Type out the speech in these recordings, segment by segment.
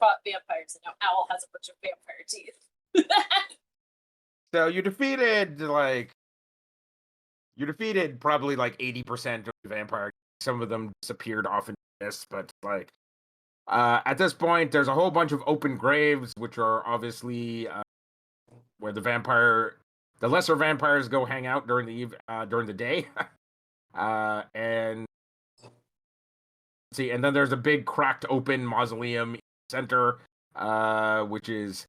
fought vampires, and now Owl has a bunch of vampire teeth. So you defeated probably like 80% of the vampire. Some of them disappeared off into this, but like at this point, there's a whole bunch of open graves, which are obviously where the lesser vampires go hang out during the day. And see, and then there's a big cracked open mausoleum in the center, which is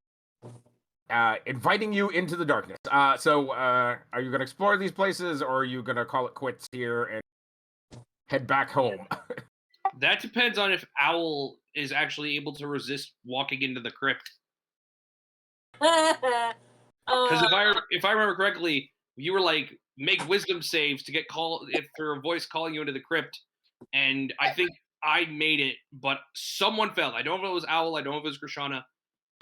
inviting you into the darkness. So are you going to explore these places, or are you going to call it quits here and head back home? That depends on if Owl is actually able to resist walking into the crypt. Because if I remember correctly, you were like, make wisdom saves to get if for a voice calling you into the crypt, and I think I made it, but someone failed. I don't know if it was Owl. I don't know if it was Krishana.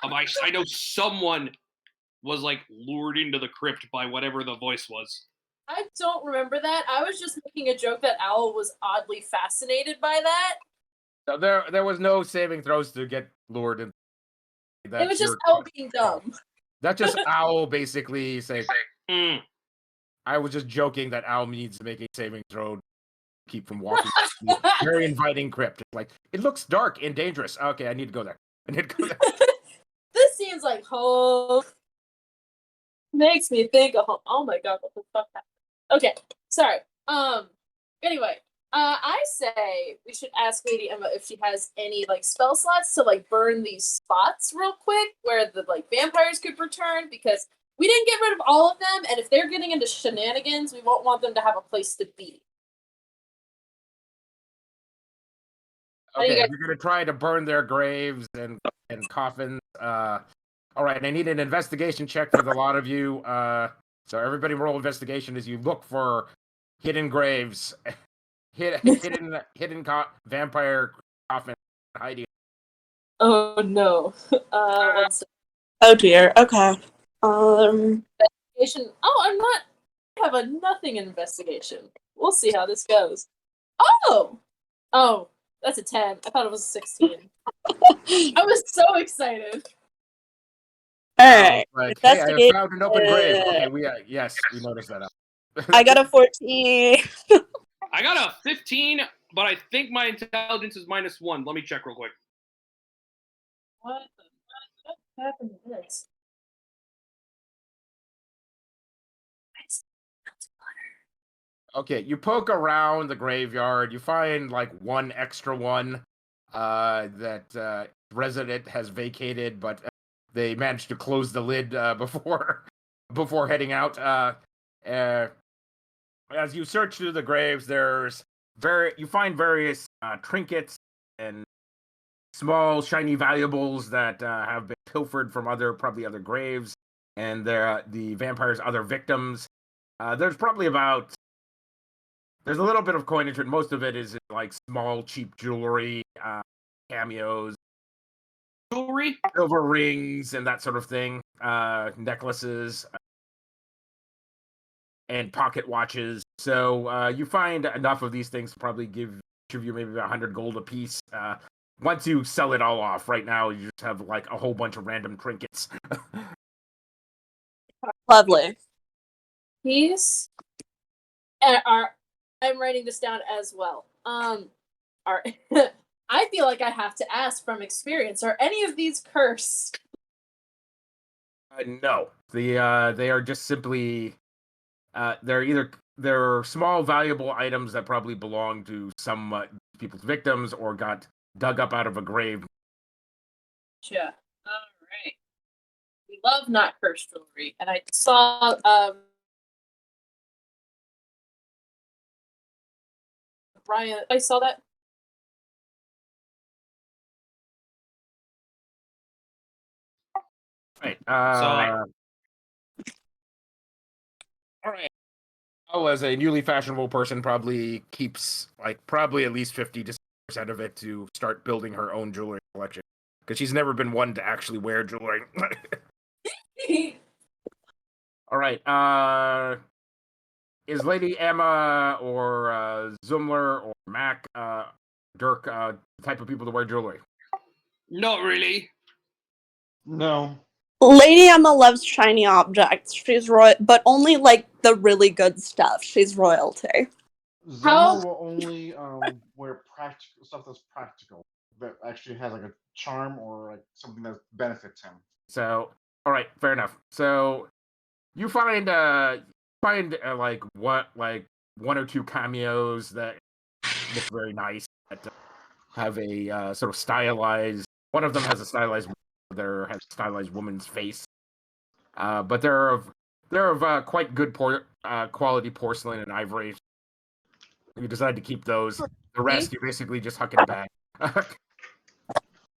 I know someone was like lured into the crypt by whatever the voice was. I don't remember that. I was just making a joke that Owl was oddly fascinated by that. So there was no saving throws to get lured in. It was just Owl being dumb. That's just Owl basically saying, I was just joking that Owl needs to make a saving throw to keep from walking. Very inviting crypt. Like, it looks dark and dangerous. Okay, I need to go there. This seems like home. Makes me think of home. Oh my god, what the fuck happened? Okay, sorry. Anyway, I say we should ask Lady Emma if she has any like spell slots to like burn these spots real quick where the like vampires could return, because we didn't get rid of all of them, and if they're getting into shenanigans, we won't want them to have a place to be. Okay, we're gonna try to burn their graves and coffins. All right, I need an investigation check for the lot of you. So everybody roll investigation as you look for hidden graves, hidden vampire coffin hiding. Oh no. Oh dear. Okay. Investigation. Oh, I have a nothing investigation. We'll see how this goes. Oh, that's a 10. I thought it was a 16. I was so excited. All right. Like, hey, I found an open grave. Okay, we noticed that. I got a 14. I got a 15, but I think my intelligence is -1. Let me check real quick. What happened to this? Okay, you poke around the graveyard. You find like one extra one that resident has vacated, but they managed to close the lid before heading out. As you search through the graves, you find various trinkets and small shiny valuables that have been pilfered from probably other graves, and the vampire's other victims. There's a little bit of coinage, but most of it is like small, cheap jewelry, cameos, jewelry, silver rings, and that sort of thing, necklaces, and pocket watches. So you find enough of these things to probably give each of you maybe 100 gold apiece. Once you sell it all off, right now you just have like a whole bunch of random trinkets. Lovely. These I'm writing this down as well. I feel like I have to ask from experience, are any of these cursed? No. They are just simply they're small valuable items that probably belong to some people's victims or got dug up out of a grave. Gotcha. All right. We love not cursed jewelry, and I saw Brian, I saw that. Right. All right. Oh, as a newly fashionable person, probably keeps probably at least 50% of it to start building her own jewelry collection, because she's never been one to actually wear jewelry. All right. Is Lady Emma or Zumlar or Mack, Dirk, the type of people to wear jewelry? Not really. No. Lady Emma loves shiny objects. She's royal, but only like the really good stuff. She's royalty. Zumlar will only wear practical stuff that's practical, that actually has like a charm or like something that benefits him. So, all right, fair enough. So, you find like one or two cameos that look very nice. That have a sort of stylized. One of them has a stylized. Other has a stylized woman's face. But they're of quite good quality porcelain and ivory. You decide to keep those. The rest, you basically just huck in a bag.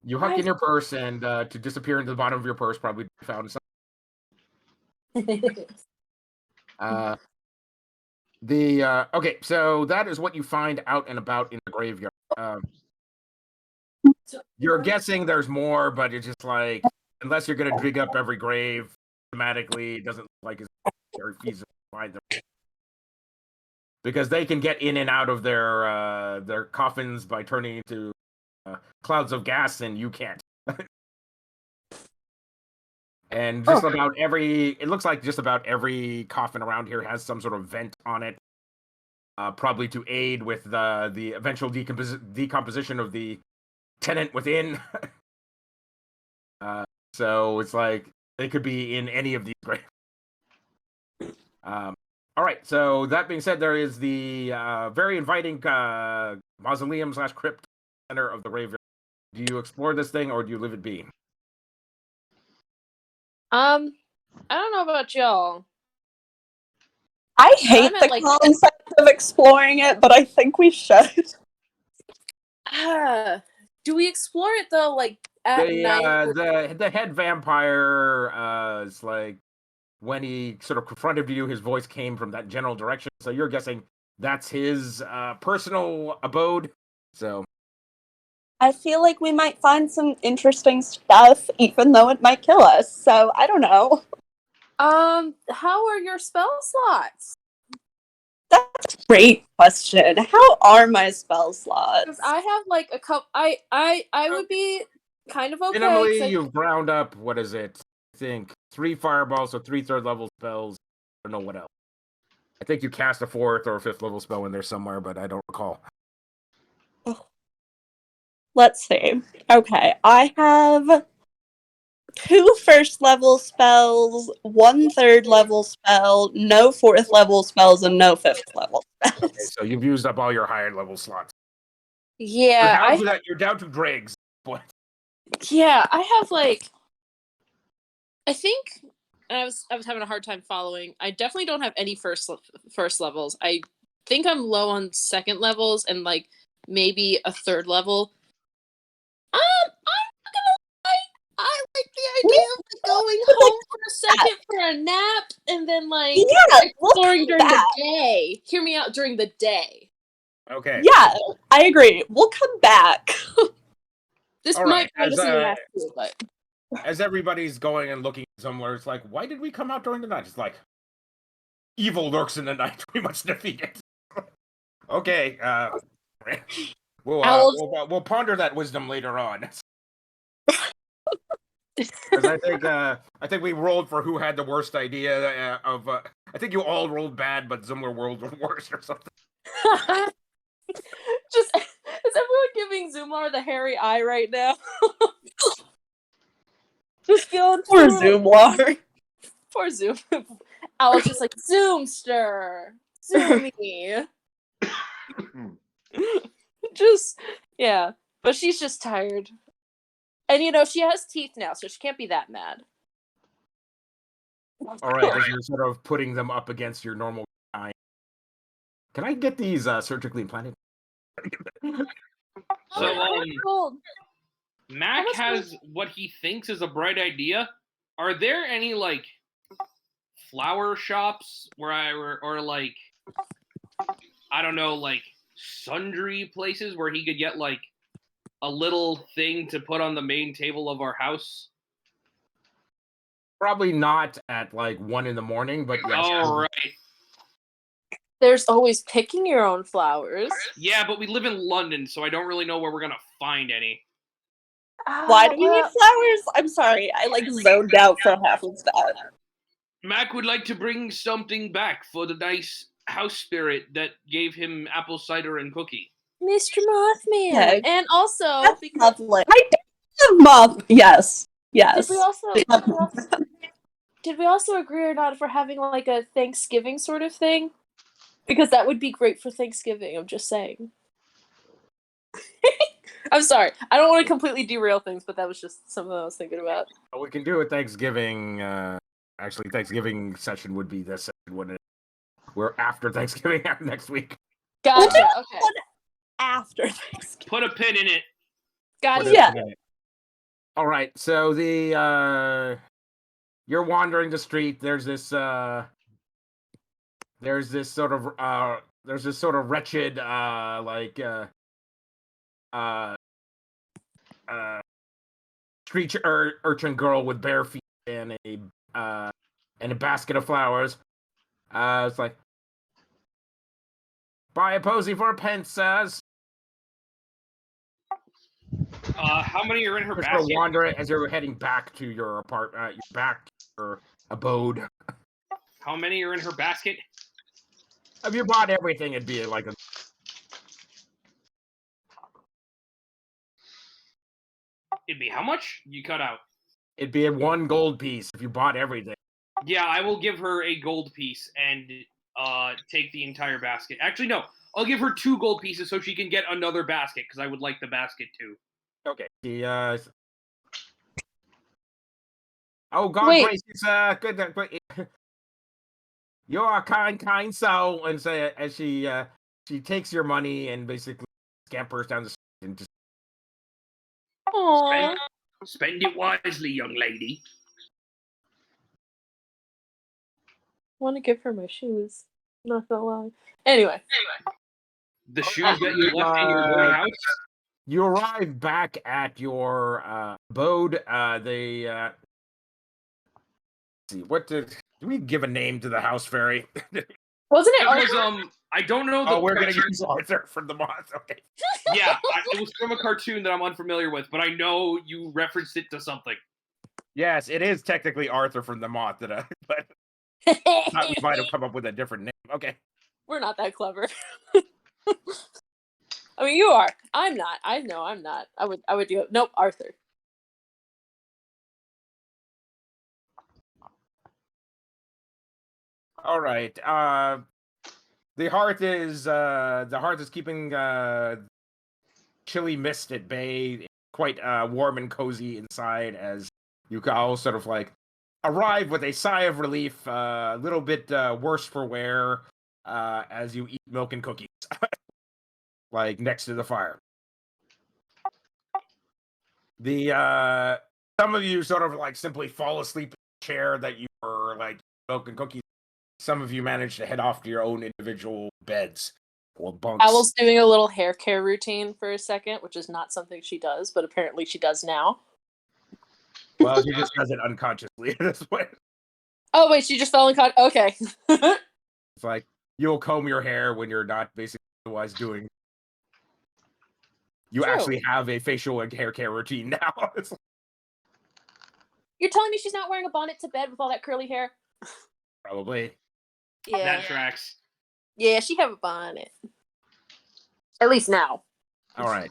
You huck in your purse, and to disappear into the bottom of your purse, probably found something. Okay, so that is what you find out and about in the graveyard. You're guessing there's more, but it's just like, unless you're going to dig up every grave automatically, it doesn't look like it's very feasible to find them. Because they can get in and out of their coffins by turning into clouds of gas, and you can't. And just about it looks like just about every coffin around here has some sort of vent on it, probably to aid with the eventual decomposition of the tenant within. So it's like they could be in any of these graves. All right. So that being said, there is the very inviting mausoleum/crypt center of the graveyard. Do you explore this thing, or do you leave it be? I don't know about y'all. I hate meant, the concept of exploring it, but I think we should. Do we explore it though, like at night? The head vampire is like, when he sort of confronted you, his voice came from that general direction. So you're guessing that's his personal abode. So I feel like we might find some interesting stuff, even though it might kill us. So I don't know. How are your spell slots? That's a great question. How are my spell slots? Because I have like a couple. I would be kind of okay. minimally, you've ground up. What is it? I think 3 fireballs, so 3 3rd level spells. I don't know what else. I think you cast a 4th or 5th level spell in there somewhere, but I don't recall. Let's see. Okay, I have 2 1st level spells, 1 3rd level spell, no 4th level spells, and no 5th level spells. Okay, so you've used up all your higher level slots. Yeah, You're down to dregs. But yeah, I have like. I think I was having a hard time following. I definitely don't have any first levels. I think I'm low on 2nd levels and like maybe a 3rd level. I'm not gonna lie. I like the idea of like, going home for a second for a nap and then like exploring during the day. Hear me out during the day. okay. Yeah, I agree. We'll come back. This All might right, kind of seem nasty, but as everybody's going and looking somewhere, it's like, why did we come out during the night? It's like, evil lurks in the night. We must defeat it. Okay. We'll ponder that wisdom later on. Because I think we rolled for who had the worst idea of. I think you all rolled bad, but Zumlar rolled worse or something. Just is everyone giving Zumlar the hairy eye right now? Just feeling Poor Zumlar. Poor Zoom. I was just like, Zoomster, Zoomy. Just yeah, but she's just tired, and you know she has teeth now, so she can't be that mad. All right, as you're sort of putting them up against your normal eye. Can I get these surgically implanted? So, Mack has what he thinks is a bright idea. Are there any like flower shops or like I don't know, like sundry places where he could get like a little thing to put on the main table of our house? Probably not at like 1 a.m, but yes. All right. There's always picking your own flowers. Yeah, but we live in London, so I don't really know where we're gonna find any. Why do we need flowers? I'm sorry, I zoned out for half of that. Mack would like to bring something back for the nice house spirit that gave him apple cider and cookie. Mr. Mothman. Okay. And also, That's lovely. I do love moth. Yes. Did we also agree or not for having like a Thanksgiving sort of thing? Because that would be great for Thanksgiving, I'm just saying. I'm sorry. I don't want to completely derail things, but that was just something I was thinking about. We can do a Thanksgiving. Actually, Thanksgiving session would be this session, wouldn't it? We're after Thanksgiving next week. Gotcha. Okay. After Thanksgiving. Put a pin in it. Gotcha. Yeah. All right. So you're wandering the street. There's this sort of wretched street urchin girl with bare feet and a basket of flowers. It's like, buy a posy for a pence, sirs. How many are in her As basket? you're wandering, as you're heading back to your apartment, back to your abode. How many are in her basket? If you bought everything, it'd be like a. It'd be how much? You cut out. It'd be a 1 gold piece if you bought everything. Yeah, I will give her a gold piece and take the entire basket. Actually, no. I'll give her 2 gold pieces so she can get another basket, because I would like the basket too. Okay. Oh, God gracious, good. You're a kind soul, and say as she takes your money and basically scampers down the street and just. Aww. Spend it wisely, young lady. I want to give her my shoes. Not gonna lie. Anyway. The shoes that you left in your house? You arrive back at your abode. See, what do we give a name to the house fairy? Wasn't it It was, Arthur? I don't know the we're gonna cartoon. use Arthur from the moth. Okay. Yeah, it was from a cartoon that I'm unfamiliar with, but I know you referenced it to something. Yes, it is technically Arthur from the moth, but thought we might have come up with a different name. Okay. We're not that clever. I mean, you are. I'm not. I know I'm not. I would do it. Nope, Arthur. All right. The hearth is keeping chilly mist at bay. Quite warm and cozy inside as you all sort of like arrive with a sigh of relief. A little bit worse for wear as you eat milk and cookies, like next to the fire. Some of you sort of like simply fall asleep in the chair that you were like milk and cookies. Some of you manage to head off to your own individual beds or bunks. Owl's doing a little hair care routine for a second, which is not something she does, but apparently she does now. Well, she just does it unconsciously at this point. Oh wait, she just fell in okay. It's like you'll comb your hair when you're not basically otherwise doing. You True. actually have a facial and hair care routine now. It's like, You're telling me she's not wearing a bonnet to bed with all that curly hair? probably. Yeah. That tracks. Yeah, she have a bonnet. At least now. All right.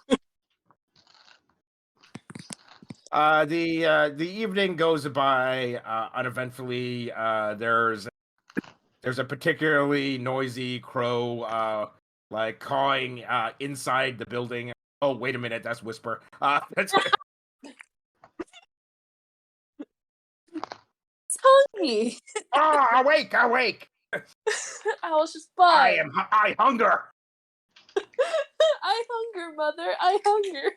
The evening goes by uneventfully. There's a particularly noisy crow like cawing inside the building. Oh, wait a minute, that's Whisper. That's It's hungry. awake! Owl's just fine. I hunger. I hunger, mother. I hunger.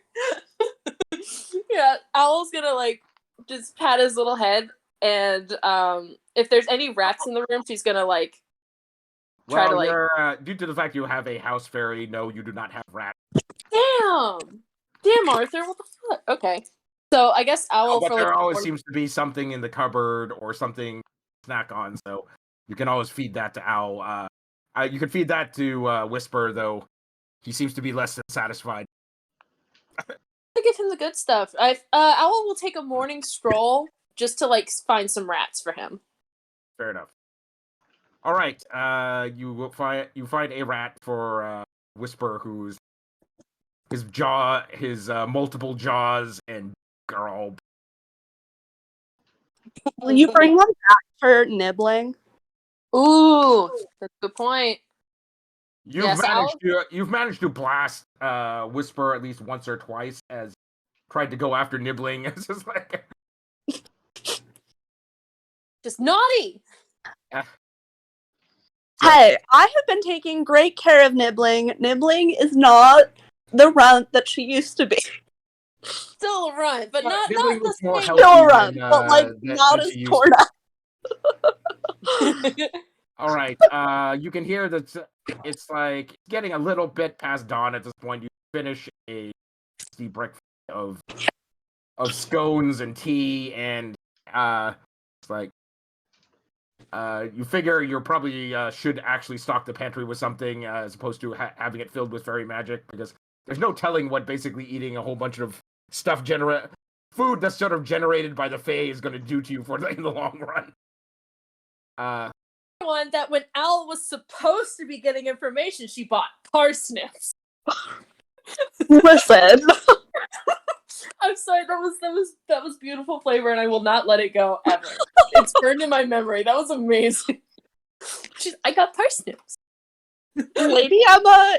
Yeah, Owl's gonna like just pat his little head, and if there's any rats in the room, she's gonna like try to like. Due to the fact you have a house fairy, no, you do not have rats. Damn, Arthur. What the fuck? Okay, so I guess Owl. But for there like always seems to be something in the cupboard or something to snack on, so you can always feed that to Owl. You can feed that to Whisper, though he seems to be less than satisfied. To give him the good stuff. Owl will take a morning stroll just to like find some rats for him. Fair enough. All right. You will find a rat for Whisper, who's his multiple jaws and are all. Will you bring one back for nibbling? Ooh, that's a good point. You've managed to blast Whisper at least once or twice as tried to go after nibbling. It's just like just naughty. Hey, I have been taking great care of Nibbling. Nibbling is not the runt that she used to be. Still a runt, but not Nibbling the looks more same. healthy Still a runt, than, but like not than as she used torn up. All right. You can hear that it's like getting a little bit past dawn at this point. You finish a steep breakfast of scones and tea, and it's like you figure you're probably should actually stock the pantry with something as opposed to having it filled with fairy magic, because there's no telling what basically eating a whole bunch of food that's sort of generated by the Fae is going to do to you in the long run. One that when Owl was supposed to be getting information, she bought parsnips. Listen. I'm sorry, that was beautiful flavor, and I will not let it go ever. It's burned in my memory. That was amazing. I got parsnips. Lady Emma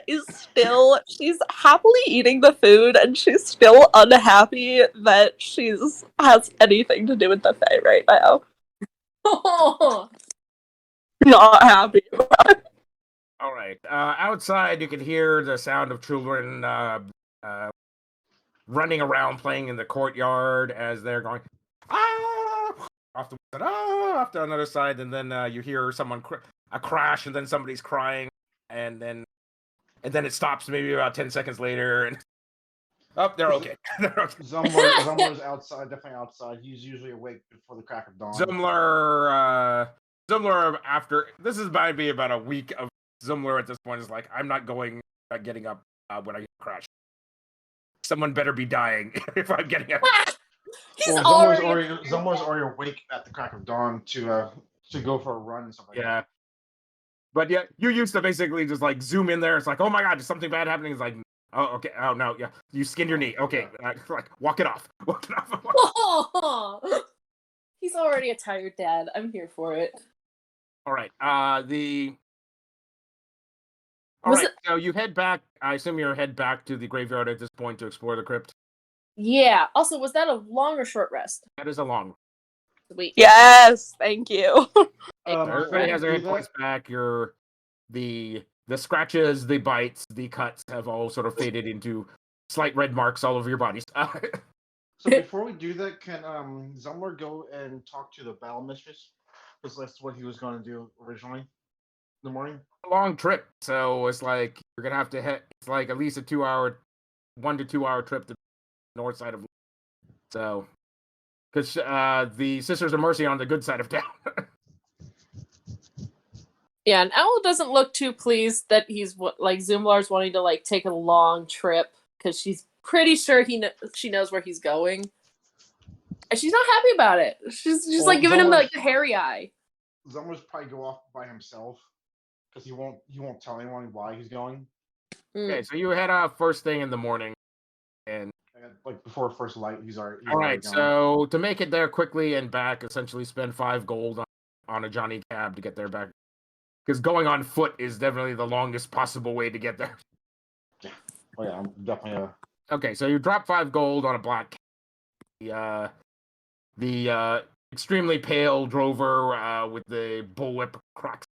she's happily eating the food, and she's still unhappy that has anything to do with the Fae right now. Oh. Not happy about it. All right. Outside, you can hear the sound of children running around, playing in the courtyard as they're going off to another side, and then you hear someone a crash, and then somebody's crying, and then it stops maybe about 10 seconds later, and they're okay. They're okay. Zumlar's outside, definitely outside. He's usually awake before the crack of dawn. Zumlar, after this might be about a week of Zumlar at this point is like, I'm not getting up when I get crashed. Someone better be dying if I'm getting up. Zumlar's already awake at the crack of dawn to go for a run and stuff like that. Yeah. But yeah, you used to basically just like zoom in there. It's like, oh my god, is something bad happening? It's like, oh, okay. Oh no, yeah. You skinned your knee. Okay. Like, walk it off. Walk it off. He's already a tired dad. I'm here for it. All right. So you head back. I assume you head back to the graveyard at this point to explore the crypt. Yeah. Also, was that a long or short rest? That is a long. Sweet. Yes, thank you. Everybody has their hit points back. The scratches, the bites, the cuts have all sort of faded into slight red marks all over your bodies. So before we do that, can Zumlar go and talk to the battle mistress? Because that's what he was going to do originally in the morning. A long trip, so it's like you're gonna have to head. It's like at least a 1 to 2 hour trip to the north side of. So, because the Sisters of Mercy are on the good side of town. Yeah, and Owl doesn't look too pleased that he's like Zumlar's wanting to like take a long trip because she's pretty sure she knows where he's going, and she's not happy about it. She's like giving him like the hairy eye. Zumlar's probably go off by himself because he won't tell anyone why he's going. Okay, so you head out first thing in the morning, and like before first light, he's already. All right, so to make it there quickly and back, essentially spend 5 gold on a Johnny cab to get there back. Because going on foot is definitely the longest possible way to get there. Yeah. Oh yeah, I'm definitely. Okay, so you drop 5 gold on a black cab. The extremely pale drover with the bullwhip cracks.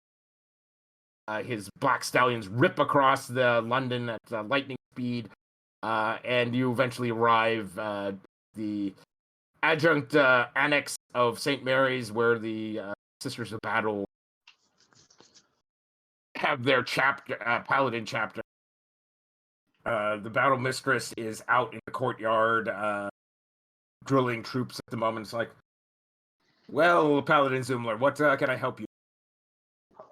His black stallions rip across the London at lightning speed, and you eventually arrive the adjunct annex of St. Mary's, where the Sisters of Battle have their paladin chapter. The battle mistress is out in the courtyard drilling troops at the moment. It's like, well, Paladin Zumlar, what can I help you?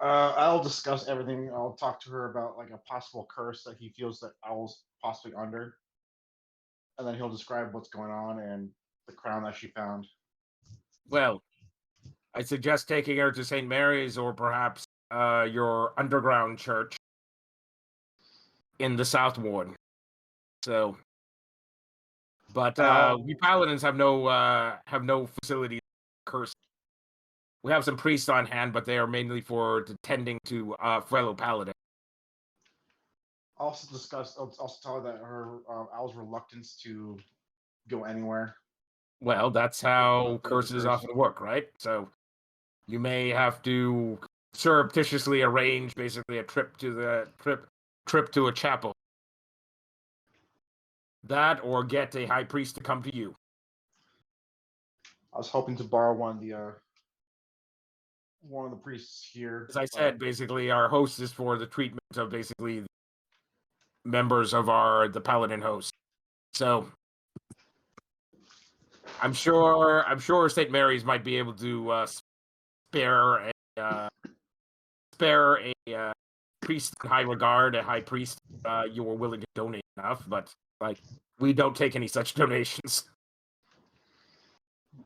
I'll discuss everything. I'll talk to her about like a possible curse that he feels that Owl's possibly under. and then he'll describe what's going on and the crown that she found. Well, I suggest taking her to St. Mary's or perhaps your underground church in the South Ward. So, but we paladins have no facilities curse. We have some priests on hand, but they are mainly for tending to fellow paladins. Also tell her that her Owl's reluctance to go anywhere. Well, that's how curses often work, right? So you may have to surreptitiously arrange basically a trip to a chapel. That or get a high priest to come to you. I was hoping to borrow one of the priests here. As I said, basically our host is for the treatment of basically members of the paladin host. So I'm sure St. Mary's might be able to spare a priest in high regard, a high priest. You were willing to donate enough, but we don't take any such donations.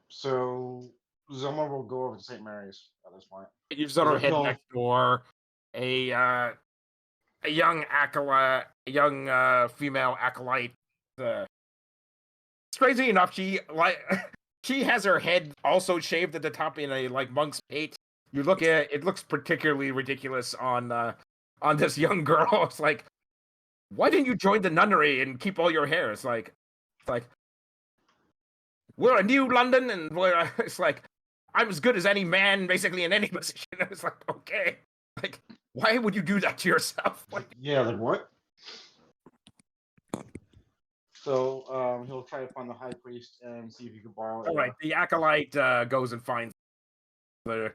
So Zumlar will go over to St. Mary's at this point. You sort of head next door. A young acolyte, a young female acolyte. Crazy enough, she has her head also shaved at the top in a monk's pate. You look at it; looks particularly ridiculous on this young girl. It's like, why didn't you join the nunnery and keep all your hair? It's like we're a new London, and it's like I'm as good as any man, basically in any position. It's like, okay, why would you do that to yourself? What? So he'll try to find the high priest and see if he can borrow. All right, the acolyte goes and finds her.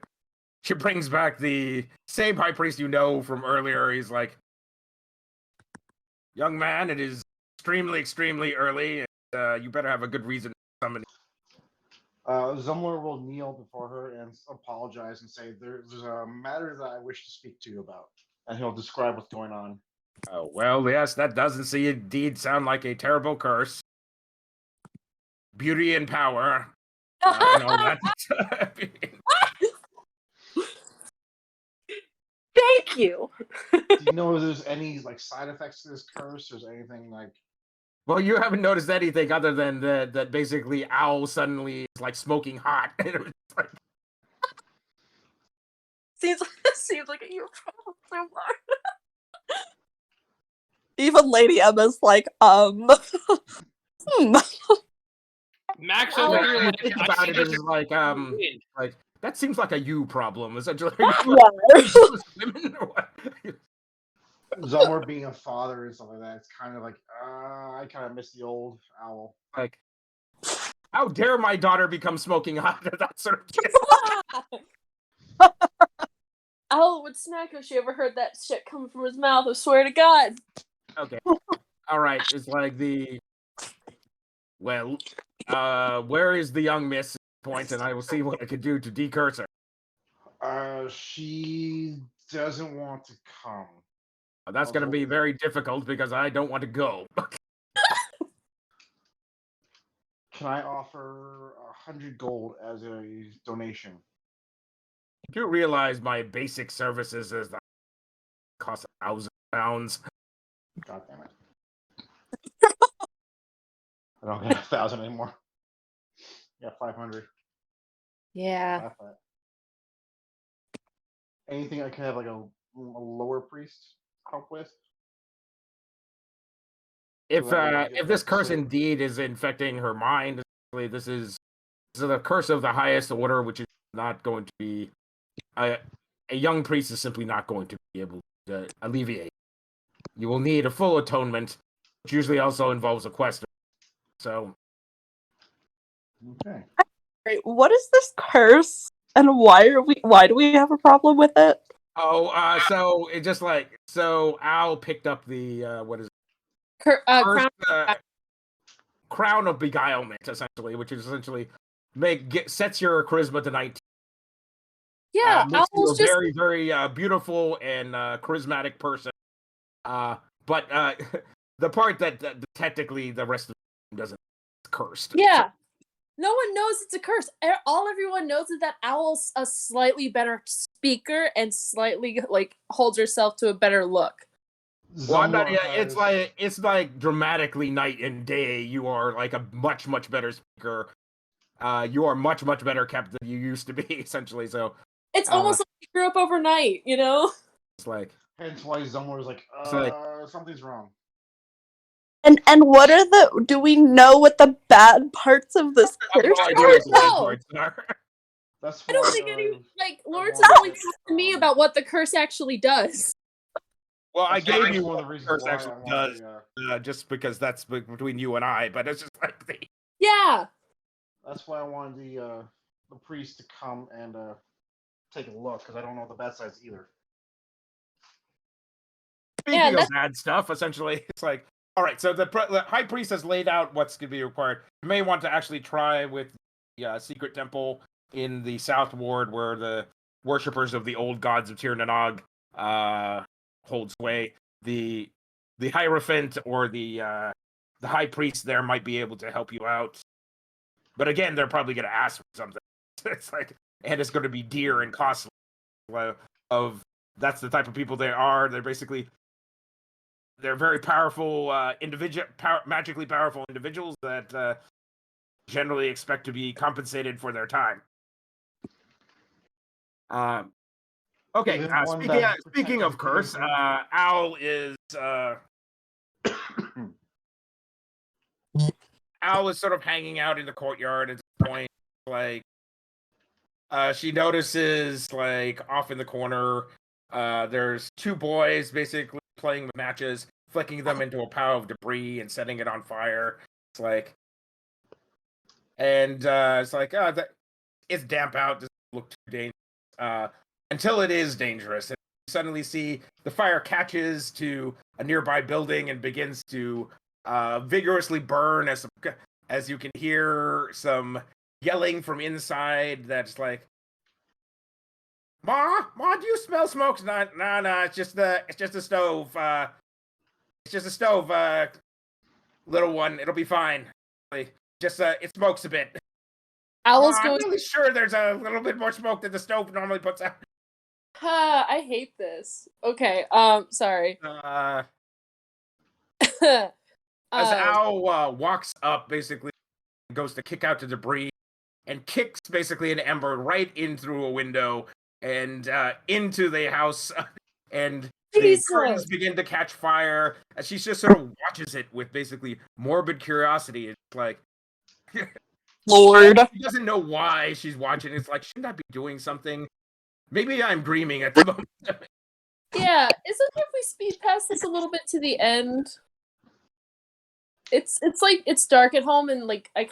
She brings back the same high priest you know from earlier. He's like, young man, it is extremely, extremely early, and you better have a good reason to summon. Zumlar will kneel before her and apologize and say, there's a matter that I wish to speak to you about. And he'll describe what's going on. Oh, well, yes, that doesn't indeed sound like a terrible curse. Beauty and power. And all that. Thank you. Do you know if there's any side effects to this curse, or is anything Well, you haven't noticed anything other than that basically Owl suddenly is smoking hot. Seems like a year problem so far. Even Lady Emma's like, Max over here, think about it is that seems like a you problem. Essentially, women or what? Zumlar being a father and stuff like that? It's kind of I kind of miss the old Owl. How dare my daughter become smoking hot? That sort of thing. Owl would smack if she ever heard that shit coming from his mouth. I swear to God. Okay. All right. It's where is the young miss point, and I will see what I can do to decurse her. She doesn't want to come. That's going to be very difficult because I don't want to go. Can I offer 100 gold as a donation? Do you realize my basic services is that cost £1,000? God damn it. I don't get 1,000 anymore. Yeah, 500. Yeah. Anything I can have a lower priest help with? If this curse indeed is infecting her mind, this is the curse of the highest order, which is not going to be a young priest is simply not going to be able to alleviate. You will need a full atonement, which usually also involves a quest. So, okay. Wait, what is this curse, and why do we have a problem with it? Oh, so it just Al picked up the what is it? Crown of Beguilement, essentially, which is essentially sets your charisma to 19. Yeah, makes you Owl's a very, very beautiful and charismatic person. But the part that technically the rest of doesn't it's cursed. Yeah. No one knows it's a curse. Everyone knows that Owl's a slightly better speaker and slightly like holds herself to a better look. Well, I'm not. It's like dramatically night and day. You are like a much better speaker. You are much better kept than you used to be, essentially. So it's almost like you grew up overnight, you know. It's like hence why Zumlar is like, something's wrong. And what are the? Do we know what the bad parts of this curse I have no idea what the bad parts are. That's I don't why, think any like Lawrence why- has only talked to me about what the curse actually does. Well, I That's why gave you one what of the the reasons curse why I actually wanted does, just because that's between you and I. But it's just like Yeah. That's why I wanted the priest to come and take a look, because I don't know the bad sides either. Speaking of bad stuff, essentially, it's like, all right, so the high priest has laid out what's going to be required. You may want to actually try with the secret temple in the South Ward, where the worshippers of the old gods of Tir Nanog hold sway. The Hierophant or the high priest there might be able to help you out. But again, they're probably going to ask for something. It's like, and it's going to be dear and costly. That's the type of people they are. They're very powerful magically powerful individuals that generally expect to be compensated for their time. Okay, speaking of curse, Owl is Owl is sort of hanging out in the courtyard at this point. Like, she notices, like, off in the corner, there's two boys basically playing with matches, flicking them into a pile of debris and setting it on fire. It's like, it's damp out. Doesn't look too dangerous. Until it is dangerous, and you suddenly see the fire catches to a nearby building and begins to vigorously burn as you can hear some yelling from inside. That's like, Ma, do you smell smoke? No, it's just a stove. It's just a stove, little one. It'll be fine. Just it smokes a bit. Owl's I'm going. really sure there's a little bit more smoke than the stove normally puts out. I hate this. Okay. Sorry. As Owl walks up, basically goes to kick out the debris and kicks basically an ember right in through a window and into the house, and the curtains begin to catch fire as she just sort of watches it with basically morbid curiosity. It's like, Lord, she doesn't know why she's watching. It's like, shouldn't I be doing something? Maybe I'm dreaming at the moment. Yeah, is it if we speed past this a little bit to the end? It's like it's dark at home, and like I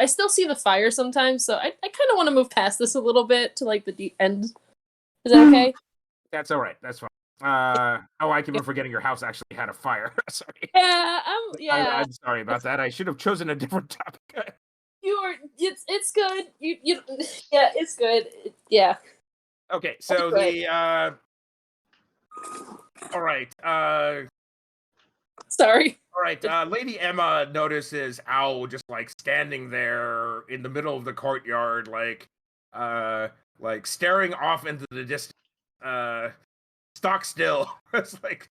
still see the fire sometimes, so I kind of want to move past this a little bit to like the end. Is that okay? That's all right. That's fine. I keep forgetting your house actually had a fire. Sorry. Yeah, I'm sorry about that. I should have chosen a different topic. It's good. You yeah, it's good. Yeah. Okay, so all right. Sorry. All right. Lady Emma notices Owl just like standing there in the middle of the courtyard, like staring off into the distance, stock still. It's like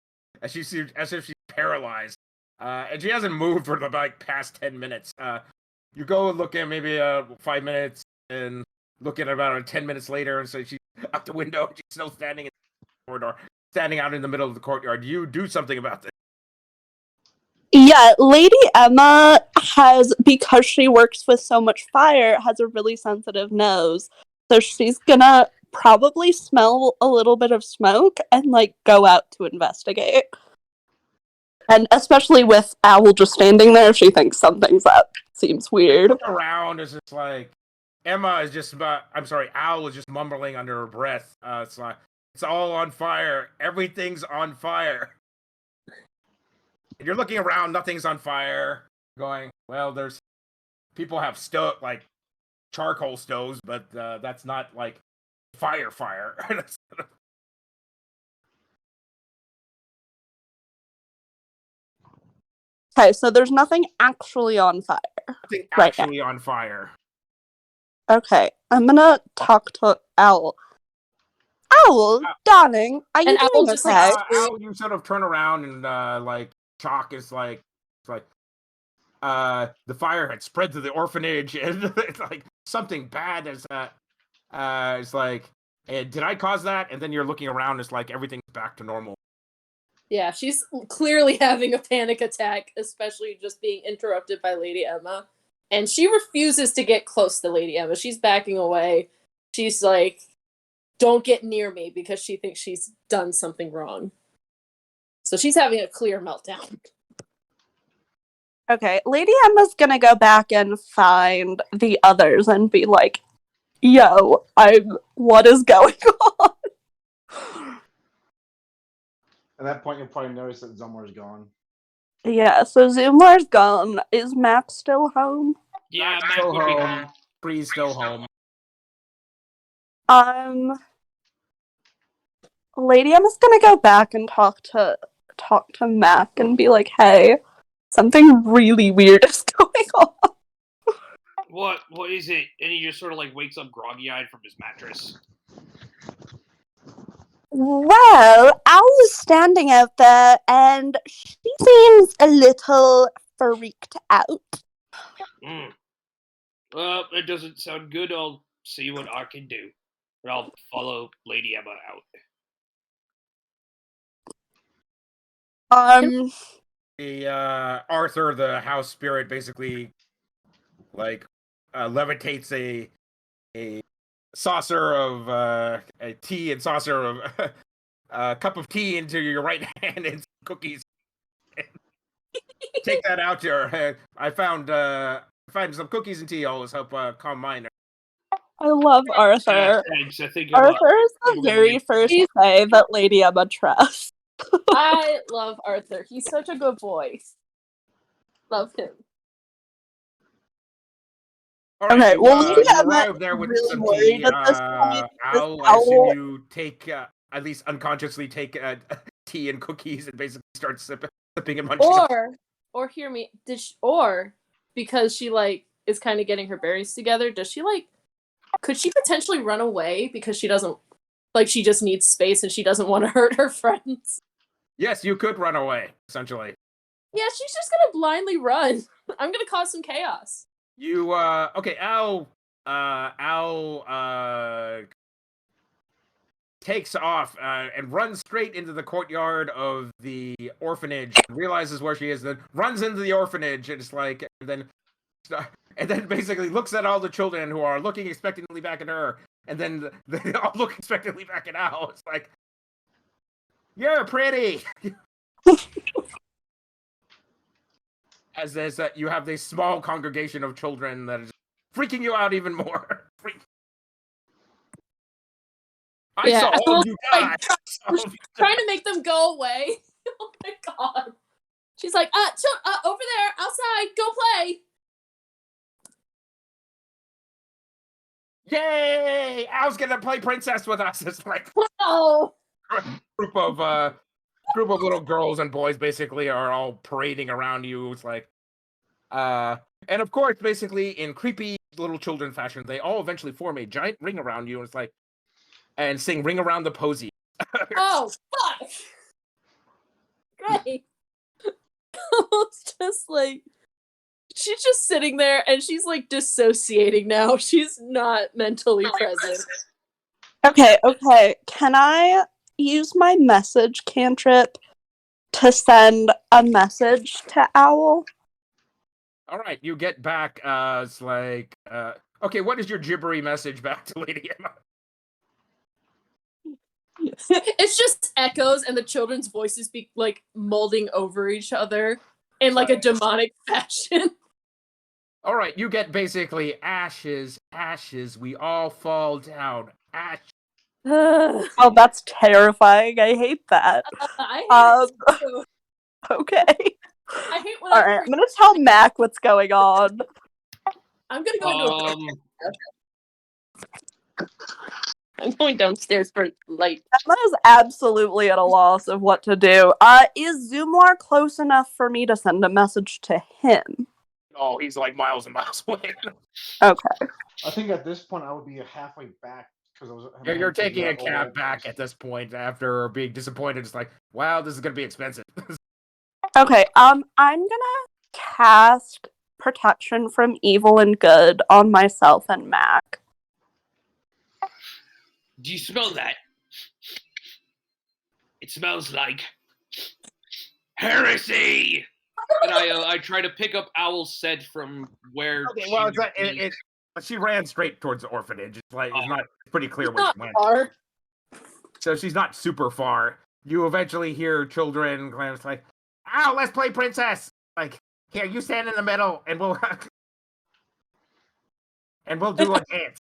as if she's paralyzed, and she hasn't moved for about past 10 minutes. You go and look at maybe 5 minutes, and look at about 10 minutes later, and so she's out the window. She's still standing in the corridor, standing out in the middle of the courtyard. You do something about this. Yeah, Lady Emma because she works with so much fire, has a really sensitive nose. So she's gonna probably smell a little bit of smoke and, like, go out to investigate. And especially with Owl just standing there, she thinks something's up. Seems weird. Look around, it's just like, Owl is just mumbling under her breath. It's like, it's all on fire. Everything's on fire. And you're looking around, nothing's on fire. Going, well, there's people have like charcoal stoves, but that's not like fire. Okay, so there's nothing actually on fire. Nothing Right now. actually on fire. Okay, I'm gonna talk to Owl. Owl, darling, are you And Owl doing just, okay? like, Al, you sort of turn around and like Chalk is like, it's like, the fire had spread to the orphanage, and it's like something bad is it's like, did I cause that? And then you're looking around, it's like everything's back to normal. Yeah, she's clearly having a panic attack, especially just being interrupted by Lady Emma. And she refuses to get close to Lady Emma. She's backing away. She's like, don't get near me, because she thinks she's done something wrong. So she's having a clear meltdown. Okay, Lady Emma's gonna go back and find the others and be like, yo, what is going on? At that point, you'll probably notice that Zumlar's gone. Yeah, so Zumlar's gone. Is Mack still home? Yeah, Mack's Mack still would be home. home. Bree's still home. Lady Emma's gonna go back and talk to Mack and be like, hey, something really weird is going on. What is it? And he just sort of like wakes up groggy-eyed from his mattress. Well, Owl is standing out there, and she seems a little freaked out. Well, that doesn't sound good. I'll see what I can do. But I'll follow Lady Emma out. The Arthur, the house spirit, basically like levitates a saucer of a tea and saucer of a cup of tea into your right hand and some cookies. Take that out there. I found some cookies and tea. Always help calm mine. I love Arthur. Yeah, thanks. I think Arthur is the very first Fae that Lady Emma trusts. I love Arthur. He's such a good boy. Love him. All right, Okay, you, well, Lady you Emma arrive there with really some worried tea. at this point. Owl, I assume you take, at least unconsciously take tea and cookies and basically start sipping and munching. Or hear me, or because she like is kind of getting her berries together, could she potentially run away because she doesn't, like, she just needs space and she doesn't want to hurt her friends? Yes, you could run away, essentially. Yeah, she's just gonna blindly run. I'm gonna cause some chaos. You, okay, Al takes off and runs straight into the courtyard of the orphanage, realizes where she is, then runs into the orphanage, and it's like, and then basically looks at all the children who are looking expectantly back at her, and then they all look expectantly back at Al. It's like, you're pretty! As there's you have this small congregation of children that is freaking you out even more. I saw all you guys. Trying to make them go away. Oh my god. She's like, over there, outside, go play. Yay! Al's gonna play princess with us. It's like Oh. group of little girls and boys basically are all parading around you. It's like, and of course, basically in creepy little children fashion, they all eventually form a giant ring around you, and it's like, and sing "Ring Around the Posy." Oh fuck! Great. It's just like, she's just sitting there and she's like dissociating now. She's not mentally present. Okay. Can I use my message cantrip to send a message to Owl? All right, you get back. It's like, okay, what is your gibbery message back to Lady Emma? It's just echoes and the children's voices be like molding over each other in like a demonic fashion. All right, you get basically ashes, we all fall down. Ash. Oh, that's terrifying. I hate that. I hate it too. Okay. I hate when Alright, I'm gonna tell Mack what's going on. I'm gonna go into a I'm going downstairs for light. Emma is absolutely at a loss of what to do. Is Zumlar close enough for me to send a message to him? Oh, he's like miles and miles away. Okay. I think at this point I would be halfway back because I was. You're taking a cab back at this point after being disappointed. It's like, wow, this is gonna be expensive. Okay, I'm gonna cast Protection from Evil and Good on myself and Mack. Do you smell that? It smells like heresy. And I try to pick up Owl's scent from where. Okay, well, she ran straight towards the orphanage. It's like it's not pretty clear where she went. Far. So she's not super far. You eventually hear children clams like, "Ow, let's play princess!" Like, here, you stand in the middle, and we'll do a dance.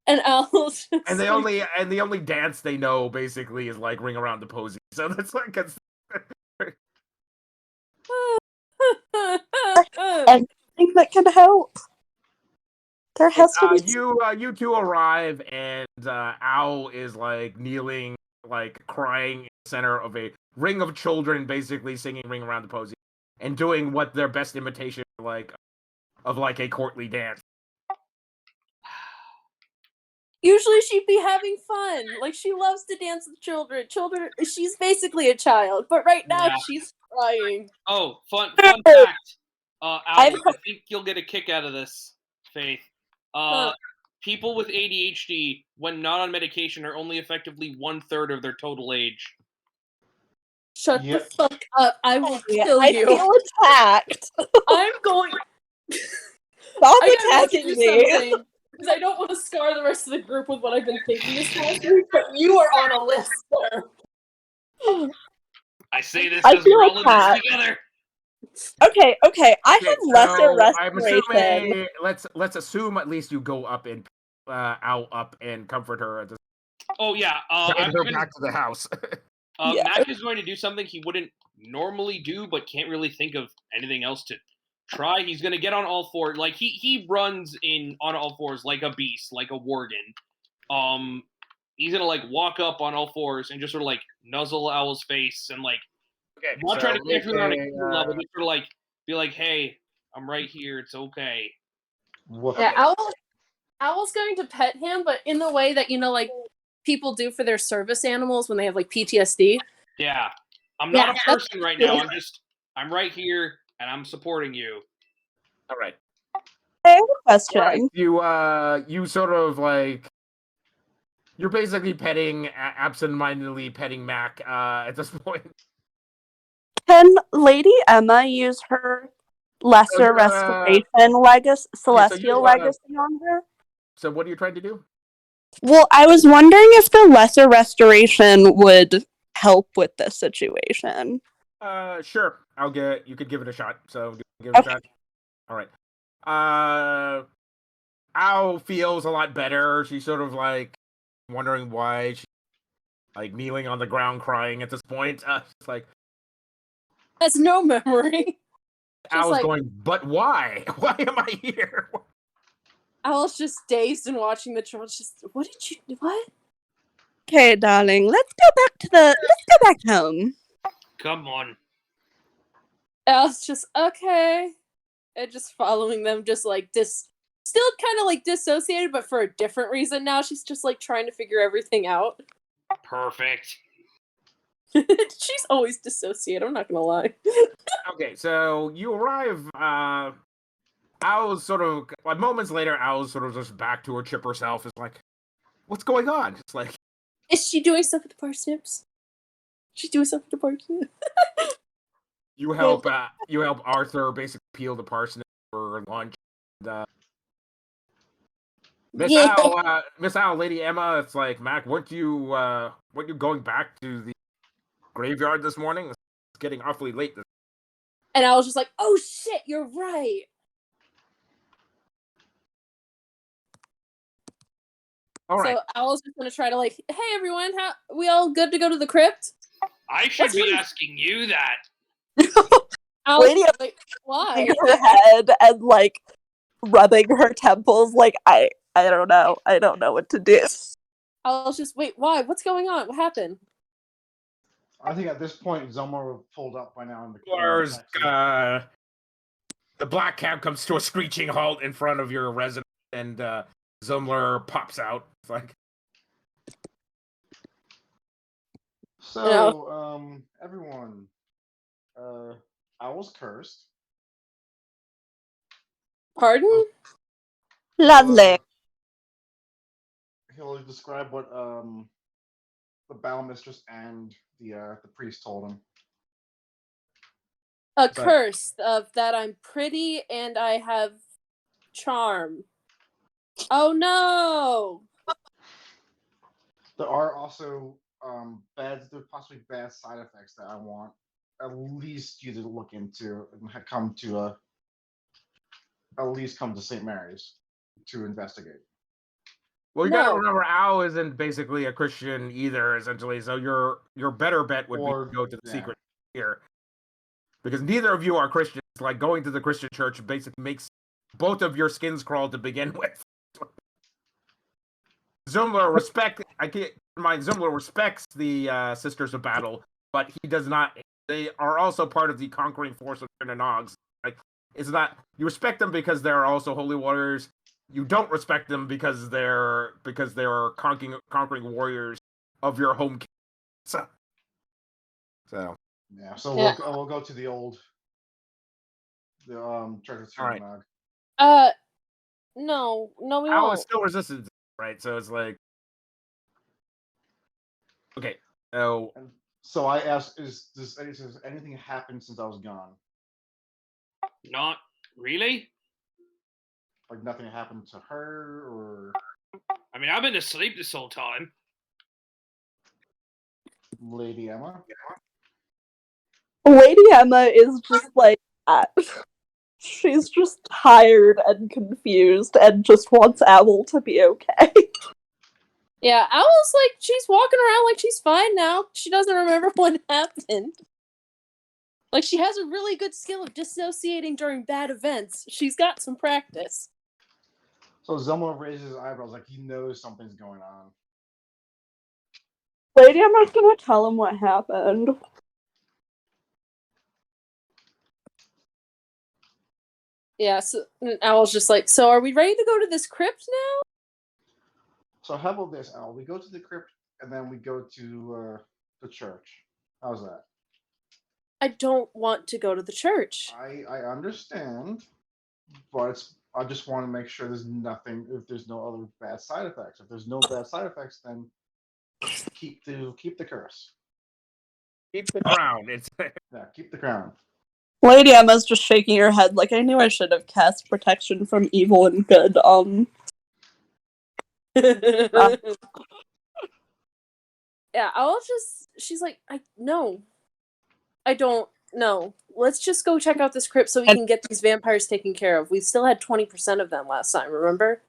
And Owl's just And the only dance they know basically is like Ring Around the Posy. So that's like Anything that can help. There has to be. you two arrive, and Owl is like kneeling, like crying in the center of a ring of children, basically singing "Ring Around the Posy" and doing what their best imitation of a courtly dance. Usually she'd be having fun. Like, she loves to dance with children. She's basically a child, but right now she's crying. Oh, fun fact. Owl, I think you'll get a kick out of this, Faith. People with ADHD, when not on medication, are only effectively 1/3 of their total age. Shut the fuck up. I will kill I you. feel attacked. I'm going... Stop attacking me. Because I don't want to scar the rest of the group with what I've been thinking this past week, but you are on a list, sir. I say this because we're all in this together. Okay. I have lesser restoration. I'm assuming, let's assume at least you go up and up and comfort her. Oh yeah, get her back to the house. Mack is going to do something he wouldn't normally do, but can't really think of anything else to try. He's going to get on all fours. Like he runs on all fours like a beast, like a worgen. He's going to like walk up on all fours and just sort of like nuzzle Owl's face and like not try to get her on a level, just sort of like be like, "Hey, I'm right here. It's okay." Yeah, Owl's going to pet him, but in the way that, like people do for their service animals when they have like PTSD. Yeah. I'm not a person right now. I'm right here and I'm supporting you. All right. I have a question. Right. You sort of like you're basically absent-mindedly petting Mack at this point. Can Lady Emma use her lesser restoration celestial legacy on her? So what are you trying to do? Well, I was wondering if the lesser restoration would help with this situation. Sure. You could give it a shot. So give it a shot. All right. Owl feels a lot better. She's sort of like wondering why she's like kneeling on the ground crying at this point. It's like has no memory. Owl's like, going, but why? Why am I here? Owl's just dazed and watching the children. Just, what? Okay, darling, let's go back home. Come on. Owl's just okay, and just following them, just like still kind of like dissociated, but for a different reason. Now she's just like trying to figure everything out. Perfect. She's always dissociated. I'm not gonna lie. Okay, so you arrive. Owl's sort of like moments later. Owl's sort of just back to her chipper self. Is like, what's going on? It's like, is she doing stuff with the parsnips? She's doing stuff with the parsnips. You help Arthur basically peel the parsnip for lunch. Miss Owl, Lady Emma, it's like, Mack, weren't you going back to the graveyard this morning? It's getting awfully late. And I was just like, oh shit, you're right. All right. So Owl's just gonna try to like, hey everyone, we all good to go to the crypt? I should be asking you that. Lady, like, why? her head and like rubbing her temples, like I I don't know. I don't know what to do. I'll just wait. Why? What's going on? What happened? I think at this point, Zumlar would have pulled up by now in the Where's, taxi. the black cab comes to a screeching halt in front of your residence, and Zumlar pops out. It's like, so, everyone, I was cursed. Pardon? Lovely. He'll describe what the battle mistress and the priest told him. A curse of that I'm pretty and I have charm. Oh no! There are also possibly bad side effects that I want at least you to look into and come to at least come to St. Mary's to investigate. well, you gotta remember, Al isn't basically a Christian either, essentially. So your better bet would be to go to the secret here, because neither of you are Christians. Like, going to the Christian church basically makes both of your skins crawl to begin with. Zumlar Zumlar respects the Sisters of Battle, but he does not. They are also part of the conquering force of Nogs. Like, it's not, you respect them because they're also holy warriors. You don't respect them because they're conquering warriors of your home. So yeah. So we'll go to the Church of Nog. No, we won't. Al is still resistant, right? So it's like, okay. So I asked, has anything happened since I was gone? Not really. Like, nothing happened to her, or? I mean, I've been asleep this whole time. Lady Emma? Lady Emma is just like that. She's just tired and confused and just wants Owl to be okay. Yeah, Owl's like, she's walking around like she's fine now. She doesn't remember what happened. Like, she has a really good skill of dissociating during bad events. She's got some practice. So Zumlar raises his eyebrows like he knows something's going on. Lady Emma's gonna tell him what happened. Yeah, so Owl's just like, so are we ready to go to this crypt now? So how about this, Owl? We go to the crypt and then we go to the church. How's that? I don't want to go to the church. I understand, but I just want to make sure there's nothing. If there's no other bad side effects, if there's no bad side effects, then keep the curse. Keep the crown. Yeah, keep the crown. Lady Emma's just shaking her head like, I knew I should have cast protection from evil and good. Yeah, she's like, I don't know. Let's just go check out this crypt so we can get these vampires taken care of. We still had 20% of them last time, remember?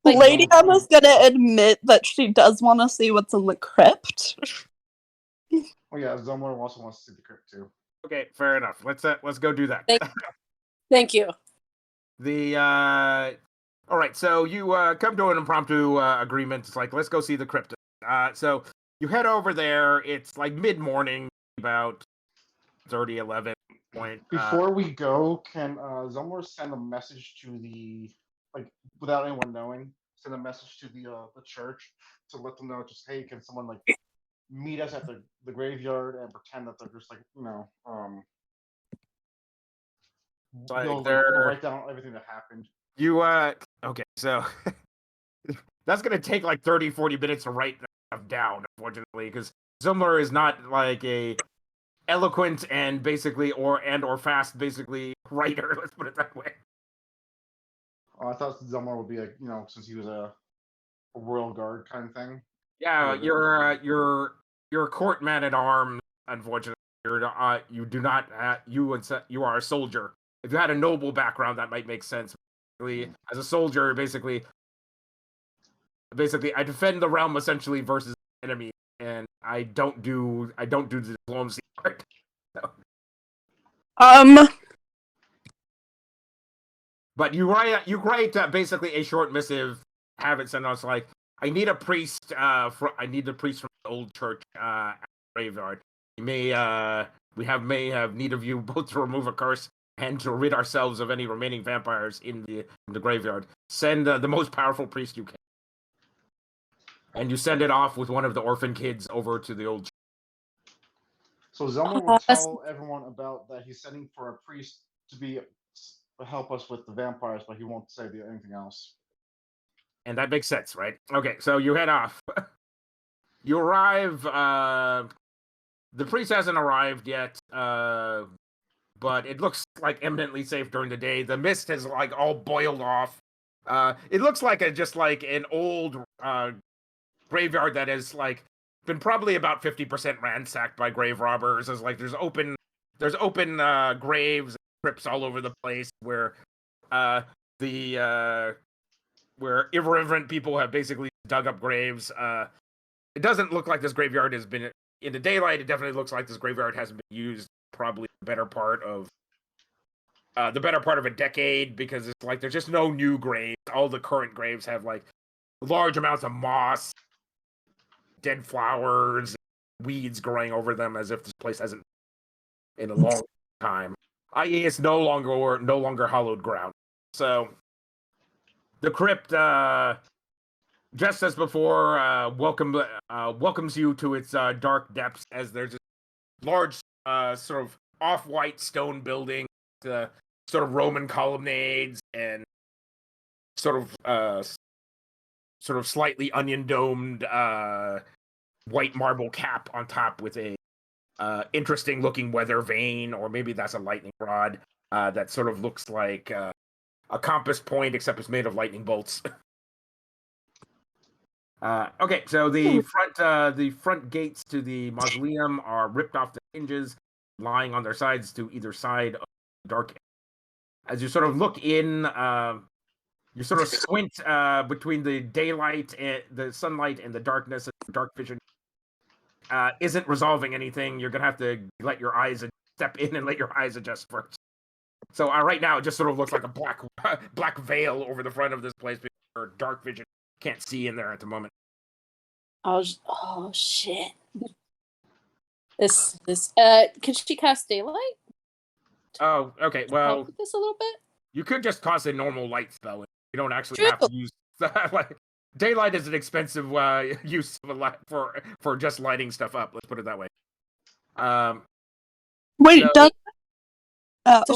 Like, Lady Emma's gonna admit that she does want to see what's in the crypt. Oh yeah, Zumlar also wants to see the crypt too. Okay, fair enough. Let's go do that. Thank you. All right, so you come to an impromptu agreement. It's like, let's go see the crypt. So you head over there. It's like mid-morning, about 11 point. Before we go, can Zumlar send a message to without anyone knowing, send a message to the church to let them know, just, hey, can someone meet us at the graveyard and pretend that they're just they'll write down everything that happened. Okay, so that's gonna take 30-40 minutes to write that stuff down, unfortunately, because Zumlar is not like a eloquent and basically or fast writer. Let's put it that way. Oh, I thought Zumlar would be since he was a royal guard kind of thing. Yeah, you're a court man at arms. Unfortunately, you do not. You are a soldier. If you had a noble background, that might make sense. As a soldier, basically, I defend the realm essentially versus enemy, and I don't do the diplomacy part. So. But you write basically a short missive, have it sent us like, I need a priest. I need the priest from the old church graveyard. We may have need of you both to remove a curse and to rid ourselves of any remaining vampires in the graveyard. Send the most powerful priest you can, and you send it off with one of the orphan kids over to the old church. So Zumlar will tell everyone about that he's sending for a priest to help us with the vampires, but he won't say anything else. And that makes sense, right? Okay, so you head off. You arrive. The priest hasn't arrived yet, but it looks like eminently safe during the day. The mist has like all boiled off. It looks like just like an old graveyard that has like been probably about 50% ransacked by grave robbers. There's like there's open graves, crypts all over the place where where irreverent people have basically dug up graves. It doesn't look like this graveyard has been in the daylight. It definitely looks like this graveyard hasn't been used probably the better part of a decade, because it's like there's just no new graves. All the current graves have like large amounts of moss, dead flowers, weeds growing over them, as if this place hasn't in a long time. I.e., it's no longer hallowed ground. So the crypt, just as before, welcomes you to its dark depths, as there's a large sort of off-white stone building, sort of Roman colonnades, and sort of slightly onion-domed white marble cap on top with a interesting-looking weather vane, or maybe that's a lightning rod that sort of looks like a compass point, except it's made of lightning bolts. Okay, so the front gates to the mausoleum are ripped off the hinges, lying on their sides to either side of the dark. As you sort of look in, you sort of squint between the daylight, and the sunlight, and the darkness. And dark vision isn't resolving anything. You're gonna have to let your eyes step in and let your eyes adjust first. So right now, it just sort of looks like a black veil over the front of this place, because dark vision can't see in there at the moment. Oh shit! This could she cast daylight? Oh, okay. Well, help with this a little bit. You could just cast a normal light spell. You don't actually have to use like daylight is an expensive use of a light for just lighting stuff up. Let's put it that way. Wait, so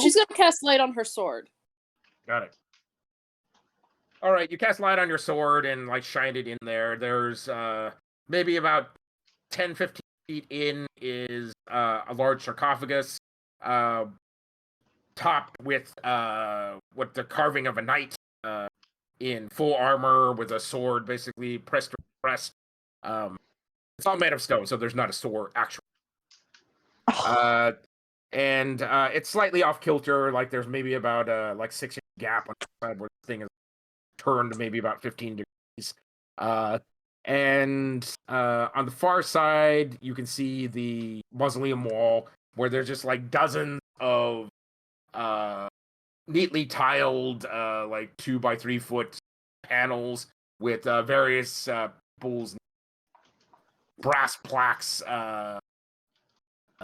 she's gonna cast light on her sword. Got it. All right, you cast light on your sword and like shine it in there. There's maybe about 10-15 feet in is a large sarcophagus, topped with the carving of a knight in full armor with a sword, basically pressed to the breast. It's all made of stone, so there's not a sword actually. And it's slightly off kilter. Like there's maybe about like 6-inch gap on the side where the thing is turned maybe about 15 degrees. And on the far side, you can see the mausoleum wall, where there's just like dozens of neatly tiled like 2x3 foot panels with various bulls, brass plaques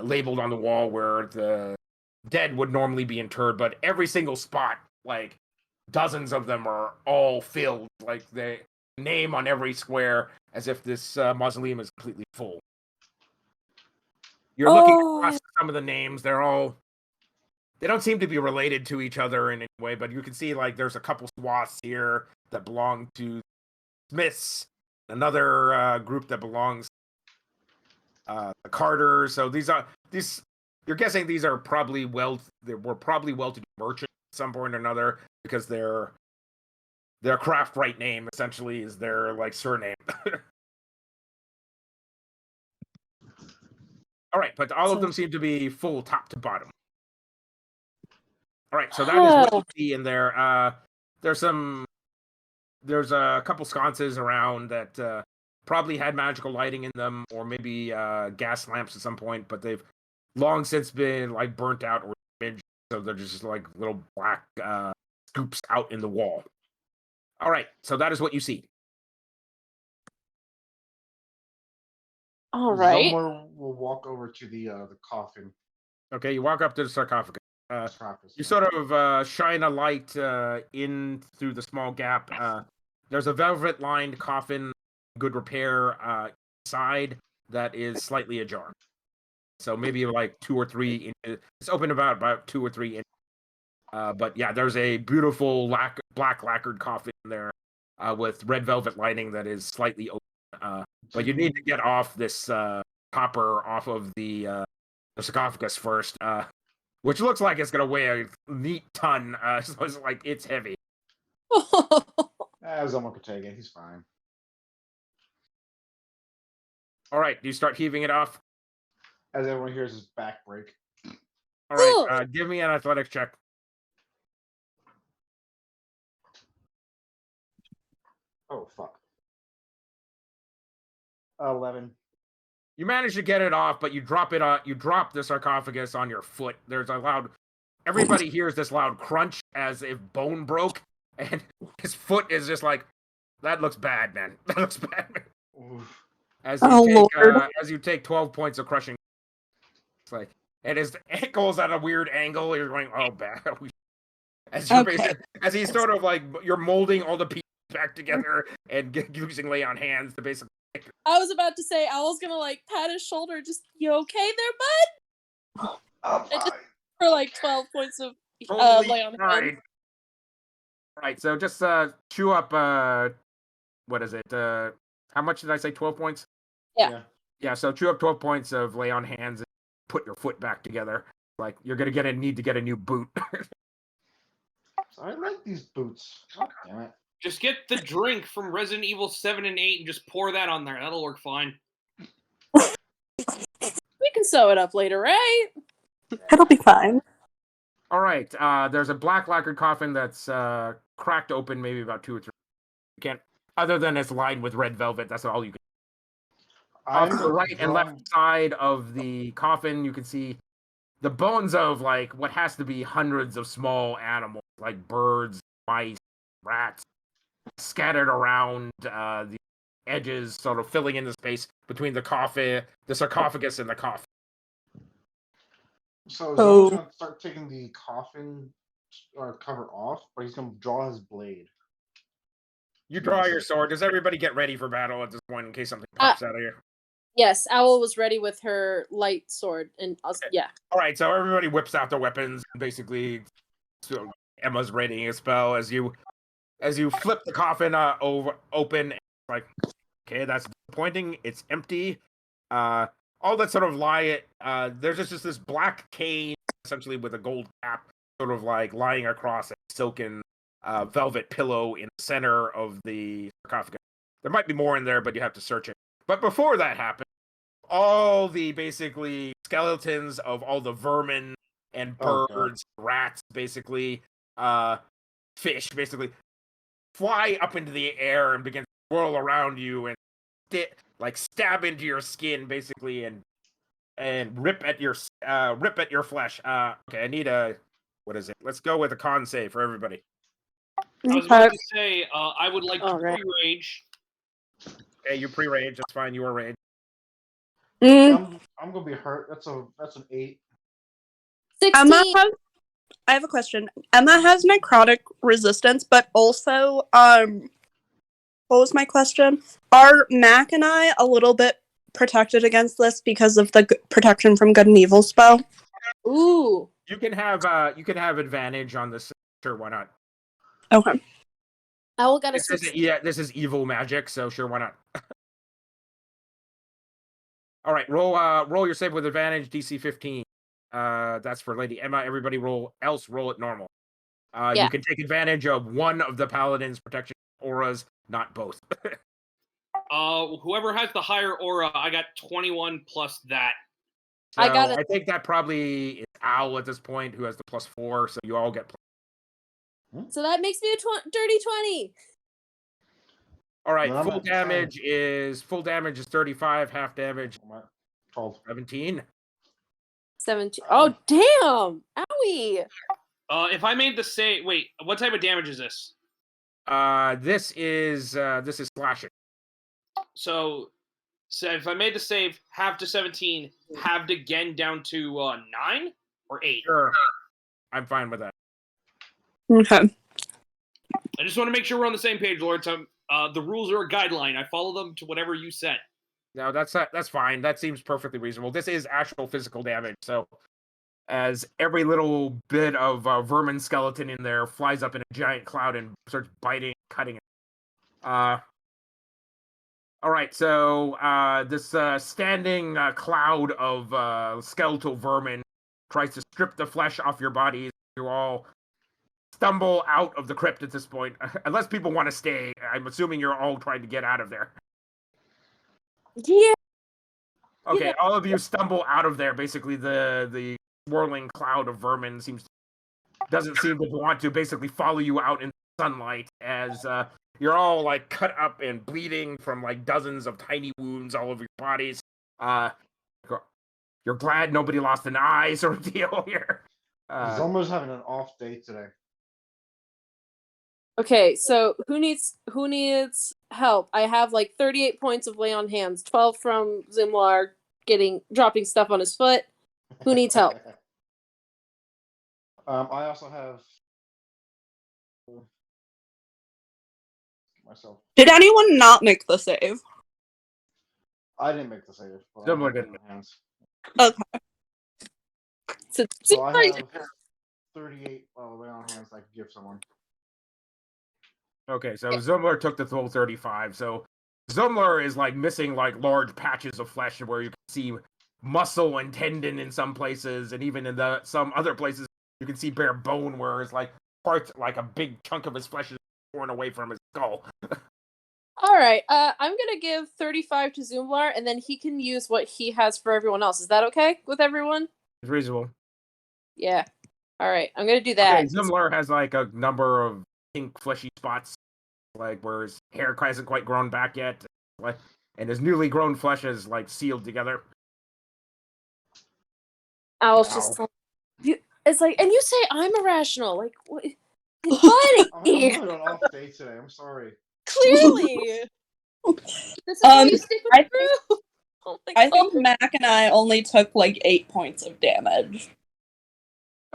labeled on the wall where the dead would normally be interred, but every single spot, like dozens of them, are all filled, like the name on every square, as if this mausoleum is completely full. You're looking across some of the names. They don't seem to be related to each other in any way, but you can see like there's a couple swaths here that belong to Smiths, another group that belongs the Carters. So these you're guessing these are probably well-to-do merchants at some point or another, because their craft right name essentially is their like surname. All right, but all of them seem to be full top to bottom. All right, so that is what you see in there. There's a couple sconces around that probably had magical lighting in them, or maybe gas lamps at some point, but they've long since been like burnt out or damaged, so they're just like little black scoops out in the wall. All right, so that is what you see. All right. Zumlar will walk over to the coffin. Okay, you walk up to the sarcophagus. You sort of shine a light in through the small gap. There's a velvet-lined coffin, good repair, side that is slightly ajar. So maybe like 2 or 3 inches. It's open about 2 or 3 inches. But yeah, there's a beautiful black lacquered coffin there with red velvet lining that is slightly open. But you need to get off this copper off of the sarcophagus first, which looks like it's going to weigh a neat ton. So it's like it's heavy. Zumlar could take it. He's fine. All right, you start heaving it off. As everyone hears his back break. All right, give me an athletics check. Oh, fuck. 11. You manage to get it off, but you drop it. You drop the sarcophagus on your foot. There's a loud. Everybody hears this loud crunch as if bone broke, and his foot is just like, that looks bad, man. That looks bad. Oof. As you take 12 points of crushing, it's like, and his ankle's at a weird angle. You're going, oh, bad. As he's sort of like, you're molding all the pieces back together and using lay on hands to basically. I was about to say, Owl's gonna like pat his shoulder, just, you okay there, bud? I'm fine. For like 12 points of Totally lay on fine. hands. Right, so just chew up, what is it? How much did I say? 12 points? Yeah, so chew up 12 points of lay on hands and put your foot back together. Like, you're going to need to get a new boot. So I like these boots. God damn it. Just get the drink from Resident Evil 7 and 8 and just pour that on there. That'll work fine. We can sew it up later, right? It'll be fine. All right, there's a black lacquered coffin that's cracked open maybe about 2 or 3. You can't, other than it's lined with red velvet, that's all you can. Off the right and left side of the coffin, you can see the bones of like what has to be hundreds of small animals, like birds, mice, rats, scattered around the edges, sort of filling in the space between the coffin, the sarcophagus, and the coffin. So Zumlar's going to start taking the coffin cover off, but he's going to draw his blade. You draw your sword. Does everybody get ready for battle at this point in case something pops out of here? Yes, Owl was ready with her light sword, and yeah. All right, so everybody whips out their weapons. Basically, so Emma's readying a spell as you flip the coffin open. Like, okay, that's disappointing. It's empty. All that sort of there's just this black cane, essentially with a gold cap, sort of like lying across a silken velvet pillow in the center of the sarcophagus. There might be more in there, but you have to search it. But before that happened, all the basically skeletons of all the vermin and birds, rats, basically, fish, basically, fly up into the air and begin to swirl around you and stab into your skin, basically, and rip at your flesh. Okay, I need a, what is it? Let's go with a con save for everybody. I was about to say, I would like to pre-rage. Okay, you pre-rage. That's fine. You are rage. I'm gonna be hurt. That's an 8. 16. I have a question. Emma has necrotic resistance, but also, what was my question? Are Mack and I a little bit protected against this because of the protection from good and evil spell? Ooh. You can have advantage on this. Sure, why not? Okay. Owl got a this is evil magic, so sure, why not? All right, roll your save with advantage, DC 15. That's for Lady Emma. Everybody roll it normal. You can take advantage of one of the paladin's protection auras, not both. Whoever has the higher aura, I got 21 plus that. So I think that probably is Owl at this point, who has the +4, so you all get So that makes me a dirty 20. All right, full damage is 35, half damage 12. 17. 17. Oh, damn! Owie! If I made the save, wait, what type of damage is this? This is slashing. So if I made the save, halved to 17, halved again down to 9 or 8. Sure, I'm fine with that. Okay. I just want to make sure we're on the same page, Lord. So, the rules are a guideline. I follow them to whatever you set. No, that's fine. That seems perfectly reasonable. This is actual physical damage, so as every little bit of vermin skeleton in there flies up in a giant cloud and starts biting, cutting it. All right, so this standing cloud of skeletal vermin tries to strip the flesh off your bodies. You all stumble out of the crypt at this point, unless people want to stay. I'm assuming you're all trying to get out of there. Yeah. Okay, Yeah. all of you stumble out of there. Basically, the swirling cloud of vermin doesn't seem to want to basically follow you out in the sunlight as you're all like cut up and bleeding from like dozens of tiny wounds all over your bodies. You're glad nobody lost an eye, sort of deal here. Zumlar's having an off day today. Okay, so who needs help? I have like 38 points of lay on hands, 12 from Zumlar dropping stuff on his foot. Who needs help? I also have myself. Did anyone not make the save? I didn't make the save. But Zumlar I didn't. have hands. Okay. So I have 38 lay on hands I could give someone. Okay, so Zumlar took the full 35. So Zumlar is like missing like large patches of flesh where you can see muscle and tendon in some places, and even in some other places you can see bare bone where it's like parts, like a big chunk of his flesh is torn away from his skull. All right, I'm gonna give 35 to Zumlar, and then he can use what he has for everyone else. Is that okay with everyone? It's reasonable. Yeah. All right, I'm gonna do that. Okay, Zumlar has like a number of pink fleshy spots, like where his hair hasn't quite grown back yet, like, and his newly grown flesh is like sealed together. Owl's just it's like, and you say I'm irrational, like what? Buddy, I'm having an off day today. I'm sorry. clearly. This is why you stick with Drew. Oh my I think God. Mack and I only took like 8 points of damage.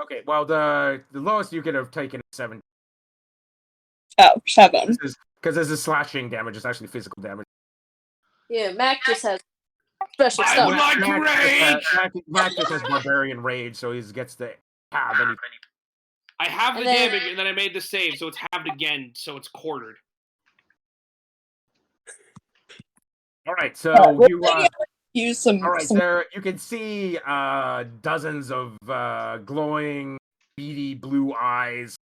Okay, well the lowest you could have taken is 7. Oh, 7. Because this is slashing damage, it's actually physical damage. Yeah, Mack just has special I stuff. would like to rage! Mack just has barbarian rage, so he gets to have any. I have the And then- damage, and then I made the save, so it's halved again, so it's quartered. All right, so Well, you. maybe I would use some. All right, some there you can see dozens of glowing, beady blue eyes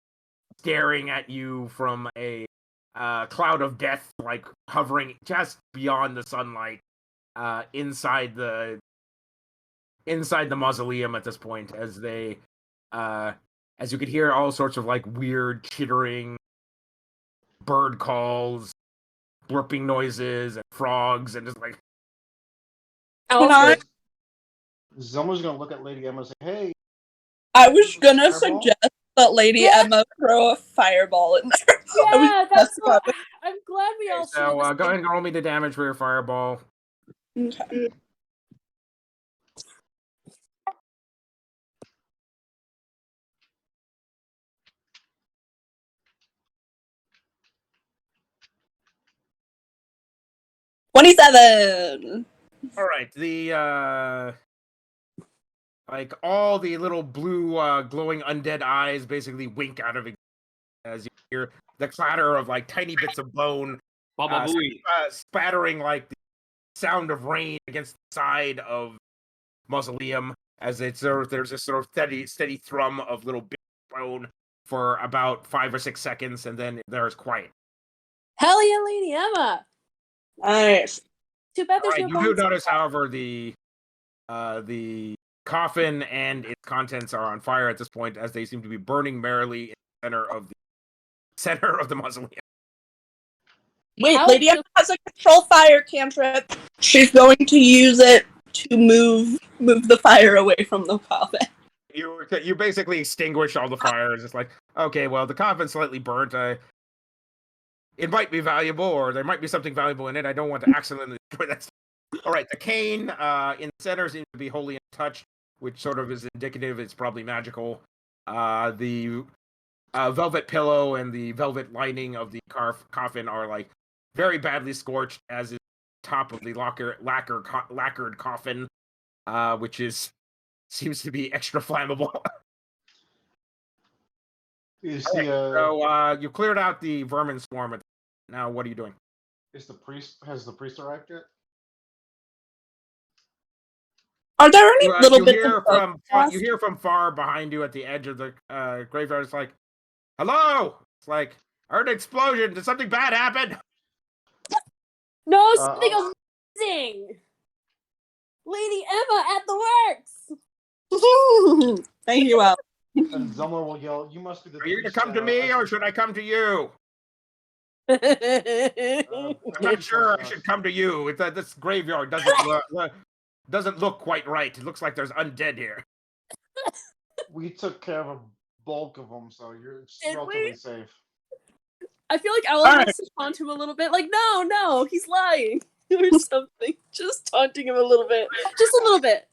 staring at you from a cloud of death, like hovering just beyond the sunlight, inside the mausoleum at this point, as they, as you could hear all sorts of like weird chittering bird calls, blurping noises, and frogs, and just like. Can I? Zumlar's gonna look at Lady Emma and say, "Hey." I was gonna Fireball? suggest that Lady Emma throw a fireball in there. I was Yeah, that's just what. about I'm glad we all. So go ahead and roll me the damage for your fireball. to- Okay. $27. All right, the like all the little blue glowing undead eyes basically wink out of it as you hear the clatter of like tiny bits of bone Baba Booey. spattering like the sound of rain against the side of mausoleum as there's a sort of steady thrum of little bits of bone for about 5 or 6 seconds, and then there's quiet. Hell yeah, Lady Emma. Nice. Too bad All there's right, no you do bones. notice, however, the coffin and its contents are on fire at this point, as they seem to be burning merrily in the center of the mausoleum. Wait, How Lady does- Emma has a control fire cantrip. She's going to use it to move the fire away from the coffin. You basically extinguish all the fires. It's like, okay, well, the coffin's slightly burnt. It might be valuable, or there might be something valuable in it. I don't want to accidentally destroy that. All right, the cane in the center seems to be wholly untouched, which sort of is indicative it's probably magical. The velvet pillow and the velvet lining of the coffin are like very badly scorched, as is the top of the lacquered coffin, which seems to be extra flammable. Is Right, the so you cleared out the vermin swarm. Now, what are you doing? has the priest arrived yet? Are there any little You bits hear of from frost? you hear from far behind you at the edge of the graveyard. It's like, hello. It's like, I heard an explosion. Did something bad happen? No, something amazing! Lady Emma at the works! Thank you, Al. And Zumlar will yell, "You must be the Are you gonna priest, come to me, or should I come to you? I'm not sure. I should come to you. This graveyard doesn't look quite right. It looks like there's undead here. We took care of a bulk of them, so you're Did relatively we? safe." I feel like Ella wants to taunt him a little bit. Like, no, he's lying. Or something. Just taunting him a little bit. Just a little bit.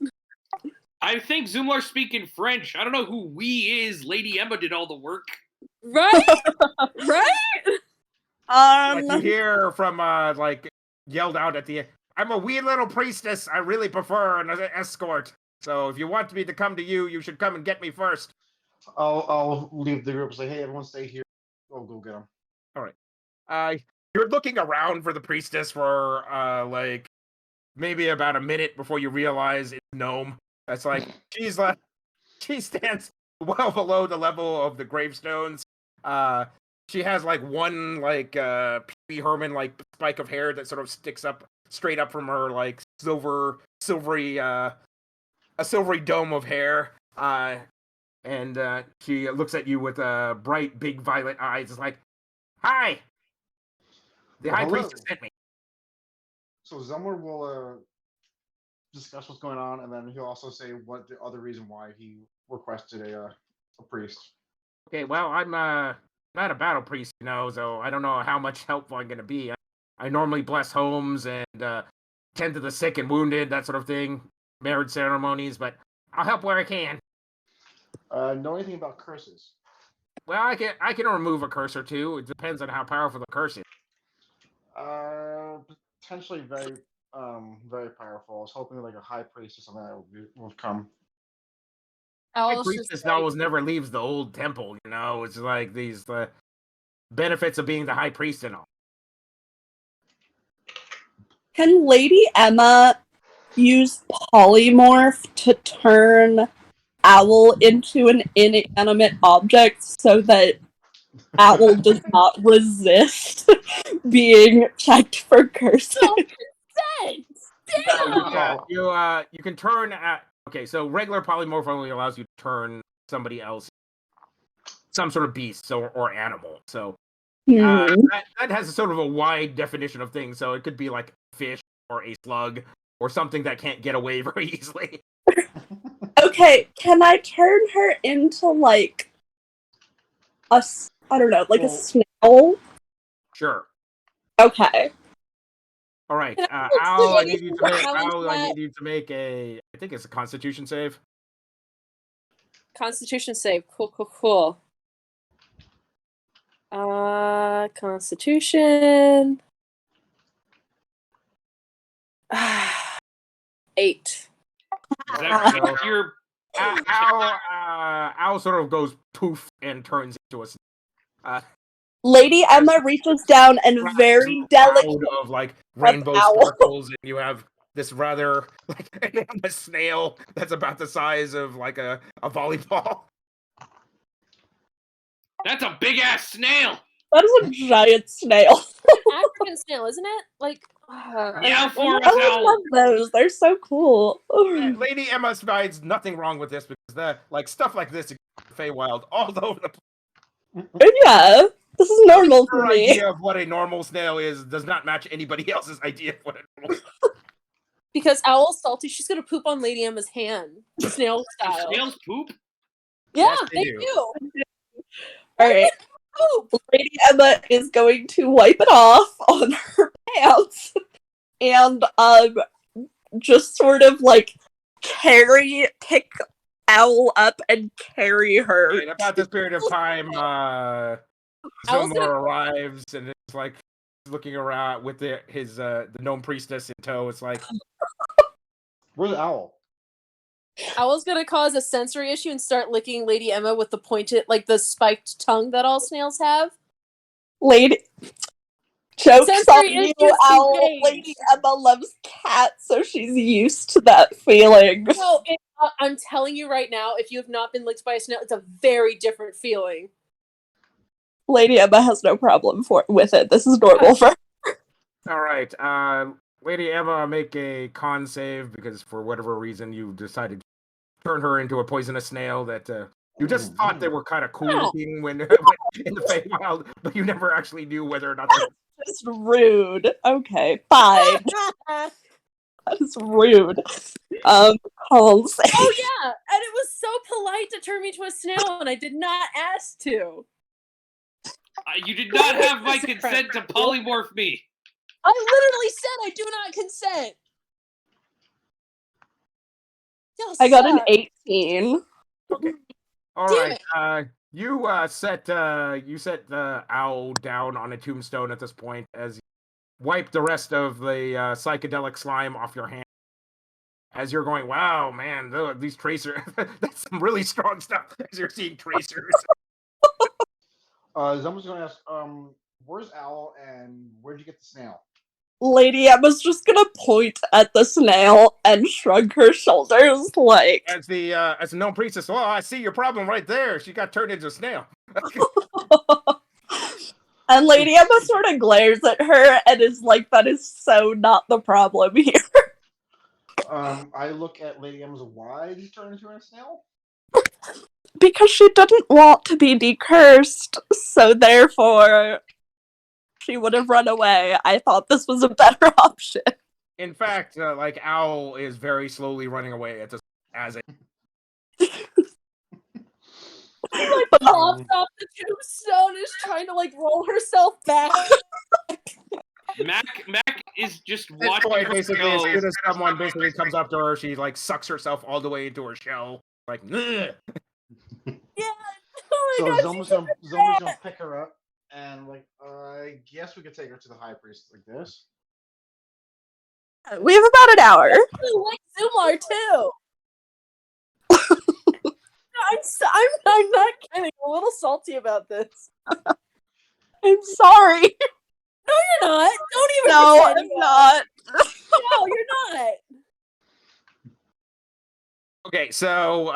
I think Zumlar's speaking French. I don't know who we is. Lady Emma did all the work. Right? Right? Like you hear from like yelled out at the. I'm a wee little priestess. I really prefer an escort. So if you want me to come to you, you should come and get me first. I'll leave the group and say, "Hey, everyone, stay here. I'll go get them." All right. You're looking around for the priestess for like maybe about a minute before you realize it's Gnome. That's like she stands well below the level of the gravestones. She has like one like Pee Wee Herman like spike of hair that sort of sticks up straight up from her like silvery a silvery dome of hair. And she looks at you with bright big violet eyes. It's like, "Hi, the High Hello. Priestess sent me." So Zumlar will discuss what's going on, and then he'll also say what the other reason why he requested a priest. Okay, well, I'm not a battle priest, so I don't know how much helpful I'm gonna be. I normally bless homes and tend to the sick and wounded, that sort of thing, marriage ceremonies, but I'll help where I can. Know anything about curses? Well, I can remove a curse or two. It depends on how powerful the curse is. Potentially very powerful. I was hoping like a high priest or something that would come. High Priestess always never leaves the old temple, It's like these benefits of being the high priest and all. Can Lady Emma use polymorph to turn Owl into an inanimate object so that Owl does not resist being checked for curses? You can turn at. Okay, so regular polymorph only allows you to turn somebody else, some sort of beast or animal. So that has a sort of a wide definition of things. So it could be like a fish or a slug or something that can't get away very easily. Okay, can I turn her into like a a snail? Sure. Okay. All right, Al, I need you to make a. I think it's a Constitution save. Constitution save. Cool. Constitution. 8. Your Al sort of goes poof and turns into a. Lady Emma reaches down and very delicately of like rainbow sparkles, and you have this rather like a snail that's about the size of like a volleyball. That's a big ass snail. That is a giant snail. African snail, isn't it? Like, I love those. They're so cool. Lady Emma finds nothing wrong with this because stuff like this is Feywild all over the place. Yeah, this is normal for me. Her idea of what a normal snail is does not match anybody else's idea of what a normal snail is. Because Owl's salty, she's gonna poop on Lady Emma's hand, snail style. Snails poop? Yeah, Yes, they they do. do. All right. Lady Emma is going to wipe it off on her pants and just sort of like pick Owl up and carry her. And about this period of time, Zumlar arrives and it's like looking around with the gnome priestess in tow. It's like, Where's the owl? Owl's gonna cause a sensory issue and start licking Lady Emma with the pointed, like the spiked tongue that all snails have. Lady, joke's on Sensory you, issues Owl. engaged. Lady Emma loves cats, so she's used to that feeling. No, I'm telling you right now, if you have not been licked by a snail, it's a very different feeling. Lady Emma has no problem with it. This is normal for her. all right, Lady Emma, make a con save because for whatever reason you decided to turn her into a poisonous snail that you just thought they were kind of cool looking when in the Feywild, but you never actually knew whether or not they were. Just rude. Okay, fine. That is rude. Con save. Oh yeah, and it was so polite to turn me into a snail, and I did not ask to. You did not have my consent to polymorph me. I literally said I do not consent. Y'all I got an suck. 18. Okay. All Damn right. You set the owl down on a tombstone at this point as you wipe the rest of the psychedelic slime off your hand. As you're going, wow, man, these tracers, that's some really strong stuff. As you're seeing tracers. Someone's going to ask, where's Owl and where'd you get the snail? Lady Emma's just gonna point at the snail and shrug her shoulders like. As the gnome priestess, well, I see your problem right there. She got turned into a snail. And Lady Emma sort of glares at her and is like, that is so not the problem here. I look at Lady Emma's, why did you turn into a snail? Because she didn't want to be decursed, so therefore she would have run away. I thought this was a better option. In fact, like Owl is very slowly running away at this as a. Like pops off the tombstone, is trying to like roll herself back. Mack is just At this watching point, her basically, go. as soon as someone basically comes up to her, she like sucks herself all the way into her shell. Like, Yeah. Oh So my Zoma's god. gonna pick her up and like, I guess we could take her to the high priest like this. We have about an hour. I like Zumlar too. I'm not kidding. I'm a little salty about this. I'm sorry. No, you're not. Don't even No, pretend I'm you are. not. No, you're not. okay, so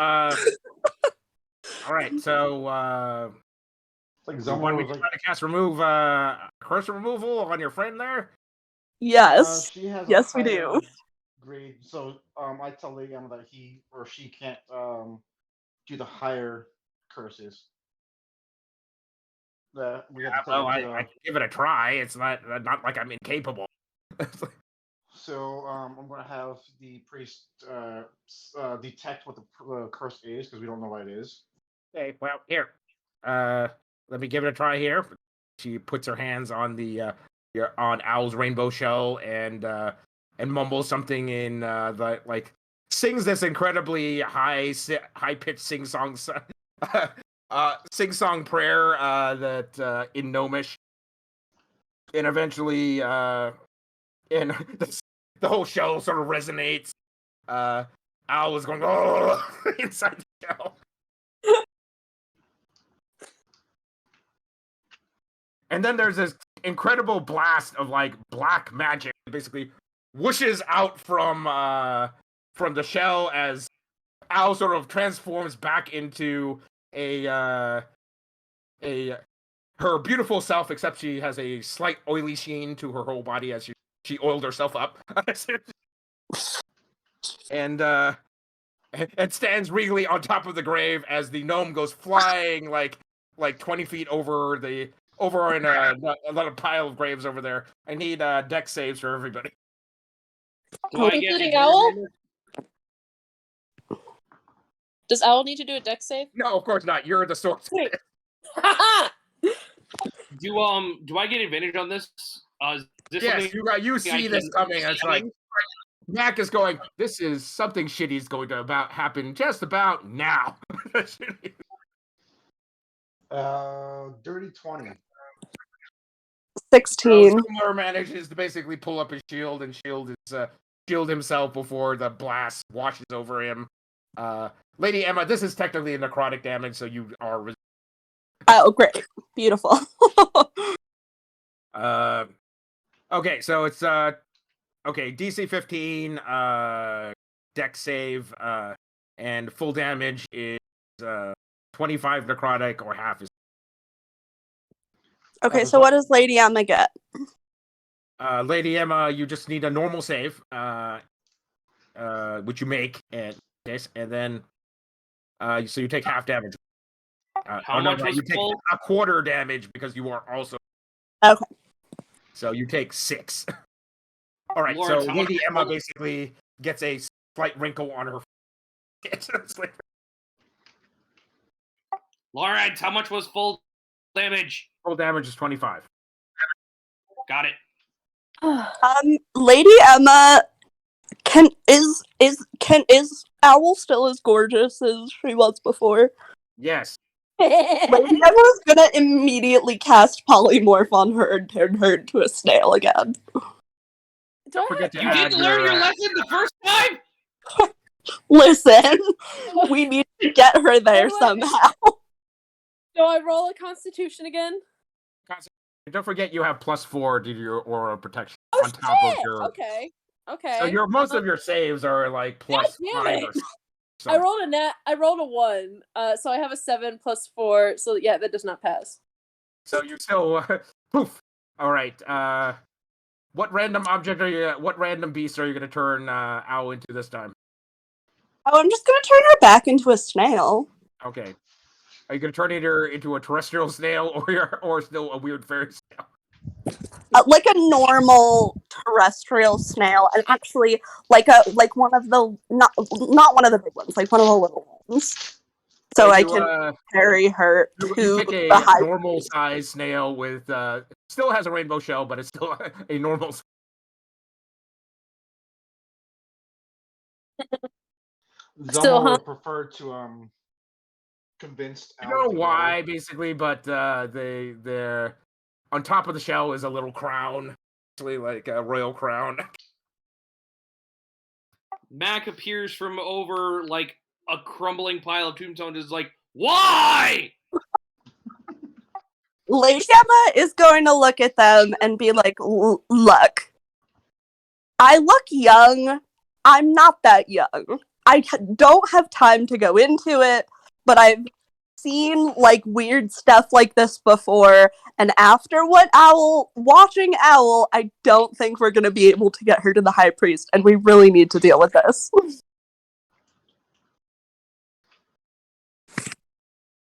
all right, so It's like you Zoma want me was to like, try to cast curse removal on your friend there? Yes. she has Yes, a we do. higher grade. So I tell Lady Emma that he or she can't do the higher curses. That we have to take Well, her I to, can give it a try. It's not like I'm incapable. So I'm gonna have the priest detect what the curse is because we don't know what it is. Okay, well, here. Let me give it a try here. She puts her hands on on Owl's rainbow shell and mumbles something in the like sings this incredibly high pitched sing song prayer that in Gnomish, and eventually and the whole shell sort of resonates. Owl is going oh inside the shell. And then there's this incredible blast of like black magic, basically whooshes out from the shell as Owl sort of transforms back into her beautiful self, except she has a slight oily sheen to her whole body as she oiled herself up, and stands regally on top of the grave as the gnome goes flying like 20 feet over in another pile of graves over there. I need deck saves for everybody. Do I get Including advantage Owl? on this? Does Owl need to do a dex save? No, of course not. You're the source. Wait. Do I get advantage on this? Is this Yes, something you see this coming. It's like Mack is going. This is something shitty is going to happen just about now. Dirty 20. 16. Zumlar manages to basically pull up his shield and shield himself before the blast washes over him. Lady Emma, this is technically a necrotic damage, so you are. Oh, great. Beautiful. Okay, so it's DC 15, dex save, and full damage is 25 necrotic or half is. Okay, so what does Lady Emma get? Lady Emma, you just need a normal save, which you make at this, and then so you take half damage. How much was you take full? a quarter damage because you are also. Okay. So you take 6. All right, Lawrence, so how much Lady was Emma full? basically gets a slight wrinkle on her. It's like, Lawrence, how much was full damage? full damage is 25. Got it. Lady Emma, is Owl still as gorgeous as she was before? Yes. Lady Emma's gonna immediately cast polymorph on her and turn her into a snail again. Don't forget to You add didn't learn your lesson the first time? Listen, we need to get her there somehow. Do I roll a Constitution again? Don't forget you have +4 to your aura protection Oh, on top of your. Okay. So most of your saves are like +5 or so. I rolled a 1. So I have a 7 + 4. So yeah, that does not pass. So you still poof. All right. What random beast are you going to turn Owl into this time? Oh, I'm just gonna turn her back into a snail. Okay. Are you going to turn her into a terrestrial snail or still a weird fairy snail? Like a normal terrestrial snail, and actually like one of the not one of the big ones, like one of the little ones. So I can carry her to you take the high normal size snail with still has a rainbow shell, but it's still a normal. Still, huh? Zumlar preferred to convince. I don't know why, basically, but they're on top of the shell is a little crown, actually like a royal crown. Mack appears from over like a crumbling pile of tombstones. Is like, why? Lady Emma is going to look at them and be like, look, I look young. I'm not that young. I don't have time to go into it, but I've seen like weird stuff like this before, and after watching Owl, I don't think we're going to be able to get her to the High Priest, and we really need to deal with this.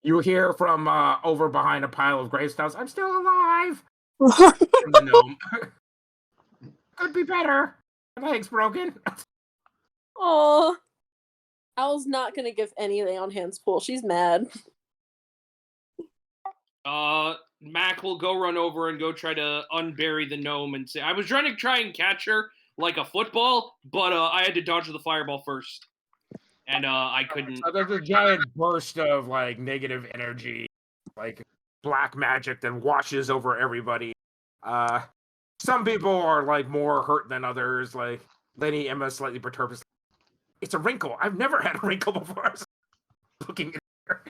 You hear from over behind a pile of gravestones, I'm still alive! From the gnome. Could be better. My leg's broken. Aw. Owl's not gonna give anything on Hand's Pool. She's mad. Mack will go run over and go try to unbury the gnome and say, I was trying to catch her like a football, but I had to dodge the fireball first. And I couldn't. So there's a giant burst of like negative energy, like black magic that washes over everybody. Some people are like more hurt than others. Like Lady Emma slightly perturbed. It's a wrinkle. I've never had a wrinkle before. Looking at her.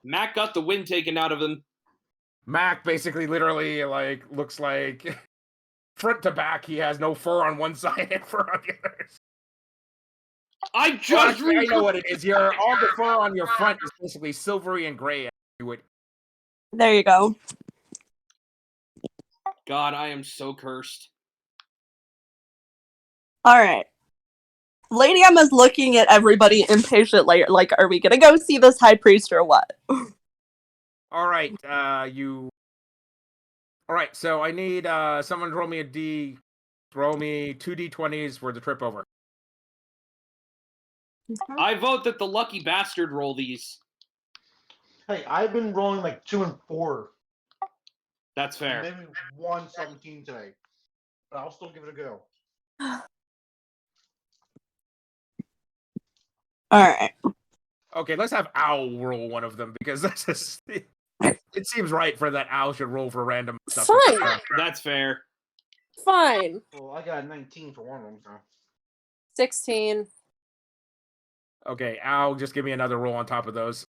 Mack got the wind taken out of him. Mack basically literally like looks like front to back. He has no fur on one side and fur on the other. I just I know what it is. All the fur on your front is basically silvery and gray. There you go. God, I am so cursed. All right. Lady Emma's looking at everybody impatiently, like, are we gonna go see this High Priest or what? All right, All right, so I need someone to roll me 2 d20s for the trip over. I vote that the lucky bastard roll these. Hey, I've been rolling like 2 and 4. That's fair. Maybe 117 today. But I'll still give it a go. Alright. Okay, let's have Owl roll one of them because that's just, it seems right for that Owl should roll for random stuff. Fine. That's fair. Fine. Well, I got a 19 for one of them, so. 16. Okay, Owl, just give me another roll on top of those.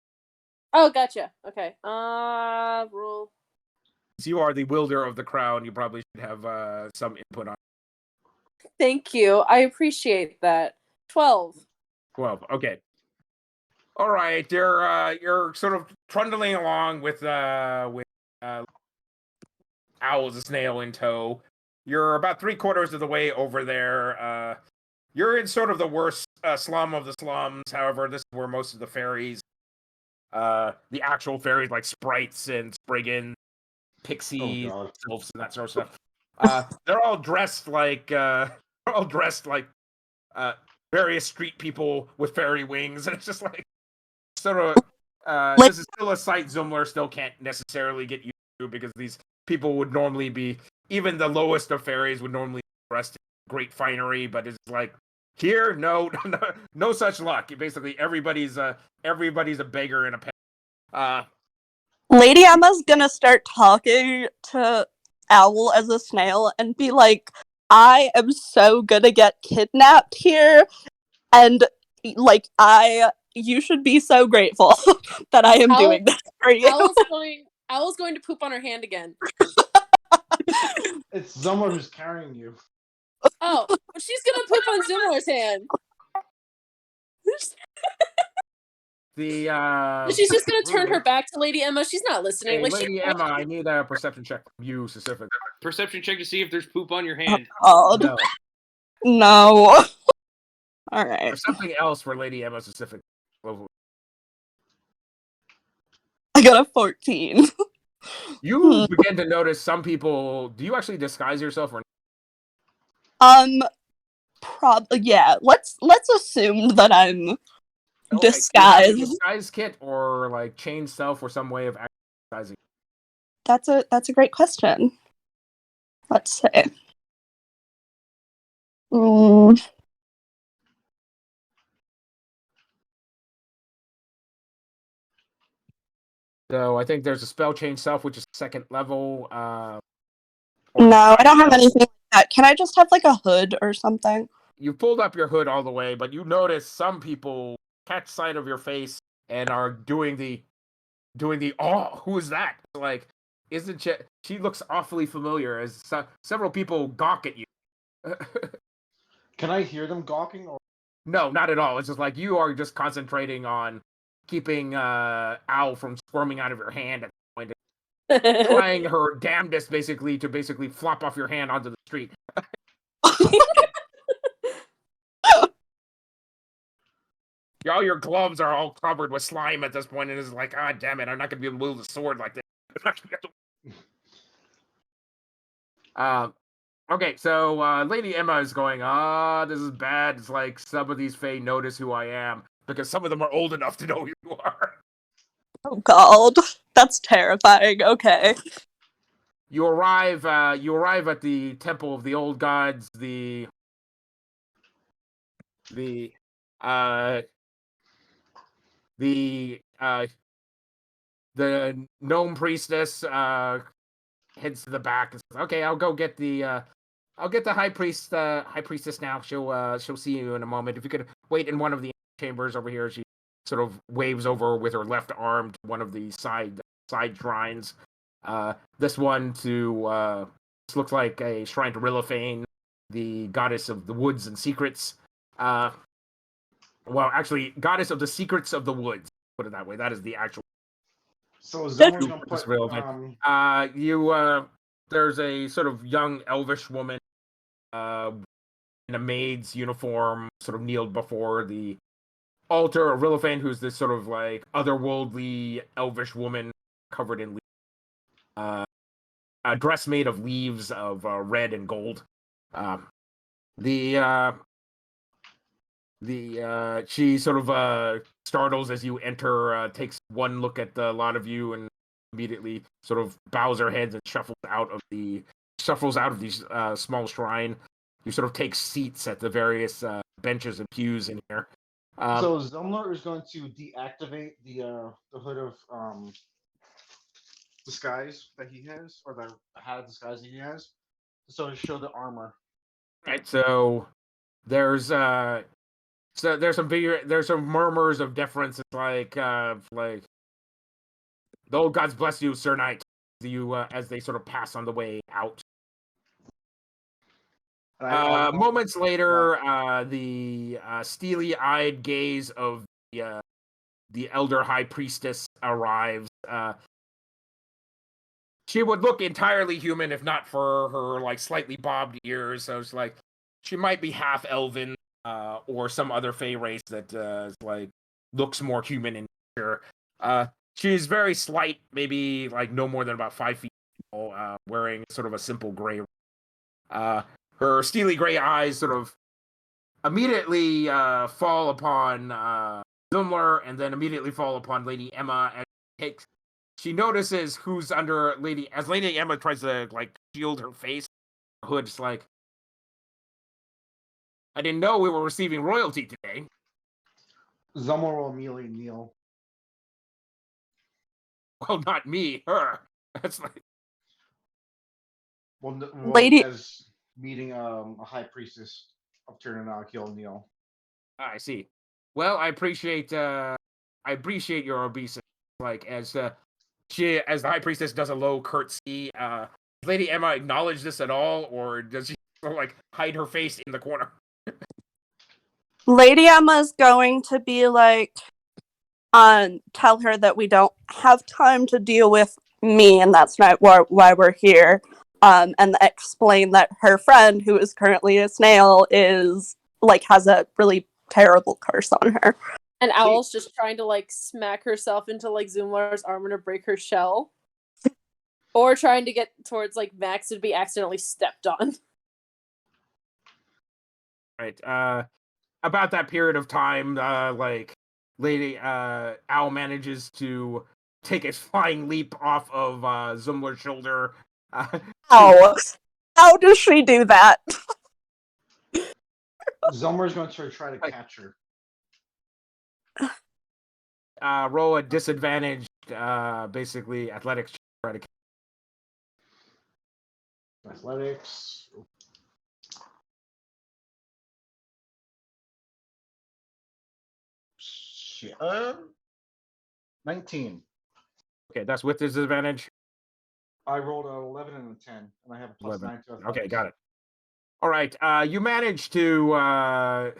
Oh, gotcha. Okay. Roll. So you are the wielder of the crown. You probably should have some input on. Thank you. I appreciate that. 12. 12. Okay. All right. You're sort of trundling along with Owl as a snail in tow. You're about 3/4 of the way over there. You're in sort of the worst slum of the slums. However, this is where most of the fairies, the actual fairies like sprites and spriggans, pixies, elves, and that sort of stuff. They're all dressed like various street people with fairy wings, and it's just like sort of. This is still a sight Zumlar still can't necessarily get used to because these people would normally be, even the lowest of fairies would normally be dressed in great finery, but it's like here, no such luck. Basically, everybody's a beggar in a pen. Lady Emma's gonna start talking to Owl as a snail and be like, I am so gonna get kidnapped here, and like you should be so grateful that I am doing this for you. Owl's going to poop on her hand again. It's Zumlar who's carrying you. Oh, but she's gonna poop on Zumlar's hand. She's just gonna turn her back to Lady Emma. She's not listening. Hey, Like, Lady Emma, I need a perception check from you specifically. Perception check to see if there's poop on your hand. Oh, God. No. All right. There's something else for Lady Emma specifically. I got a 14. You begin to notice some people. Do you actually disguise yourself or? Probably yeah. Let's assume that I'm disguised. Disguise kit or like change self or some way of disguising. That's a great question. Let's see. So I think there's a spell change self, which is second level. No, I don't have anything like that. Can I just have like a hood or something? You pulled up your hood all the way, but you notice some people catch sight of your face and are doing the oh, who is that? Like, isn't she looks awfully familiar as several people gawk at you. Can I hear them gawking? Or no, not at all. It's just like you are just concentrating on keeping Owl from squirming out of your hand at the point, trying her damnedest to flop off your hand onto the street. All your gloves are all covered with slime at this point, and it's like, ah, damn it, I'm not gonna be able to wield a sword like this. Okay, so Lady Emma is going, this is bad. It's like some of these Fae notice who I am because some of them are old enough to know who you are. Oh God, that's terrifying. Okay. You arrive at the Temple of the Old Gods. The gnome priestess heads to the back and says, "Okay, I'll go get the high priestess now. She'll see you in a moment. If you could wait in one of the chambers over here." She sort of waves over with her left arm to one of the side shrines. This one to this looks like a shrine to Rilliphane, the goddess of the woods and secrets. Well, actually, goddess of the secrets of the woods. Put it that way. That is the actual. So is Zumlar gonna put there's a sort of young elvish woman in a maid's uniform, sort of kneeled before the altar of Rilliphane, who's this sort of like otherworldly elvish woman covered in leaves. A dress made of leaves of red and gold. she sort of startles as you enter, takes one look at the lot of you, and immediately sort of bows her head and shuffles out of the small shrine. You sort of take seats at the various benches and pews in here. So Zumlar is going to deactivate the hood of disguise that he has, or the hat of disguise that he has, so to show the armor. Right. So there's some murmurs of deference. It's like the old gods bless you, Sir Knight. You as they sort of pass on the way out. Moments later, the steely-eyed gaze of the elder high priestess arrives. She would look entirely human if not for her like slightly bobbed ears. So it's like she might be half elven or some other fey race that like looks more human in nature. She's very slight, maybe like no more than about 5 feet tall, wearing sort of a simple gray. Her steely gray eyes sort of immediately fall upon Zumlar, and then immediately fall upon Lady Emma, and she notices who's under Lady Emma tries to like shield her face. Hood's like, I didn't know we were receiving royalty today. Zumlar will immediately kneel. Well, not me, her. That's like, Lady- as meeting a high priestess of Ternanok, he'll kneel. I see. Well, I appreciate your obeisance. Like as the high priestess does a low curtsy. Does Lady Emma acknowledge this at all, or does she like hide her face in the corner? Lady Emma's going to be like, tell her that we don't have time to deal with me, and that's not why we're here. And explain that her friend, who is currently a snail, is like has a really terrible curse on her. And Owl's just trying to like smack herself into like Zumlar's armor to break her shell, or trying to get towards like Max to be accidentally stepped on. Right. About that period of time, like Lady Owl manages to take a flying leap off of Zumlar's shoulder. How does she do that? Zumlar's going to try to catch her. Roll a disadvantage, basically athletics. Try to Athletics. Shit. 19. Okay, that's with disadvantage. I rolled an 11 and a 10, and I have a plus 9 to athletics. Okay, got it. All right, you manage to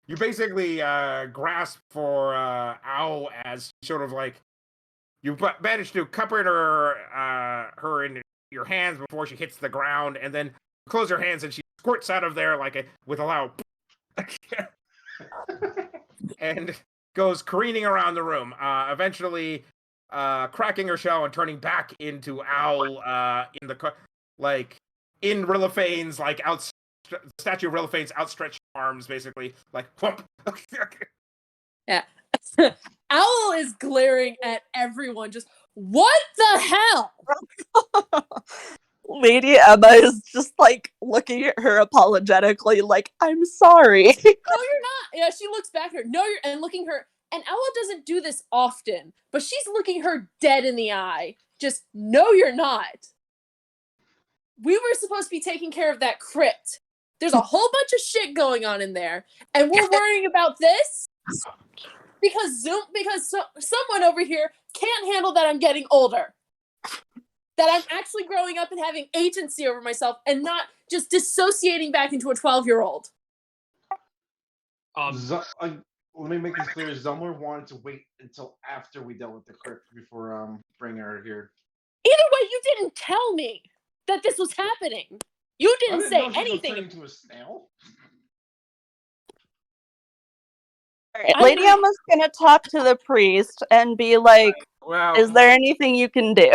you basically grasp for Owl as sort of like you manage to cup her in your hands before she hits the ground, and then close her hands and she squirts out of there with a loud and goes careening around the room, eventually cracking her shell and turning back into Owl in the in Riliphane's the statue of Riliphane's outstretched arms, basically like plump. Yeah. Owl is glaring at everyone, just what the hell? Lady Emma is just like looking at her apologetically, like, I'm sorry. No, you're not. Yeah, she looks back at her. No, you're and looking her. And Owl doesn't do this often, but she's looking her dead in the eye. Just no, you're not. We were supposed to be taking care of that crypt. There's a whole bunch of shit going on in there, and we're worrying about this because someone over here can't handle that I'm getting older. That I'm actually growing up and having agency over myself and not just dissociating back into a 12-year-old. Let me make this clear. Zumlar wanted to wait until after we dealt with the crypt before bringing her here. Either way, you didn't tell me that this was happening. You didn't say anything. Turn into a snail. Lady Emma's gonna talk to the priest and be like, well, is there anything you can do?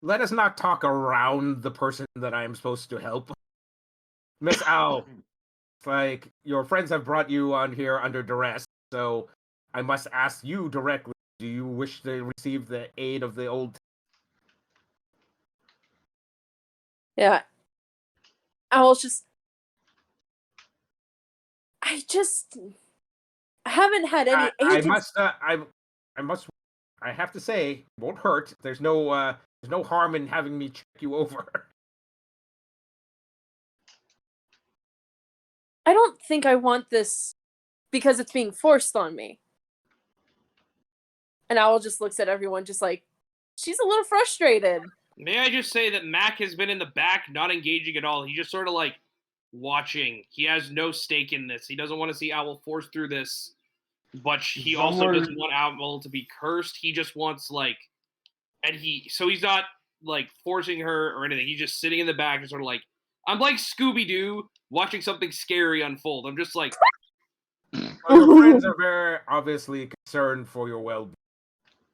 Let us not talk around the person that I am supposed to help. Miss Owl, like your friends have brought you on here under duress, so I must ask you directly, do you wish to receive the aid of the old... Yeah. I haven't had any agents. I have to say, won't hurt. There's no harm in having me check you over. I don't think I want this because it's being forced on me. And Owl just looks at everyone just like, she's a little frustrated. May I just say that Mack has been in the back, not engaging at all. He's just sort of like watching. He has no stake in this. He doesn't want to see Owl forced through this, but he also doesn't want Owl to be cursed. He just wants so he's not like forcing her or anything. He's just sitting in the back and sort of like, I'm like Scooby-Doo watching something scary unfold. I'm just like... Well, your friends are very obviously concerned for your well-being.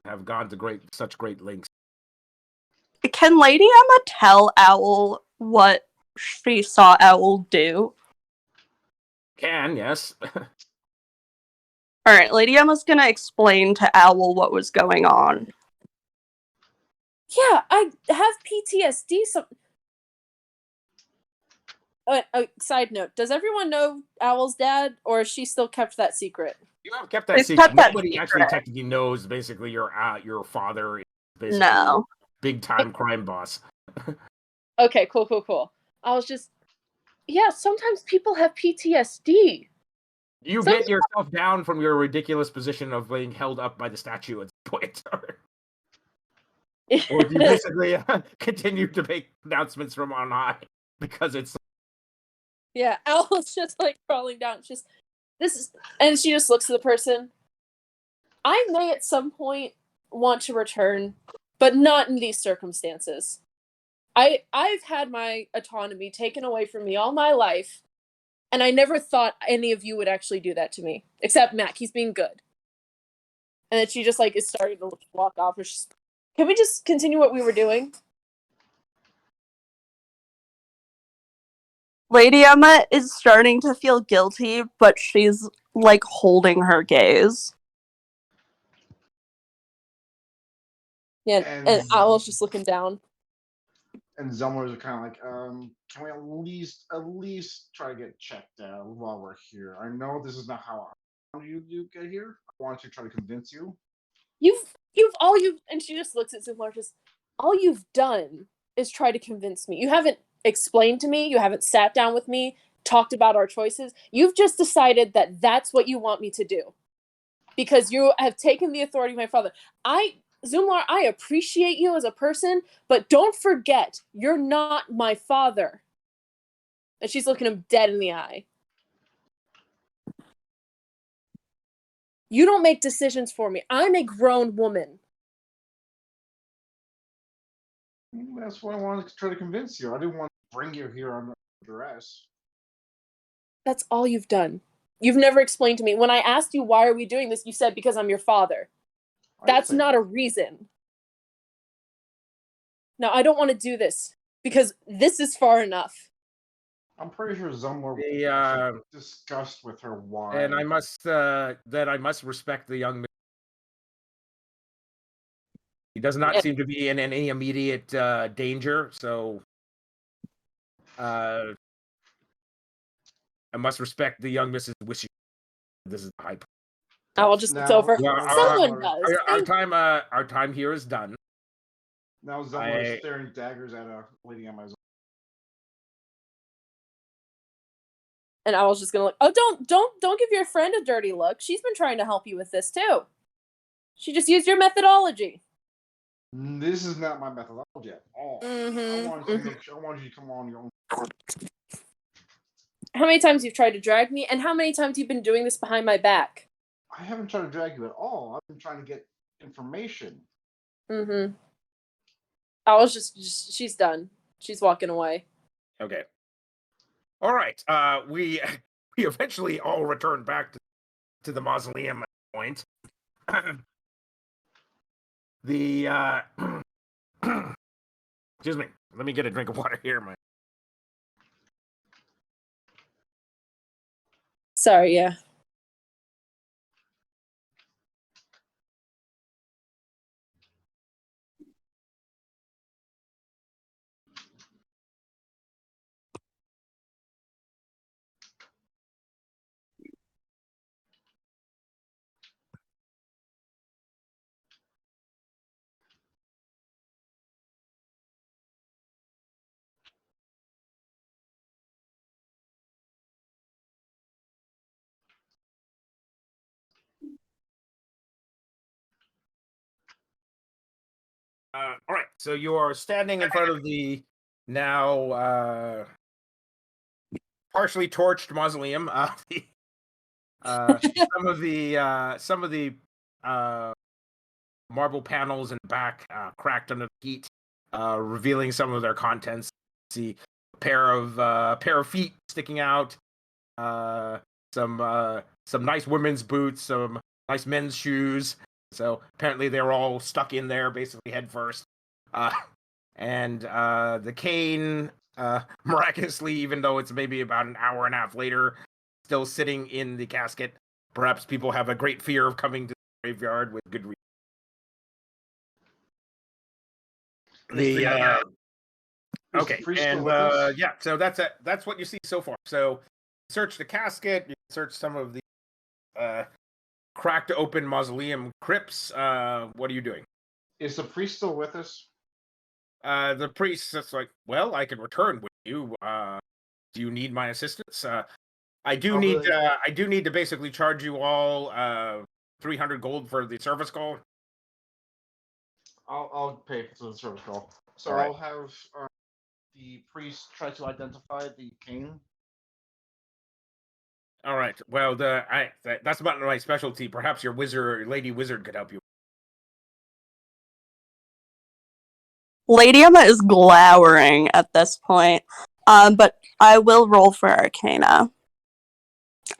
Have gone to such great lengths. Can Lady Emma tell Owl what she saw Owl do? Can, yes. Alright, Lady Emma's gonna explain to Owl what was going on. Yeah, I have PTSD. Side note, does everyone know Owl's dad, or has she still kept that secret? You have kept that secret. Nobody actually technically knows, basically, your father is basically big time crime boss. Okay, cool. I was just... Yeah, sometimes people have PTSD. You get yourself down from your ridiculous position of being held up by the statue at this point. Or do you basically continue to make announcements from on high? Because it's... Yeah, Owl's just like crawling down. And she just looks at the person. I may at some point want to return, but not in these circumstances. I've had my autonomy taken away from me all my life, and I never thought any of you would actually do that to me. Except Mack, he's being good. And then she just like is starting to walk off. Can we just continue what we were doing? Lady Emma is starting to feel guilty, but she's, like, holding her gaze. Yeah, and Owl's just looking down. And Zumlar is kind of like, can we at least try to get checked out while we're here? I know this is not how I want you to get here. I want to try to convince you. And she just looks at Zumlar, just, all you've done is try to convince me. You haven't explained to me, you haven't sat down with me, talked about our choices. You've just decided that that's what you want me to do. Because you have taken the authority of my father. Zumlar, I appreciate you as a person, but don't forget, you're not my father. And she's looking him dead in the eye. You don't make decisions for me. I'm a grown woman. That's why I wanted to try to convince you. I didn't want to bring you here under duress. That's all you've done. You've never explained to me. When I asked you, why are we doing this, you said, because I'm your father. That's not a reason. No, I don't want to do this, because this is far enough. I'm pretty sure Zumlar discussed with her why. And I must respect the young man. He does not seem to be in any immediate danger, so I must respect the young Mrs. Wishing. This is the high point. I will just look over. Someone does. Our time here is done. Now Zumlar is staring daggers at Lady Emma. And I was just gonna look. Oh, don't give your friend a dirty look. She's been trying to help you with this too. She just used your methodology. This is not my methodology at all. I want you to come on your own. How many times you've tried to drag me, and how many times you've been doing this behind my back? I haven't tried to drag you at all. I've been trying to get information. I was just she's done. She's walking away. Okay. All right. We eventually all return back to the mausoleum at the point. Excuse me. Let me get a drink of water here, man. Sorry, yeah. All right, so you are standing in front of the now partially torched mausoleum. Some of the marble panels in the back cracked under the heat, revealing some of their contents. See a pair of feet sticking out, some nice women's boots, some nice men's shoes. So apparently they were all stuck in there, basically head first. And the cane, miraculously, even though it's maybe about an hour and a half later, still sitting in the casket. Perhaps people have a great fear of coming to the graveyard with good reason. Okay, and so that's what you see so far. So search the casket, you search some of the cracked open mausoleum crypts. What are you doing? Is the priest still with us? The priest is like, well, I can return with you. Do you need my assistance? I do need to basically charge you all 300 gold for the service call. I'll pay for the service call. So All right. I'll have the priest try to identify the cane. All right. Well, that's about my specialty. Perhaps your lady wizard could help you. Lady Emma is glowering at this point. But I will roll for Arcana.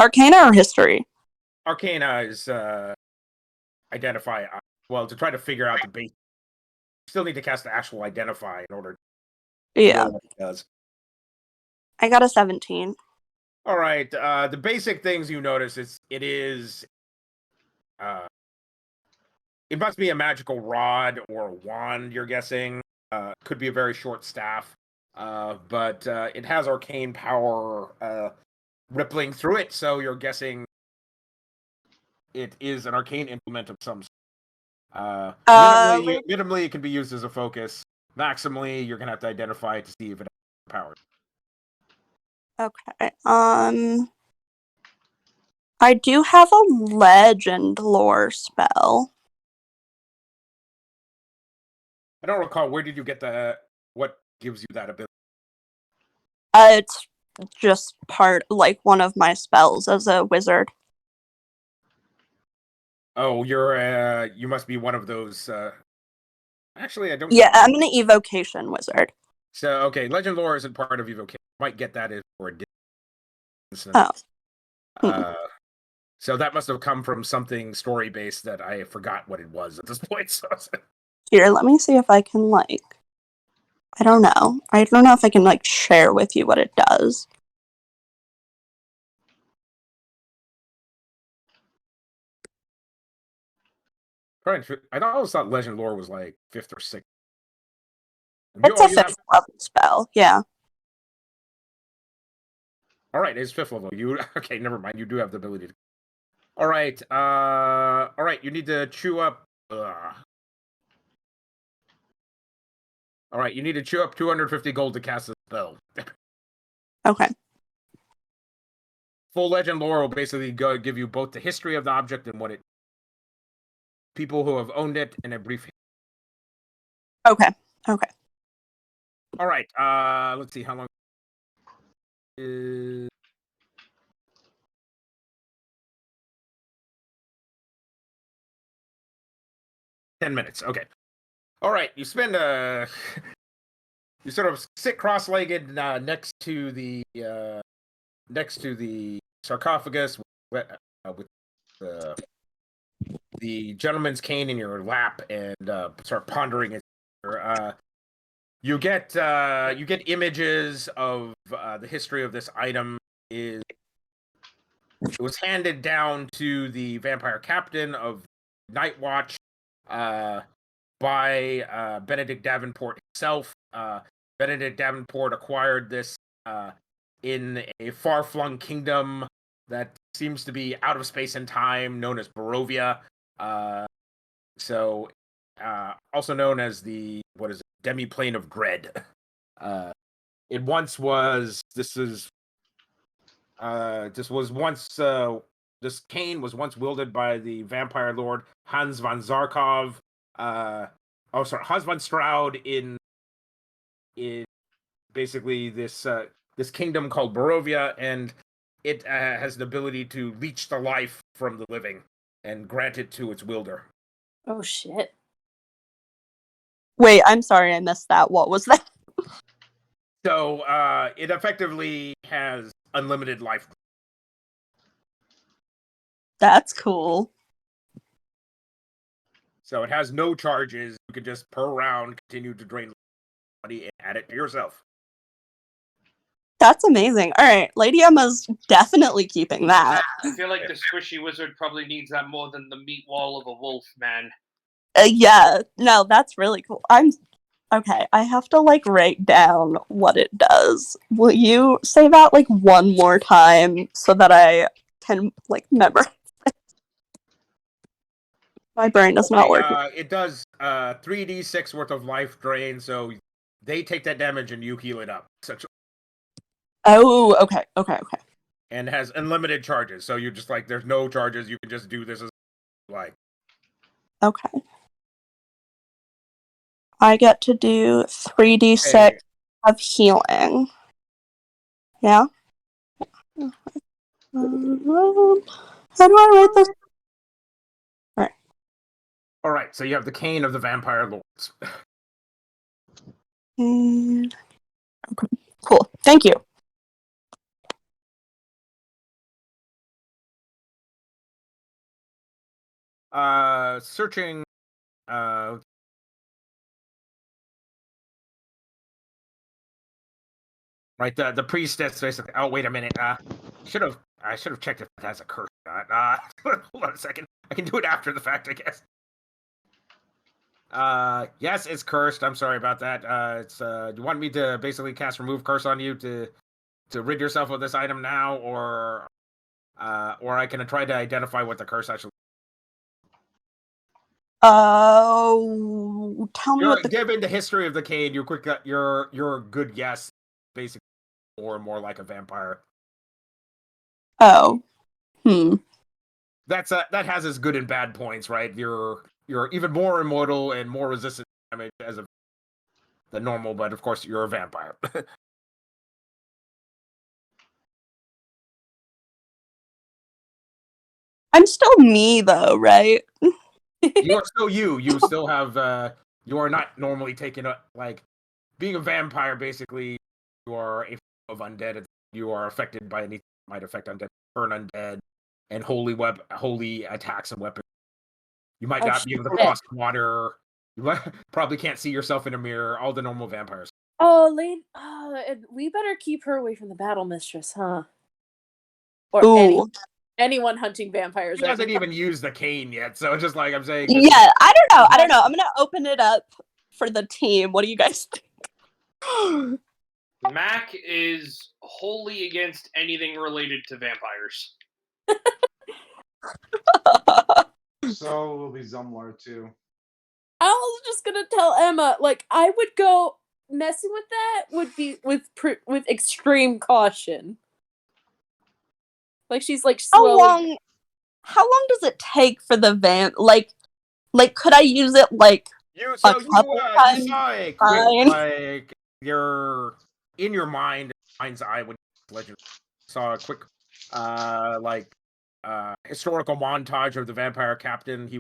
Arcana or History? Arcana is identify. Well, to try to figure out the base. Still need to cast the actual identify in order to know what it does. I got a 17. All right. The basic things you notice it must be a magical rod or a wand, you're guessing. Could be a very short staff. But it has arcane power rippling through it, so you're guessing it is an arcane implement of some sort. Minimally, it can be used as a focus. Maximally, you're gonna have to identify it to see if it has power. Okay. I do have a legend lore spell. I don't recall. Where did you get what gives you that ability? It's just one of my spells as a wizard. Oh, you must be one of those. Actually, I don't. Yeah, I'm an evocation wizard. So okay, legend lore isn't part of evocation. Might get that for a different. Oh. So that must have come from something story based that I forgot what it was at this point. So. Here, let me see if I can I don't know. I don't know if I can share with you what it does. I always thought legend lore was 5th or 6th. It's a 5th level spell, yeah. All right, it's 5th level. Okay? Never mind. You do have the ability to. All right. All right. You need to chew up. All right. You need to chew up 250 gold to cast the spell. Okay. Full legend lore will basically give you both the history of the object and what it. People who have owned it in a brief. Okay. All right. Let's see how long. 10 minutes. Okay. All right. You spend you sort of sit cross-legged next to the sarcophagus with the gentleman's cane in your lap and start pondering it. You get images of the history of this item. Is it was handed down to the vampire captain of Night Watch by Benedict Davenport himself. Benedict Davenport acquired this in a far-flung kingdom that seems to be out of space and time, known as Barovia. Also known as the demi-plane of Gred. It once was. This cane was once wielded by the vampire lord Hans von Zarkov. Hans von Stroud in basically this kingdom called Barovia, and it has the ability to leech the life from the living and grant it to its wielder. Oh shit. Wait, I'm sorry, I missed that. What was that? So it effectively has unlimited life. That's cool. So it has no charges. You can just per round continue to drain money and add it to yourself. That's amazing. All right, Lady Emma's definitely keeping that. I feel like the squishy wizard probably needs that more than the meat wall of a wolf, man. Yeah, no, that's really cool. Okay, I have to write down what it does. Will you say that one more time so that I can memorize it? My brain does not work. It does 3d6 worth of life drain, so they take that damage and you heal it up. Oh, okay. And has unlimited charges, so you're just there's no charges. You can just do this as you like. Okay. I get to do 3d6 of healing. Yeah? How do I write this? Alright, so you have the Cane of the Vampire Lords. Okay. Cool. Thank you. Searching right, the priestess basically. Oh, wait a minute. I should have checked if it has a curse or not. Hold on a second. I can do it after the fact, I guess. Yes, it's cursed. I'm sorry about that. Do you want me to basically cast remove curse on you to rid yourself of this item now, or I can try to identify what the curse actually. Oh, tell me what given the history of the cane, your good guess, basically, more and more like a vampire. Oh, That has its good and bad points, right? You're even more immortal and more resistant to damage than normal, but of course you're a vampire. I'm still me though, right? You are still you. You still have you are not normally taken being a vampire. Basically, you are a form of undead. You are affected by anything that might affect undead, turn undead, and holy attacks and weapons. You might not be able to cross water. You probably can't see yourself in a mirror. All the normal vampires. Oh, we better keep her away from the battle mistress, huh? Or anyone hunting vampires. He hasn't even used the cane yet, so just I'm saying. Yeah, I don't know. I'm gonna open it up for the team. What do you guys think? Mack is wholly against anything related to vampires. So will be Zumlar too. I was just gonna tell Emma, I would go messing with that would be with extreme caution. She's slowly. How long does it take for the van? Could I use it you a couple times? You saw a quick, you're in your mind's eye when Legend saw a quick historical montage of the vampire captain. He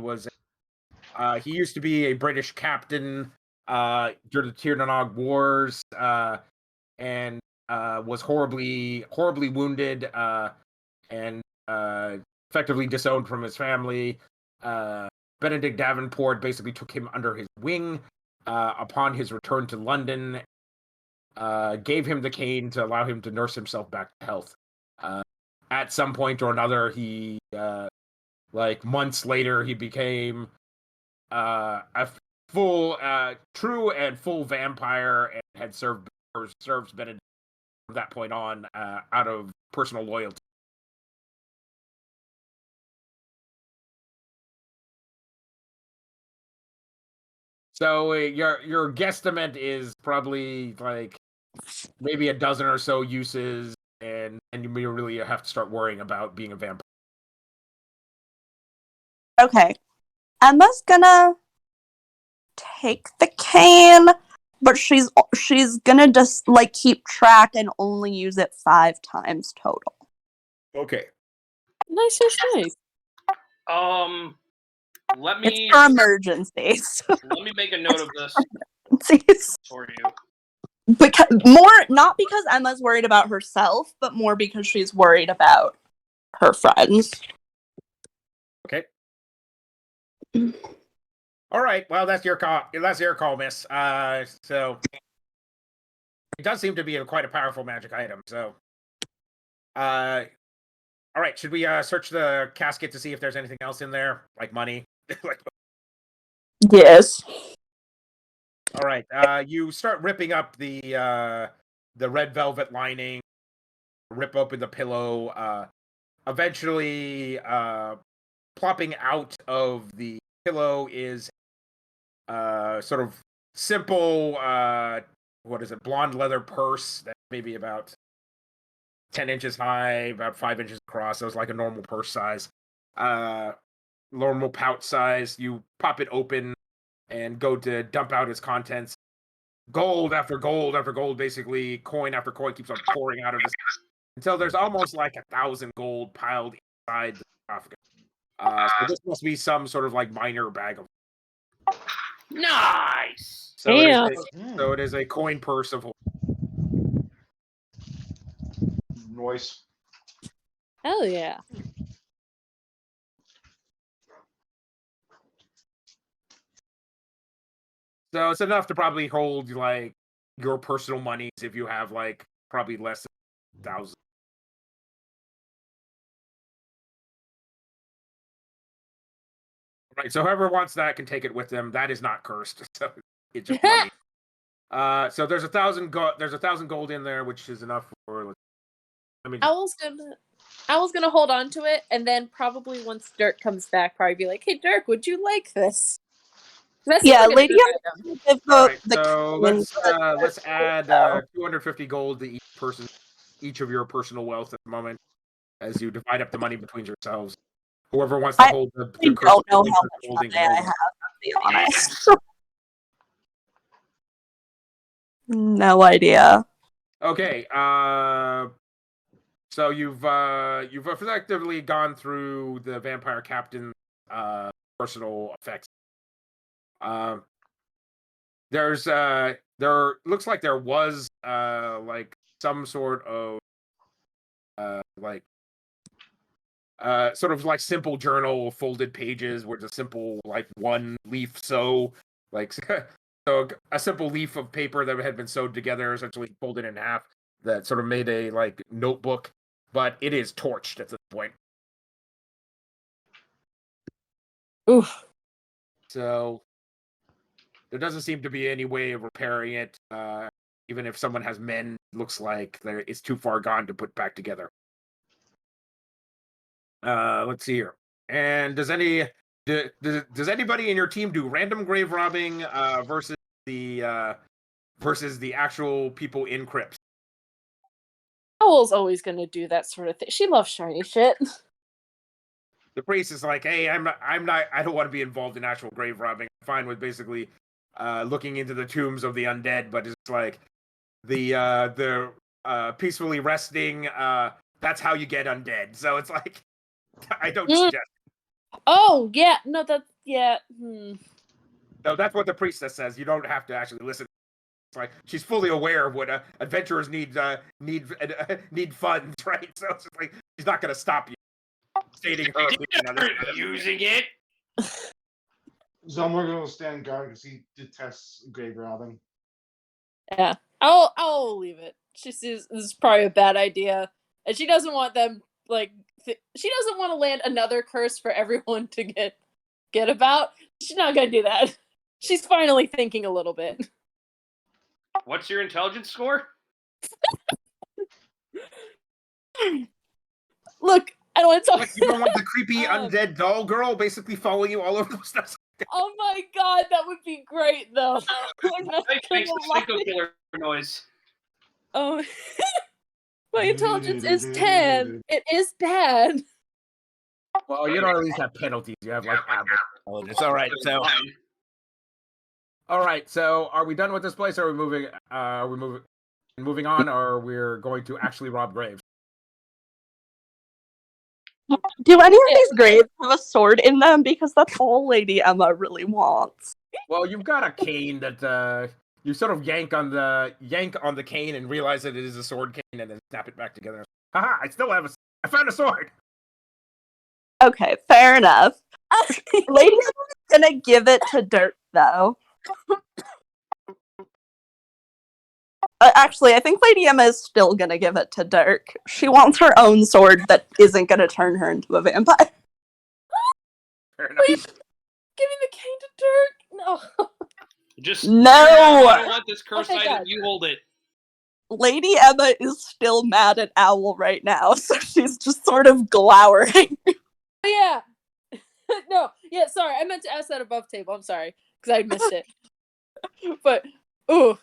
used to be a British captain during the Tirnanog Wars, and was horribly wounded and effectively disowned from his family. Benedict Davenport basically took him under his wing upon his return to London, gave him the cane to allow him to nurse himself back to health. at some point or another, he like months later, he became a full, true and full vampire, and had served Benedict from that point on out of personal loyalty. So your guesstimate is probably like maybe a dozen or so uses, and you really have to start worrying about being a vampire. Okay. Emma's gonna take the cane, but she's gonna just like keep track and only use it 5 times total. Okay. Nice. Let me. It's for emergencies. Let me make a note of this for you. Not because Emma's worried about herself, but more because she's worried about her friends. Okay. All right. Well, that's your call. That's your call, miss. So it does seem to be quite a powerful magic item. So, all right. Should we search the casket to see if there's anything else in there, like money? Yes. All right. You start ripping up the red velvet lining, rip open the pillow. Eventually, plopping out of the pillow is sort of simple, blonde leather purse that's maybe about 10 inches high, about 5 inches across. So it's like a normal purse size, normal pouch size. You pop it open and go to dump out its contents. Gold after gold after gold, basically coin after coin keeps on pouring out of this until there's almost like 1,000 gold piled inside the sarcophagus. So this must be some sort of like minor bag of. Nice. So Damn. it is a coin purse of. Noise. Hell yeah. So it's enough to probably hold like your personal monies if you have like probably less than 1,000. Right. So whoever wants that can take it with them. That is not cursed. So it's just money. So there's 1,000 gold. There's 1,000 gold in there, which is enough for. Owl's gonna hold on to it, and then probably once Dirk comes back, probably be like, "Hey, Dirk, would you like this?" Yeah, Lady. All right, so let's add 250 gold to each person, each of your personal wealth at the moment, as you divide up the money between yourselves. Whoever wants to hold the I don't know how much money I have, to be honest. No idea. Okay, so you've effectively gone through the vampire captain's personal effects. There looks like there was like some sort of sort of like simple journal, folded pages with a simple like one leaf sew, like so a simple leaf of paper that had been sewed together, essentially folded in half, that sort of made a like notebook, but it is torched at this point. Oof. So there doesn't seem to be any way of repairing it. Even if someone has mend, looks like it's too far gone to put back together. Let's see here. And does anybody in your team do random grave robbing versus the actual people in crypts? Owl's always gonna do that sort of thing. She loves shiny shit. The priest is like, hey, I don't want to be involved in actual grave robbing. I'm fine with basically looking into the tombs of the undead, but it's like the peacefully resting. That's how you get undead. So it's like I don't suggest. Oh yeah, no, that's yeah. No, that's what the priestess says. You don't have to actually listen. It's like she's fully aware of what adventurers need funds, right? So it's just like she's not going to stop you. Stating her using it. Zumlar gonna stand guard because he detests grave robbing. Yeah, I'll leave it. She sees this is probably a bad idea, and she doesn't want them she doesn't want to land another curse for everyone to get about. She's not gonna do that. She's finally thinking a little bit. What's your intelligence score? Look, I don't want to talk. Like, you don't want the creepy undead doll girl basically following you all over the stuff. Oh my god, that would be great though. I'm not It makes the gonna psycho lie. killer noise. Oh, my intelligence is 10. It is bad. Well, you don't at least have penalties. You have like average intelligence. All right, so are we done with this place? Or are we moving? Moving on, or we're going to actually rob graves? Do any of these graves have a sword in them? Because that's all Lady Emma really wants. Well, you've got a cane that you sort of yank on the cane and realize that it is a sword cane, and then snap it back together. Haha! I found a sword. Okay, fair enough. Lady Emma's gonna give it to Dirk, though. Actually, I think Lady Emma is still gonna give it to Dirk. She wants her own sword that isn't gonna turn her into a vampire. Fair enough. Wait, giving the cane to Dirk? No. Just No! I don't want this cursed Okay, item. guys. You hold it. Lady Emma is still mad at Owl right now, so she's just sort of glowering. Oh, yeah. No, yeah, sorry. I meant to ask that above table. I'm sorry, because I missed it. But, ooh.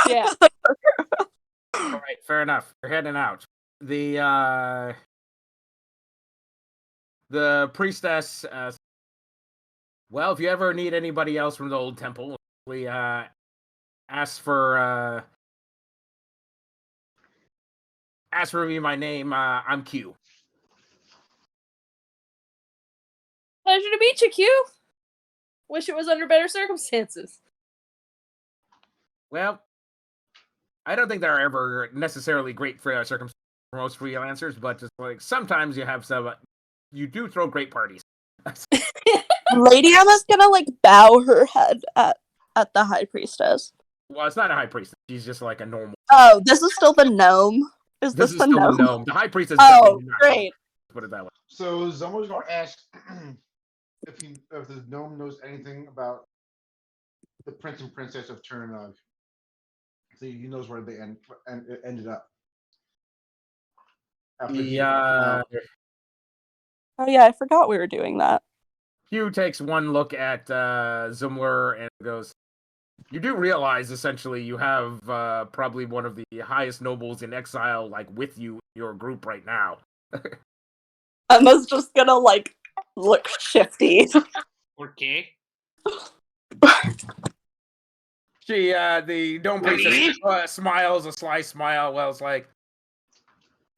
Yeah. All right, fair enough. You're heading out. The priestess. Well, if you ever need anybody else from the old temple, we ask for me my name. I'm Q. Pleasure to meet you, Q. Wish it was under better circumstances. Well, I don't think they're ever necessarily great for circumstances for most freelancers, but just like sometimes you have some. You do throw great parties. Lady Emma's gonna bow her head at the high priestess. Well, it's not a high priestess. She's just like a normal. Oh, this is still the gnome? Is this the still gnome? the gnome. The high priestess. Oh, great. Put it that way. So Zumlar's going to ask if the gnome knows anything about the prince and princess of Turnanog. So he knows where they ended up. Oh yeah, I forgot we were doing that. Hugh takes one look at Zumlar and goes, "You do realize, essentially, you have probably one of the highest nobles in exile, with you in your group right now." Emma's just gonna look shifty. Okay. She, the dome priestess, smiles a sly smile. Well, it's like,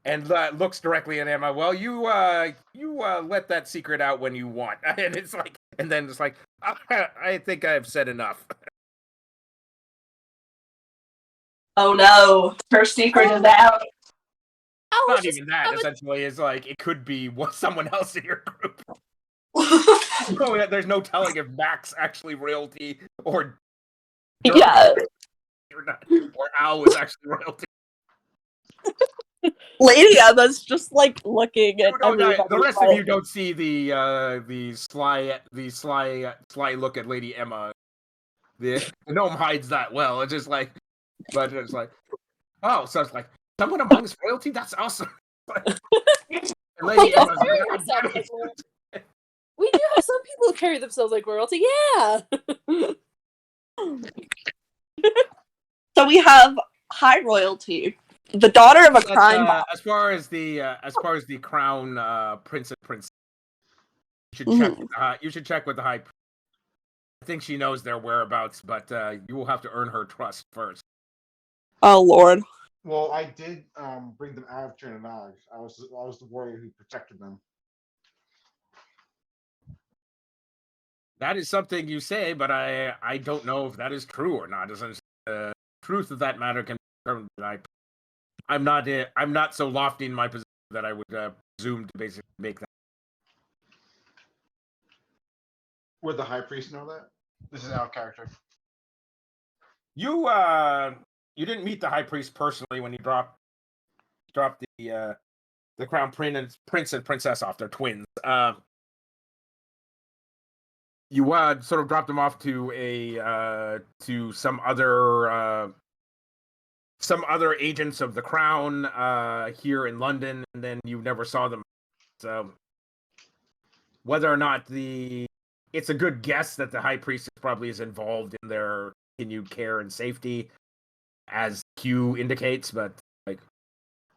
and looks directly at Emma. Well, you let that secret out when you want, and it's like, and then it's like, I think I've said enough. Oh no, her secret is out. Not even that. Essentially, it's like it could be someone else in your group. There's no telling if Mack's actually royalty or Dirk or Al was actually royalty. Lady Emma's just looking at everybody. The rest of you don't see the sly look at Lady Emma. The gnome hides that well. It's just like, but it's like, oh, so it's like someone amongst royalty. That's awesome. Lady Emma's like, we do have some people who carry themselves like royalty. Yeah. So we have high royalty, the daughter of a crime boss. As far as the crown prince and princess, you should check. You should check with the high. I think she knows their whereabouts, but you will have to earn her trust first. Oh Lord. Well, I did bring them out of Turnanog. I was the warrior who protected them. That is something you say, but I don't know if that is true or not. The truth of that matter can be determined. I'm not so lofty in my position that I would presume to basically make that. Would the high priest know that? This is our character. You didn't meet the high priest personally when you dropped the the crown prince and princess off. They're twins. You sort of dropped them off to some other agents of the crown here in London, and then you never saw them. So whether or not it's a good guess that the high priestess probably is involved in their continued care and safety, as Q indicates, but like,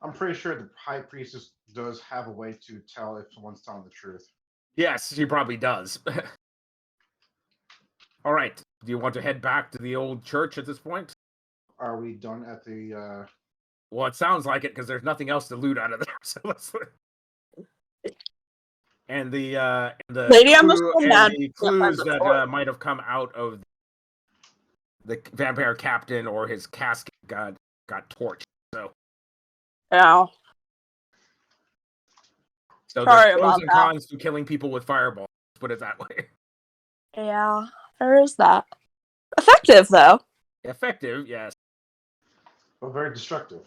I'm pretty sure the high priestess does have a way to tell if someone's telling the truth. yes, she probably does. All right. Do you want to head back to the old church at this point? Are we done at the? Well, it sounds like it because there's nothing else to loot out of there. So let's. And the Lady, I'm clue, still and mad. the clues that might have come out of the vampire captain or his casket got torched. So Yeah. so Sorry there's pros about and that. cons to killing people with fireballs. Let's put it that way. Yeah, there is that. Effective, though. Effective, yes. But very destructive.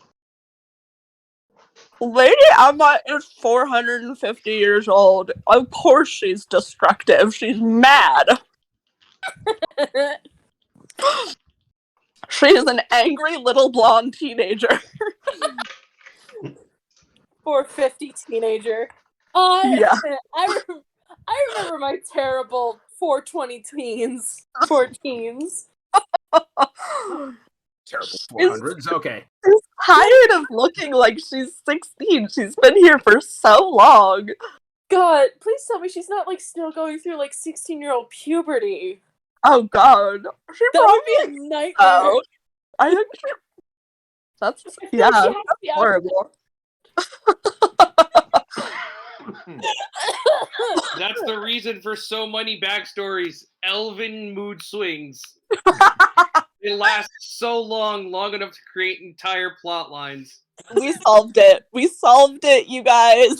Lady Emma is 450 years old. Of course she's destructive. She's mad. She's an angry little blonde teenager. 450 teenager. Yeah. I remember my terrible 420 teens. 14s. Terrible 400s. Okay. She's tired of looking like she's 16. She's been here for so long. God, please tell me she's not like still going through like 16-year-old puberty. Oh God. She That probably would be a nightmare. Oh, I think she. That's yeah. She has That's to be out- horrible. That's the reason for so many backstories. Elven mood swings. They last so long enough to create entire plot lines. We solved it. We solved it, you guys.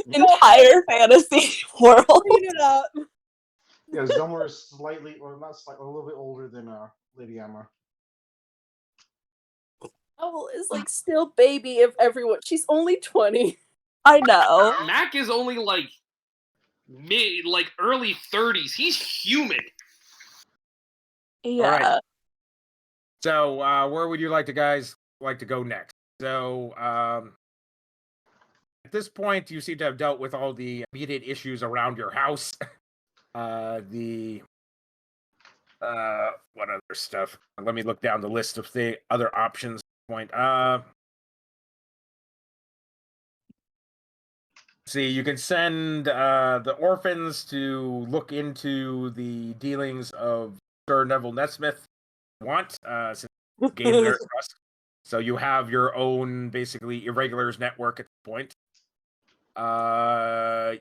Entire fantasy world. Clean it up. Yeah, Zumlar is slightly, or not slightly, a little bit older than Lady Emma. Owl is like still baby of everyone. She's only 20. I know. Mack is only like early 30s. He's human. Yeah. All right. So, where would you like to go next? So, at this point, you seem to have dealt with all the immediate issues around your house. What other stuff? Let me look down the list of the other options. See, you can send the orphans to look into the dealings of Sir Neville Nesmith. Since you gained their trust, so you have your own basically irregulars network at this point.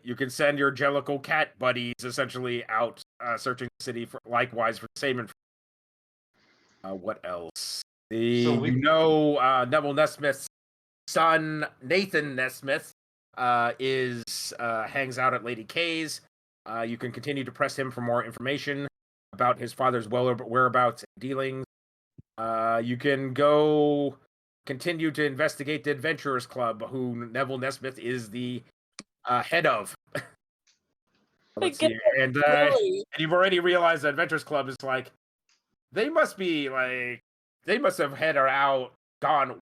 You can send your Jellicle cat buddies essentially out searching the city for likewise for the same information. What else? Neville Nesmith's son Nathan Nesmith hangs out at Lady K's. You can continue to press him for more information about his father's whereabouts and dealings. You can go continue to investigate the Adventurers Club, who Neville Nesmith is the head of. Let's see. And you've already realized the Adventurers Club is like, they must have gone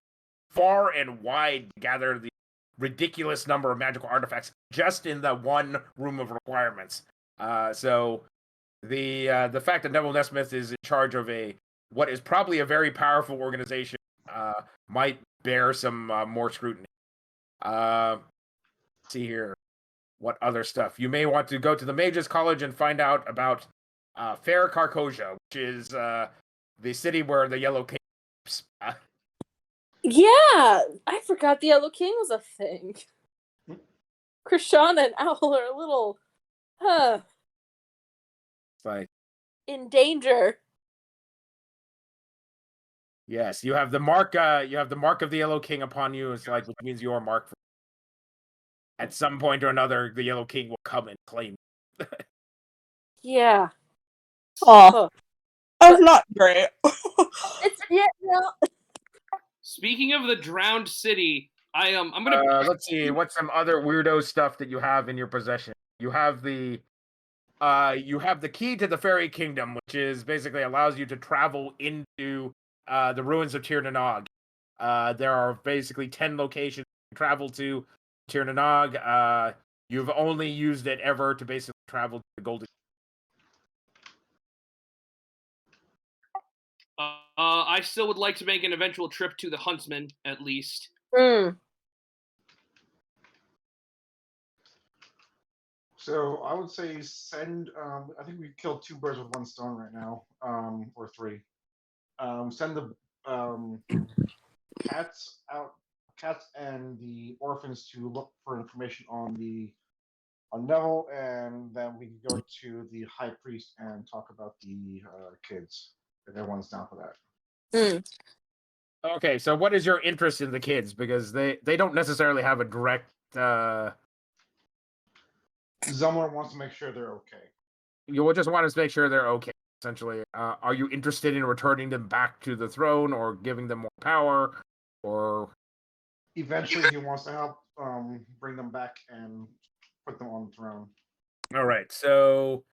far and wide to gather the ridiculous number of magical artifacts just in the one room of requirements. So the fact that Neville Nesmith is in charge of what is probably a very powerful organization might bear some more scrutiny. Let's see here. What other stuff? You may want to go to the Mages College and find out about Fair Carcosia, which is the city where the Yellow King lives. Yeah, I forgot the Yellow King was a thing. Krishana and Owl are a little, It's like, in danger. yes, you have the mark. You have the mark of the Yellow King upon you. It's like, which means you're marked. At some point or another, the Yellow King will come and claim. Yeah. Oh, that's not great. It's yeah. Speaking of the drowned city, I'm gonna. Let's see. What's some other weirdo stuff that you have in your possession? You have the key to the fairy kingdom, which is basically allows you to travel into the ruins of Tir Nanog. There are basically 10 locations to travel to Tir Nanog. You've only used it ever to basically travel to the Golden. I still would like to make an eventual trip to the Huntsman, at least. So I would say send. I think we killed 2 birds with 1 stone right now, or 3. Send the cats and the orphans to look for information on Neville, and then we can go to the high priest and talk about the kids if everyone's down for that. Okay, so what is your interest in the kids? Because they don't necessarily have a direct. Zumlar wants to make sure they're okay. You will just want to make sure they're okay. Essentially, are you interested in returning them back to the throne, or giving them more power, or? Eventually, he wants to help bring them back and put them on the throne. All right. So,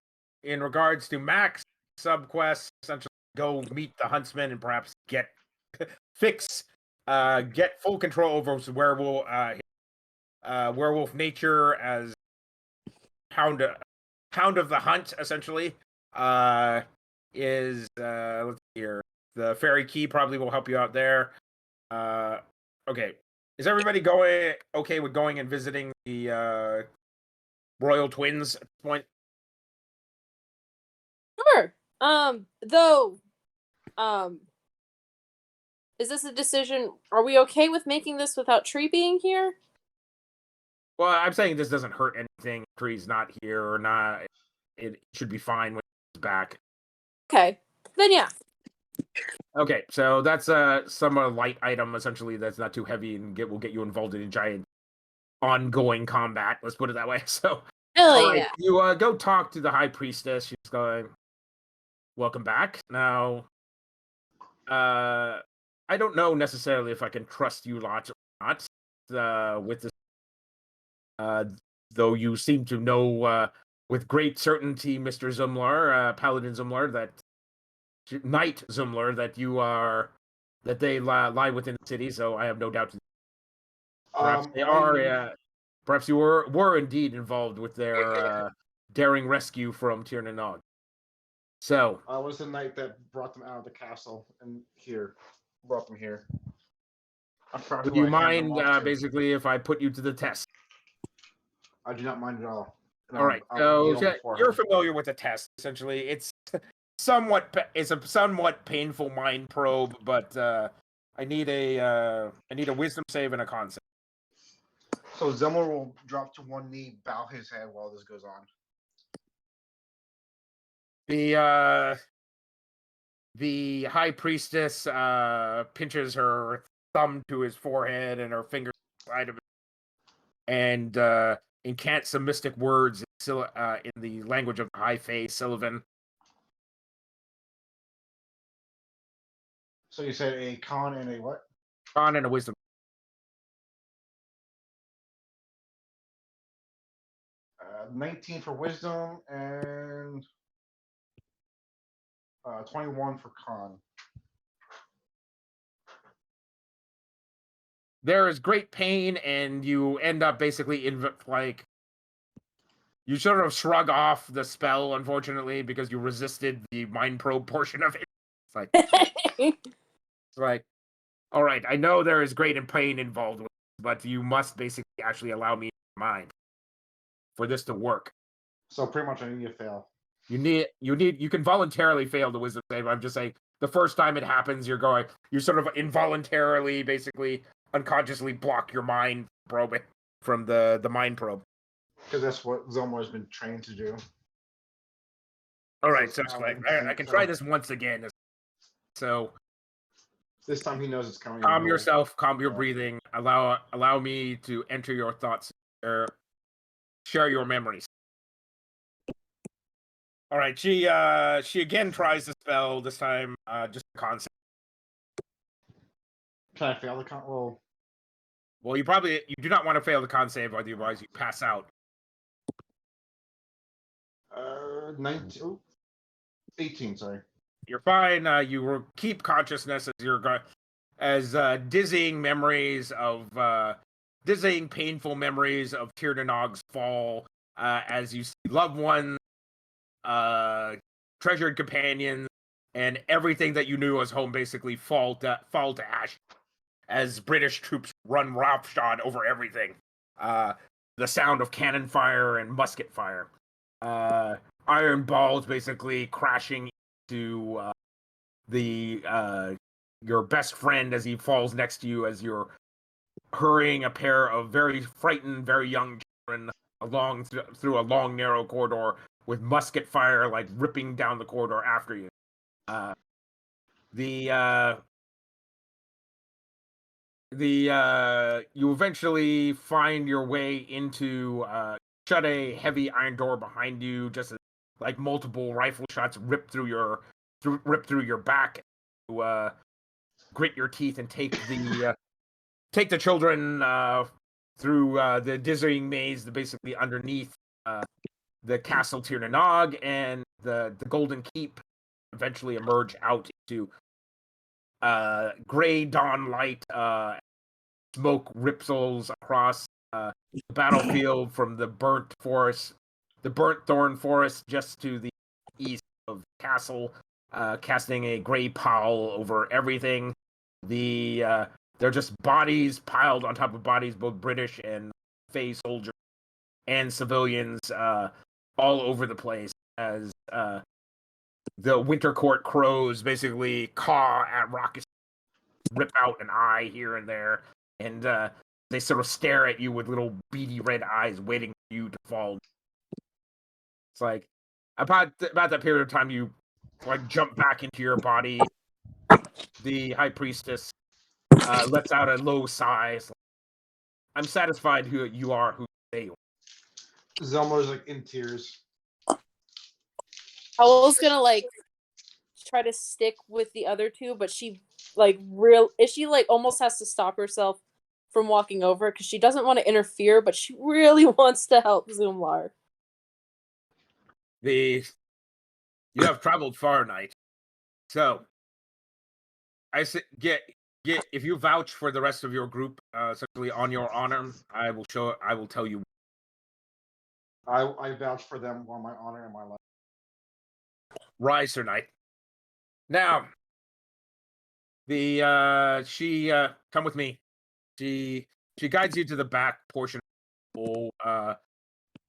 in regards to Mack's subquest, essentially go meet the huntsman and perhaps get full control over werewolf nature as hound of the hunt. Essentially, let's see here. The fairy key probably will help you out there. Okay. Is everybody okay with going and visiting the royal twins at this point? Sure. Though, is this a decision? Are we okay with making this without Tree being here? Well, I'm saying this doesn't hurt anything. Tree's not here or not. It should be fine when he's back. Okay. Then yeah. Okay, so that's a somewhat light item, essentially, that's not too heavy and will get you involved in a giant ongoing combat. Let's put it that way. So, Hell yeah. you go talk to the high priestess. She's going, welcome back. Now, I don't know necessarily if I can trust you lot or not with this. Though you seem to know with great certainty, Mr. Zumlar, Paladin Zumlar, that Knight Zumlar, that they lie within the city. So I have no doubt. Perhaps they are. Perhaps you were indeed involved with their daring rescue from Tir Nanog. So I was the knight that brought them out of the castle and brought them here. would you mind basically if I put you to the test? I do not mind at all. All right, so you're familiar with the test. Essentially, it's a somewhat painful mind probe, but I need a wisdom save and a con save. So Zumlar will drop to 1 knee, bow his head while this goes on. The high priestess pinches her thumb to his forehead and her finger side of it, and incants some mystic words in the language of the High Fae, Sylvan. So you said a con and a what? Con and a wisdom. 19 for wisdom and 21 for con. There is great pain, and you end up basically you sort of shrug off the spell, unfortunately, because you resisted the mind probe portion of it. It's like, all right, I know there is great pain involved with it, but you must basically actually allow me to mind for this to work. So pretty much I need to fail. You can voluntarily fail the wisdom save. I'm just saying the first time it happens, you sort of involuntarily, basically unconsciously block your mind probe from the mind probe. Because that's what Zumlar has been trained to do. All right, so I can try this once again. So this time he knows it's coming. Calm yourself, calm your breathing. Allow me to enter your thoughts, or share your memories. All right, she again tries the spell. This time, just a concept. Can I fail the con roll? Well, you do not want to fail the con save, otherwise you pass out. 19, 18, sorry. You're fine. You keep consciousness as dizzying painful memories of Tirnanog's fall, as you see loved ones, treasured companions, and everything that you knew as home basically fall to ash as British troops run roughshod over everything. The sound of cannon fire and musket fire. Iron balls basically crashing into your best friend as he falls next to you as you're hurrying a pair of very frightened, very young children along through a long, narrow corridor with musket fire like ripping down the corridor after you. You eventually find your way into shut a heavy iron door behind you, just as like multiple rifle shots rip through your back. To grit your teeth and take the children through the dizzying maze, basically underneath the Castle Tirnanog and the Golden Keep. Eventually emerge out into gray dawn light. Smoke ripples across the battlefield from the burnt thorn forest just to the east of the castle, casting a gray pall over everything. They're just bodies piled on top of bodies, both British and Fey soldiers and civilians, all over the place as the Winter Court crows basically caw at rockets, rip out an eye here and there, and they sort of stare at you with little beady red eyes waiting for you to fall. It's like, about that period of time, you like jump back into your body. The High Priestess lets out a low sigh. I'm satisfied who you are, who they are. Zumlar's like in tears. Howl's gonna like try to stick with the other two, but she almost has to stop herself from walking over because she doesn't want to interfere, but she really wants to help Zumlar. You have traveled far, knight. So I say get if you vouch for the rest of your group, essentially on your honor, I will tell you. I vouch for them on my honor and my life. Rise, Sir Knight. Now, she come with me. She guides you to the back portion.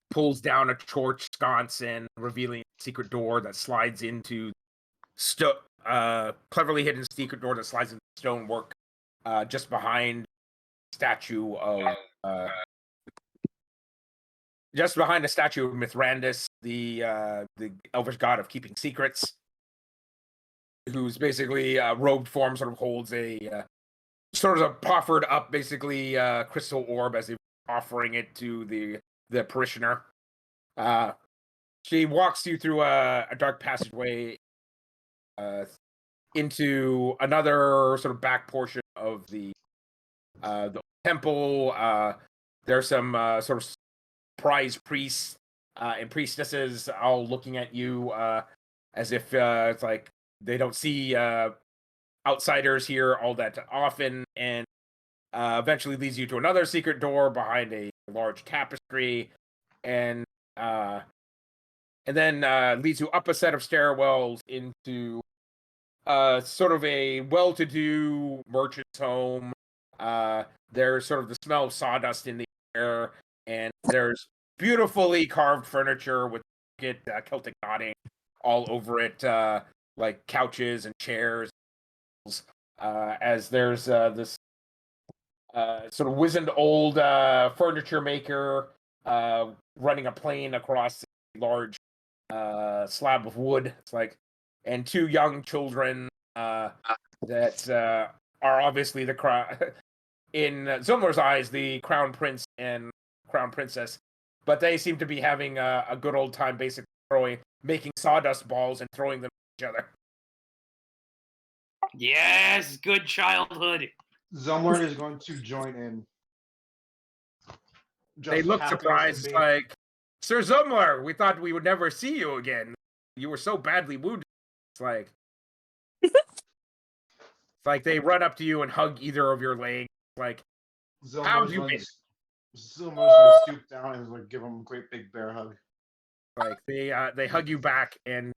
Pulls down a torch sconce and revealing a secret door that slides into cleverly hidden secret door that slides into stonework, just behind statue of Mithrandus, the elvish god of keeping secrets, whose basically robed form sort of holds a sort of proffered up basically crystal orb as if offering it to the parishioner. She walks you through a dark passageway into another sort of back portion of the temple. There's some sort of prize priests and priestesses all looking at you as if it's like they don't see outsiders here all that often, and eventually leads you to another secret door behind a large tapestry, and then leads you up a set of stairwells into sort of a well-to-do merchant's home. There's sort of the smell of sawdust in the air, and there's beautifully carved furniture with Celtic knotting all over it, like couches and chairs. As there's this sort of wizened old furniture maker running a plane across a large slab of wood. It's like, and two young children that are obviously the crown in Zumlar's eyes, the crown prince and crown princess, but they seem to be having a good old time, basically making sawdust balls and throwing them at each other. Yes, good childhood. Zumlar is going to join in. They look half surprised, be. like, Sir Zumlar, we thought we would never see you again. You were so badly wounded. It's like, they run up to you and hug either of your legs. Like, how have you been? Zumlar's gonna stoop down and like give him a great big bear hug. Like they hug you back and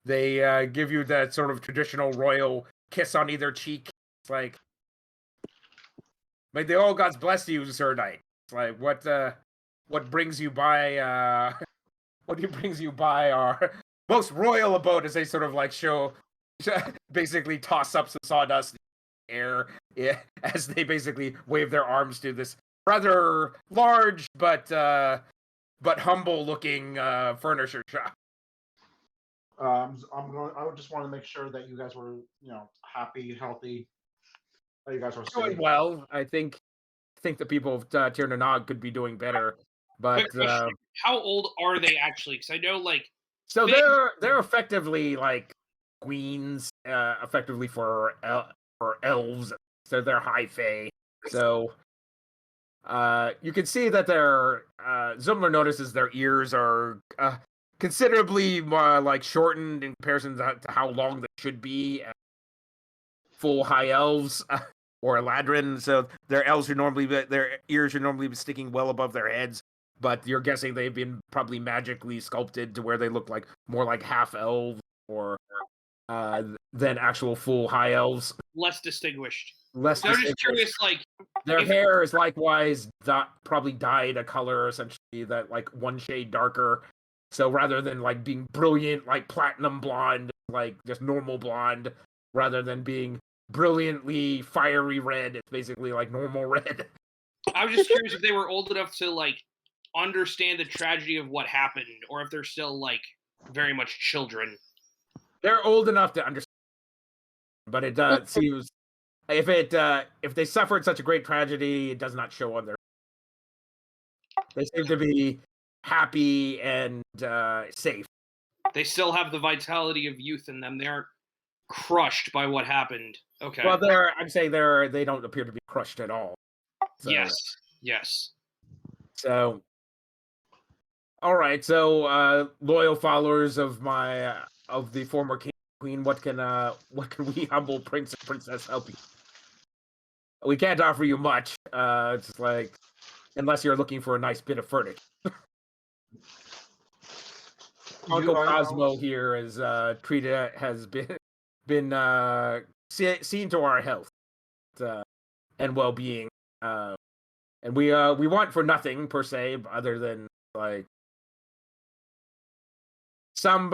they give you that sort of traditional royal kiss on either cheek. It's like, may the all gods bless you, Sir Knight. It's like, what brings you by what brings you by our most royal abode, as they sort of like show, basically toss up some sawdust in the air, yeah, as they basically wave their arms to this rather large but humble looking furniture shop. I would just want to make sure that you guys were, happy, healthy. That you guys were Doing safe. well. I think the people of Tir na Nog could be doing better, but Quick question. How old are they actually? Because I know, like, so they're effectively like queens, effectively for elves. So they're high fae. So you can see that their Zumlar notices their ears are considerably more like shortened in comparison to how long they should be. Full high elves or Eladrin, so their ears should normally be sticking well above their heads. But you're guessing they've been probably magically sculpted to where they look like more like half elves or than actual full high elves. Less distinguished. Less so distinguished. I'm just curious, like, their hair is likewise probably dyed a color essentially that like one shade darker. So rather than like being brilliant like platinum blonde, like just normal blonde, rather than being brilliantly fiery red, it's basically like normal red. I was just curious if they were old enough to like understand the tragedy of what happened, or if they're still like very much children. They're old enough to understand, but it seems if they suffered such a great tragedy, it does not show on their. They seem to be happy and safe. They still have the vitality of youth in them. They aren't crushed by what happened. Okay. Well, I'm saying they don't appear to be crushed at all. So. Yes. So, all right. So, loyal followers of the former king and queen, what can we humble prince and princess help you? We can't offer you much. It's like, unless you're looking for a nice bit of furniture. Uncle Cosmo here has been seen to our health and well-being, and we want for nothing per se, other than like some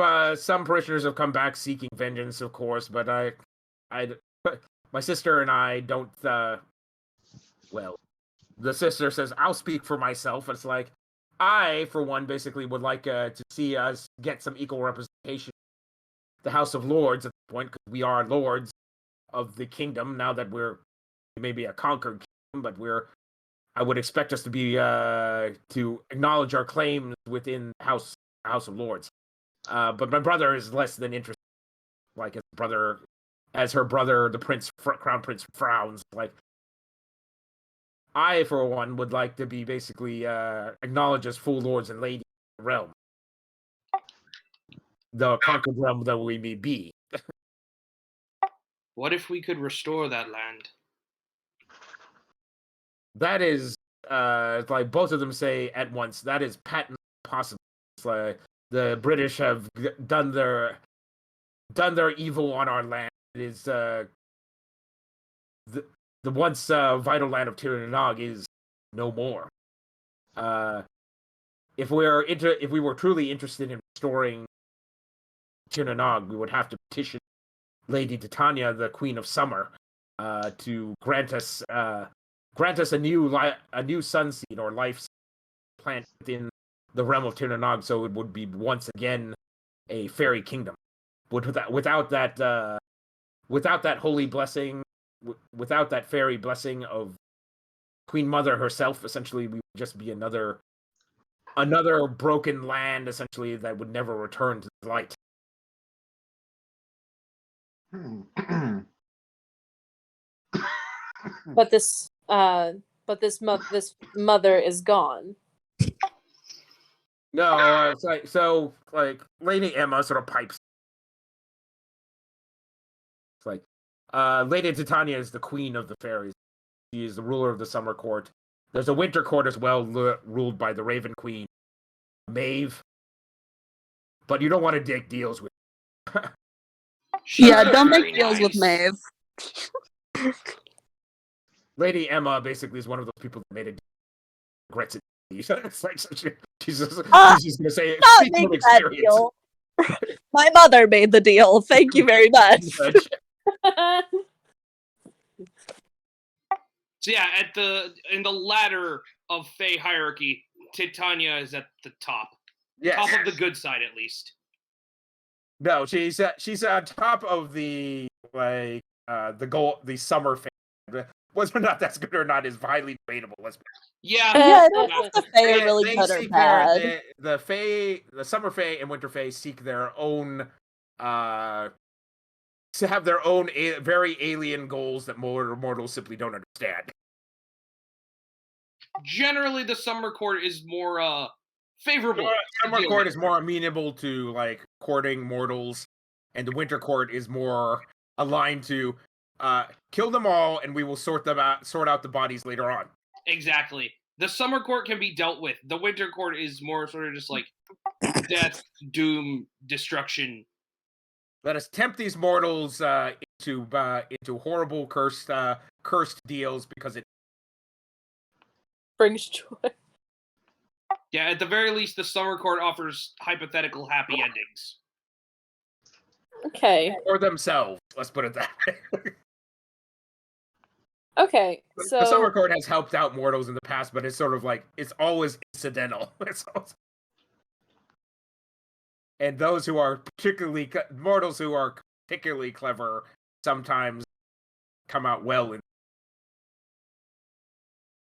parishioners have come back seeking vengeance, of course, but my sister and I don't. Well, the sister says I'll speak for myself. It's like, I, for one, basically would like to see us get some equal representation. The House of Lords at this point, because we are lords of the kingdom now that we're maybe a conquered kingdom, but I would expect us to be to acknowledge our claims within House of Lords. But my brother is less than interested. Like as her brother, the crown prince frowns. Like, I, for one, would like to be basically acknowledged as full lords and ladies of the realm. The conquered realm that we may be. What if we could restore that land? That is, like both of them say at once, that is patently possible. It's like the British have done their evil on our land. It is the once vital land of Tir na Nog is no more. If we were truly interested in restoring Tir na Nog, we would have to petition Lady Titania, the Queen of Summer, to grant us a new sun seed or life plant within the realm of Tir na Nog, so it would be once again a fairy kingdom. Without that holy blessing, without that fairy blessing of Queen Mother herself, essentially we would just be another broken land, essentially, that would never return to the light. But this but this mother is gone. No, it's like Lady Emma sort of pipes. It's like Lady Titania is the queen of the fairies. She is the ruler of the summer court. There's a winter court as well, ruled by the Raven Queen, Maeve. But you don't want to make deals with. Yeah, don't make deals with Maeve. Lady Emma basically is one of those people that made it. Regrets it. It's like she's just gonna say Not make that deal. My mother made the deal. Thank you very much. So yeah, in the ladder of Fey hierarchy, Titania is at the top. Yes. Top of the good side, at least. No, she's on top of the the summer Fey. Whether or not that's good or not is highly debatable. Yeah, I don't know if the Fae are really good or bad. The summer Fae and winter Fae seek their own to have their own very alien goals that mortals simply don't understand. Generally, the summer court is more favorable. Summer court is more amenable to like courting mortals, and the winter court is more aligned to kill them all, and we will sort out the bodies later on. Exactly. The summer court can be dealt with. The winter court is more sort of just like death, doom, destruction. Let us tempt these mortals into horrible cursed deals because it brings joy. Yeah, at the very least, the summer court offers hypothetical happy endings. Okay. Or themselves. Let's put it that way. Okay, so the summer court has helped out mortals in the past, but it's sort of like it's always incidental. And those who are mortals who are particularly clever sometimes come out well in,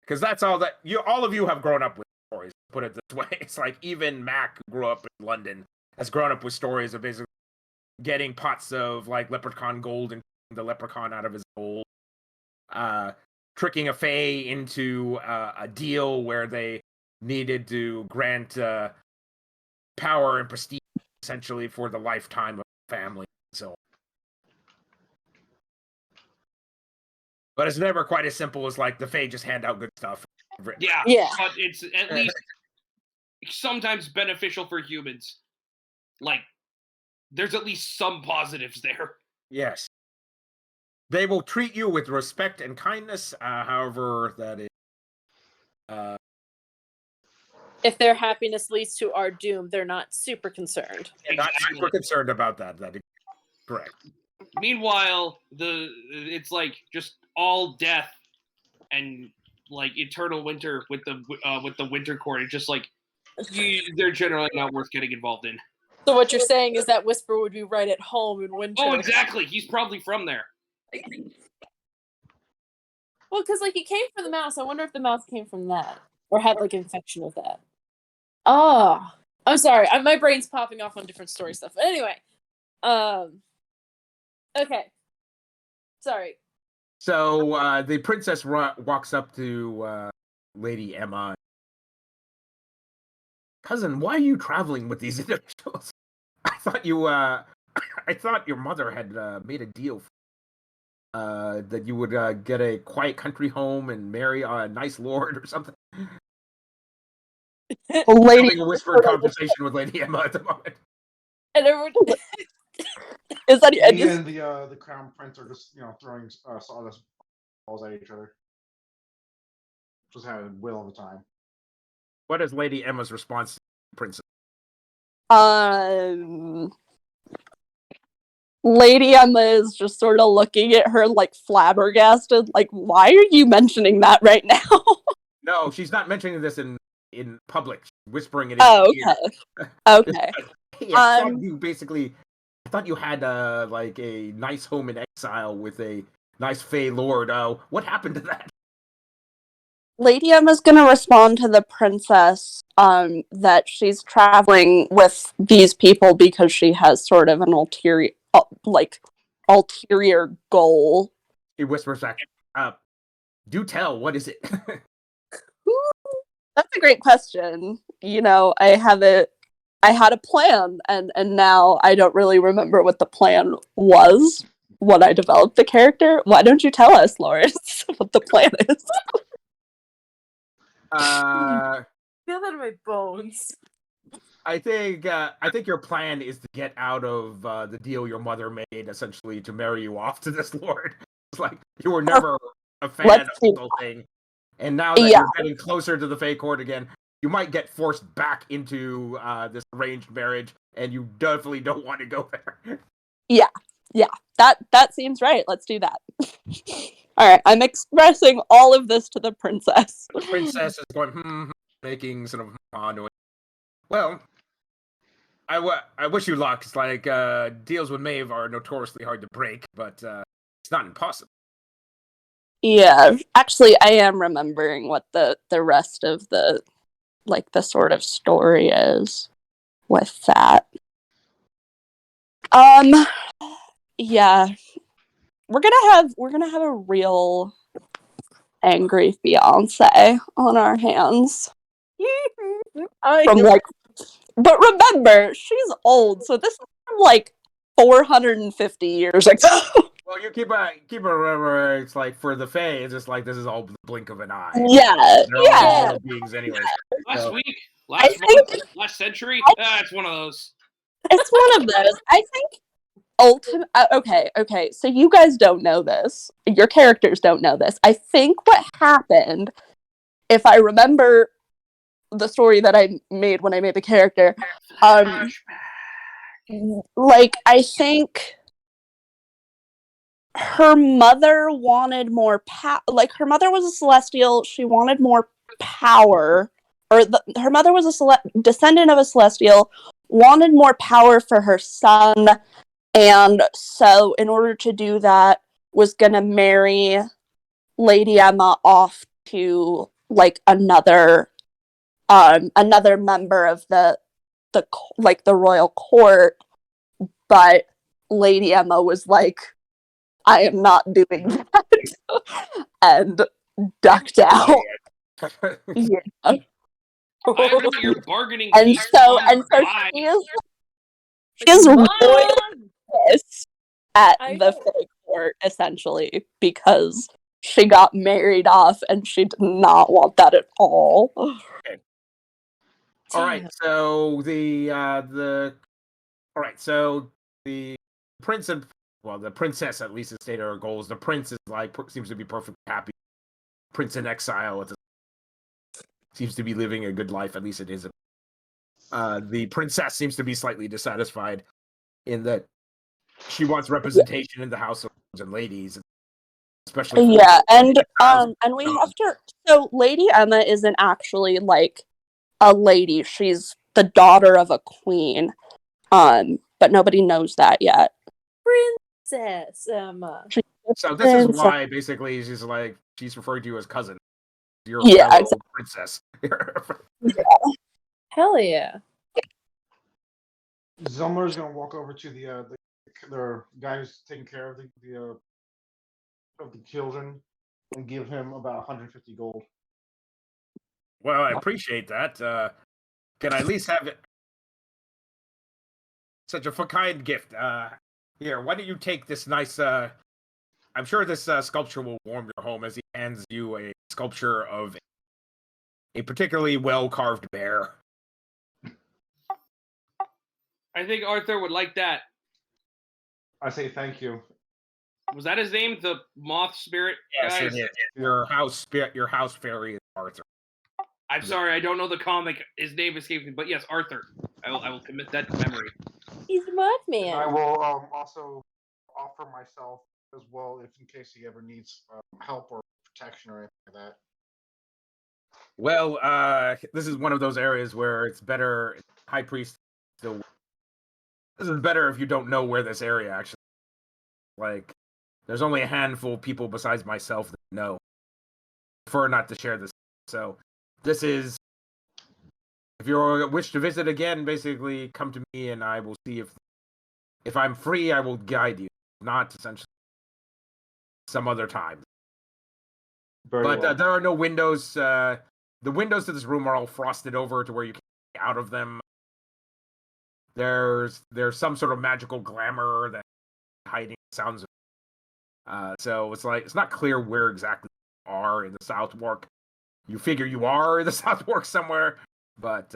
because that's all that all of you have grown up with stories. Put it this way, it's like even Mack, who grew up in London, has grown up with stories of basically getting pots of like leprechaun gold and the leprechaun out of his gold. Tricking a Fae into a deal where they needed to grant power and prestige essentially for the lifetime of the family. So, but it's never quite as simple as like the Fae just hand out good stuff. Yeah, but it's at least sometimes beneficial for humans. Like, there's at least some positives there. Yes. They will treat you with respect and kindness, however that is. If their happiness leads to our doom, they're not super concerned. They're not super concerned about that. That is correct. Meanwhile, it's like just all death and like eternal winter with the winter court. It's just like they're generally not worth getting involved in. So what you're saying is that Whisper would be right at home in winter. Oh, exactly. He's probably from there. Well, because like he came from the mouse. I wonder if the mouse came from that or had like infection with that. Oh, I'm sorry. My brain's popping off on different story stuff. But anyway, okay. Sorry. So the princess walks up to Lady Emma. Cousin, why are you traveling with these individuals? I thought your mother had made a deal that you would get a quiet country home and marry a nice lord or something. Having a whispered conversation with Lady Emma at the moment. And everyone is that and the crown prince are just throwing sawdust balls at each other. Just having will of the time. What is Lady Emma's response to the princess? Lady Emma is just sort of looking at her like flabbergasted, like, why are you mentioning that right now? No, she's not mentioning this in public. She's whispering it in okay. Okay. I thought you had like a nice home in exile with a nice Fey lord. What happened to that? Lady Emma's gonna respond to the princess that she's traveling with these people because she has sort of an ulterior goal. He whispers back, Do tell, what is it? That's a great question. You know, I had a plan, and now I don't really remember what the plan was when I developed the character. Why don't you tell us, Loris, what the plan is? Feel that in my bones. I think your plan is to get out of the deal your mother made, essentially, to marry you off to this lord. It's like you were never a fan of this whole thing, and now that you're getting closer to the Fey Court again, you might get forced back into this arranged marriage, and you definitely don't want to go there. Yeah, that seems right. Let's do that. All right, I'm expressing all of this to the princess. The princess is going, making sort of noise. Well, I wish you luck. It's like deals with Maeve are notoriously hard to break, but it's not impossible. Yeah, actually, I am remembering what the rest of the sort of story is with that. Yeah, we're gonna have a real angry fiance on our hands. But remember, she's old, so this is from 450 years ago. Well, you keep remember, it's like for the Fae, it's just like this is all the blink of an eye. Yeah, They're all mortal beings anyways. Last week, last month, last century. It's one of those. It's one of those. I think okay. So you guys don't know this. Your characters don't know this. I think what happened, if I remember the story that I made when I made the character, I think her mother wanted more power. Her mother was a celestial. She wanted more power, or her mother was a descendant of a celestial, wanted more power for her son, and so in order to do that, was gonna marry Lady Emma off to another member of the royal court, but Lady Emma was like, I am not doing that, and ducked out. Yeah. I remember your bargaining. And so she is royally pissed at the Fey Court, essentially, because she got married off, and she did not want that at all. Okay. All right, so the prince and the princess at least has stated her goals. The prince is seems to be perfectly happy. Prince in exile seems to be living a good life, at least it is. The princess seems to be slightly dissatisfied in that she wants representation in the House of Lords and Ladies, especially. And we have to. So Lady Emma isn't actually a lady. She's the daughter of a queen. But nobody knows that yet. Princess Emma. So this is why basically she's referring to you as cousin. You're exactly. Princess. Hell yeah. Zumlar's gonna walk over to the guy who's taking care of the children and give him about 150 gold. Well, I appreciate that. Can I at least have it? Such a kind gift. Here, why don't you take this nice? I'm sure this sculpture will warm your home as he hands you a sculpture of a particularly well carved bear. I think Arthur would like that. I say thank you. Was that his name? The moth spirit? Yes, guys? it is. Your house fairy is Arthur. I'm sorry, I don't know the comic. His name escapes me, but yes, Arthur. I will commit that to memory. He's a Mothman. I will also offer myself as well, if in case he ever needs help or protection or anything like that. Well, this is one of those areas where it's better. High priest still. This is better if you don't know where this area actually. There's only a handful of people besides myself that know. I prefer not to share this. So, this is. If you wish to visit again, basically come to me and I will see if I'm free. I will guide you. If not, essentially, some other time. Very well. there are no windows. The windows to this room are all frosted over to where you can get out of them. There's some sort of magical glamour that hiding sounds. So it's not clear where exactly you are in the Southwark. You figure you are in the Southwark somewhere, but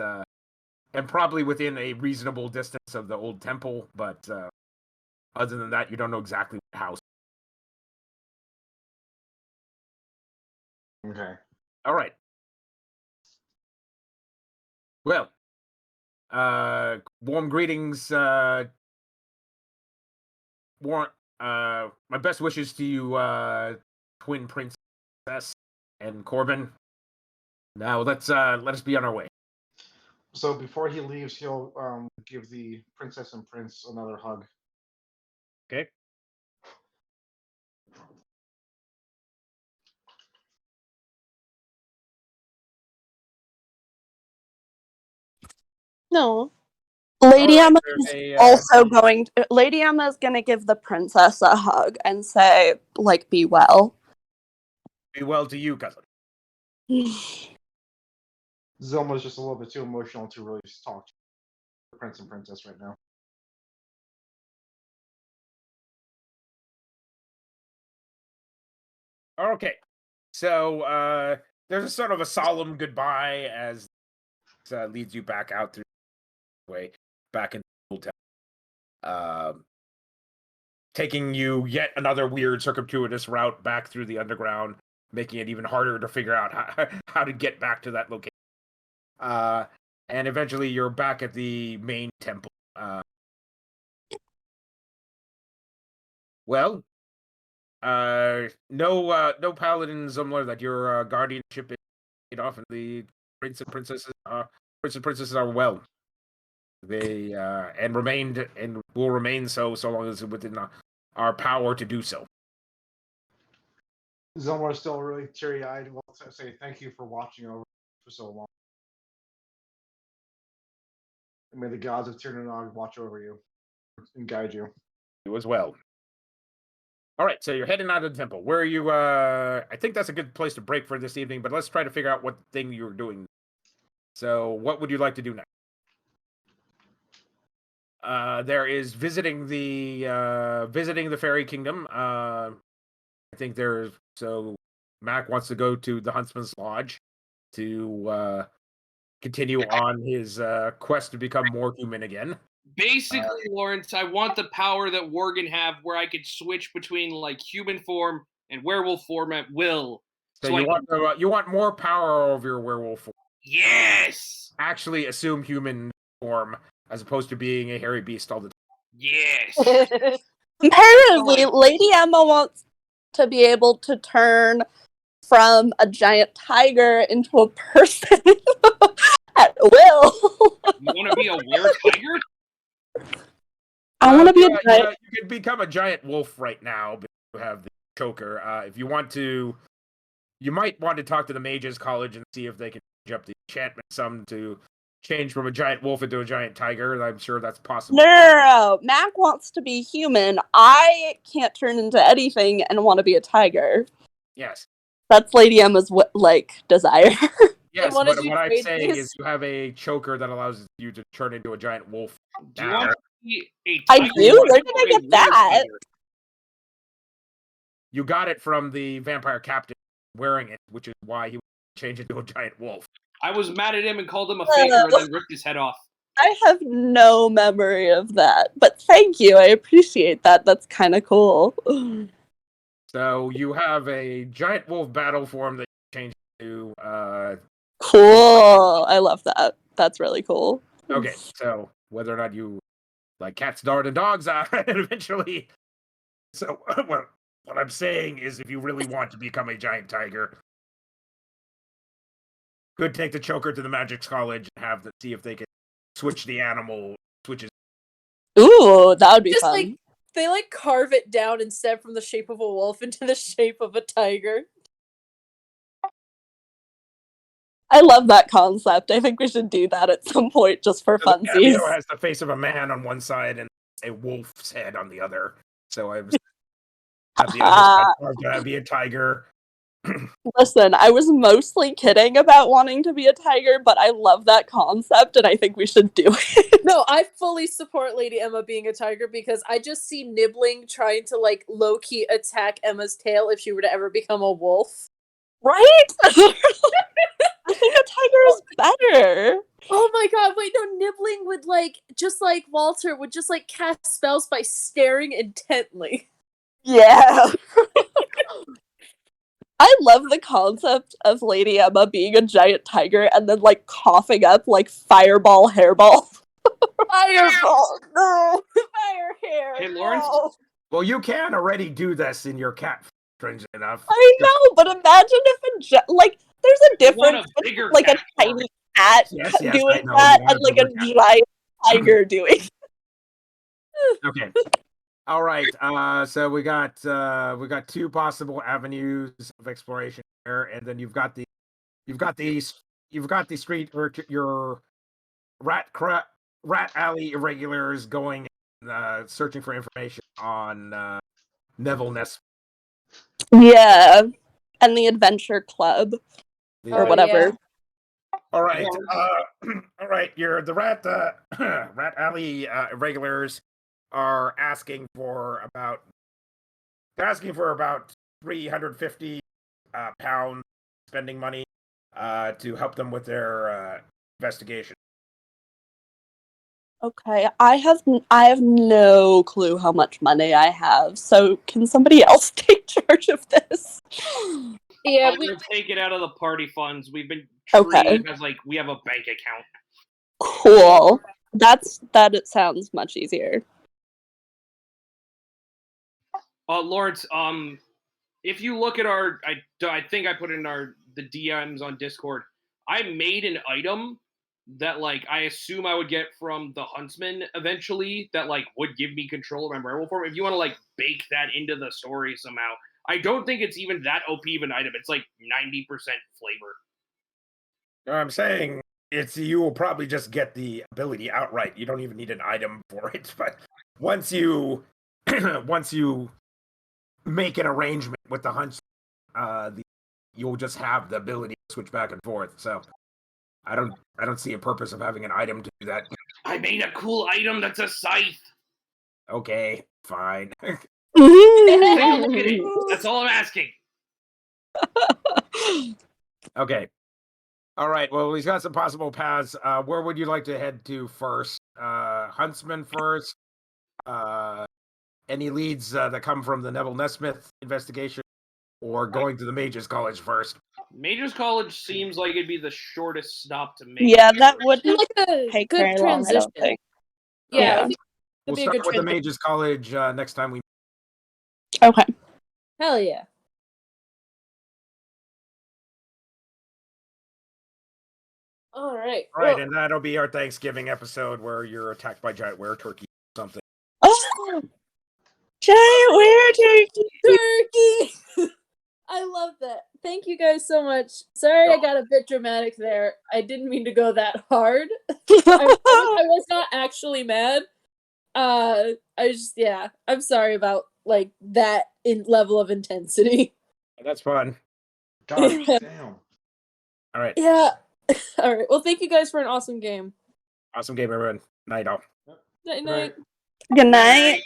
and probably within a reasonable distance of the old temple. But other than that, you don't know exactly what house. Okay. All right. Well, warm greetings. My best wishes to you, twin princess and Corbin. Now let us be on our way. So before he leaves, he'll give the princess and prince another hug. Okay. No. Lady All right, Emma there's is a, also going to, Lady Emma is going to give the princess a hug and say, like, be well. Be well to you, cousin. Zilma's just a little bit too emotional to really talk to the prince and princess right now. Okay. So there's a sort of a solemn goodbye as leads you back out through the way back in the old town. Taking you yet another weird circuitous route back through the underground, making it even harder to figure out how to get back to that location. And eventually you're back at the main temple. Well, no paladin Zumlar that your guardianship is paid off, and the prince and princesses are well. They and remained and will remain so long as within our power to do so. Zilma's still really teary-eyed. Well, say thank you for watching over for so long. And may the gods of Tirnanog watch over you and guide you. You as well. All right, so you're heading out of the temple. Where are you? I think that's a good place to break for this evening, but let's try to figure out what thing you're doing. So, what would you like to do next? There is visiting the fairy kingdom. I think Mack wants to go to the Huntsman's Lodge to continue on his quest to become more human again. Basically, Lawrence, I want the power that Worgen have, where I could switch between like human form and werewolf form at will. So you want more power over your werewolf form. Yes. Actually, assume human form as opposed to being a hairy beast all the time. Yes. Comparatively, Lady Emma wants to be able to turn from a giant tiger into a person at will. You want to be a were-tiger? I want to be a giant. You can become a giant wolf right now, but you have the choker. If you want to, you might want to talk to the Mages College and see if they can change up the enchantment some to change from a giant wolf into a giant tiger. I'm sure that's possible. No. Mack wants to be human. I can't turn into anything and want to be a tiger. Yes. That's Lady Emma's desire. Yes, but what I'm saying is you have a choker that allows you to turn into a giant wolf. Do you want to be a I tiger? do? Where did I get that? You got it from the vampire captain wearing it, which is why he would change into a giant wolf. I was mad at him and called him a faker and then ripped his head off. I have no memory of that, but thank you. I appreciate that. That's kind of cool. So you have a giant wolf battle form that you change to. Cool. I love that. That's really cool. Okay, so whether or not you like cats, and dogs, eventually. So what I'm saying is, if you really want to become a giant tiger, could take the choker to the Magic College and see if they can switch the animal switches. Ooh, that would be Just fun. They carve it down instead from the shape of a wolf into the shape of a tiger. I love that concept. I think we should do that at some point just for funsies. It has the face of a man on one side and a wolf's head on the other. So I was have the other side carved to be a tiger. Listen, I was mostly kidding about wanting to be a tiger, but I love that concept, and I think we should do it. No, I fully support Lady Emma being a tiger because I just see Nibbling trying to like low-key attack Emma's tail if she were to ever become a wolf. Right? I think a tiger is better. Oh my god, wait, no, Nibbling would like, just like Walter, would just like cast spells by staring intently. Yeah. I love the concept of Lady Emma being a giant tiger and then like coughing up like fireball hairball. Fireball! No! Fire hair! Hey, Lawrence? No. Well, you can already do this in your cat, strange enough. I know, but imagine if there's a You want difference a bigger between, like, a cat tiny cat Yes, I doing know, that you want and like a bigger cat. giant tiger doing Okay. All right. So we got two possible avenues of exploration here, and then you've got the street or your rat alley irregulars going searching for information on Neville Ness. Yeah. And the adventure club. Or whatever. Yeah. All right. All right. You're the rat alley irregulars are asking for about 350 pounds spending money to help them with their investigation. Okay, I have no clue how much money I have, so can somebody else take charge of this? Yeah, We'll take it out of the party funds. We've been Okay. treated as like we have a bank account. Cool. It sounds much easier. Lawrence, if you look at I think I put in the DMs on Discord. I made an item that like I assume I would get from the huntsman eventually that like would give me control of my werewolf form. If you want to like bake that into the story somehow, I don't think it's even that OP of an item. It's like 90% flavor. I'm saying you will probably just get the ability outright. You don't even need an item for it. But once you make an arrangement with the huntsman, you'll just have the ability to switch back and forth. So I don't see a purpose of having an item to do that. I made a cool item that's a scythe. Okay, fine. Take a look at it. That's all I'm asking. Okay. All right. Well, he's got some possible paths. Where would you like to head to first? Huntsman first. Any leads that come from the Neville Nesmith investigation, or going to the Mages College first? Mages College seems like it'd be the shortest stop to make. Yeah, that would like a take good very long, I transition. don't think. Yeah, Yeah. I think We'll that'd be a start good with the transition. Mages College next time we. Okay. Hell yeah. All right. All right, Well, and that'll be our Thanksgiving episode where you're attacked by giant were turkey or something. Oh! Giant were-turkey! turkey. I love that. Thank you guys so much. Sorry I got a bit dramatic there. I didn't mean to go that hard. I was not actually mad. I just I'm sorry about like that in level of intensity. That's fun. God damn. All right. Yeah. All right. Well, thank you guys for an awesome game. Awesome game, everyone. Night all. Night night. Good night.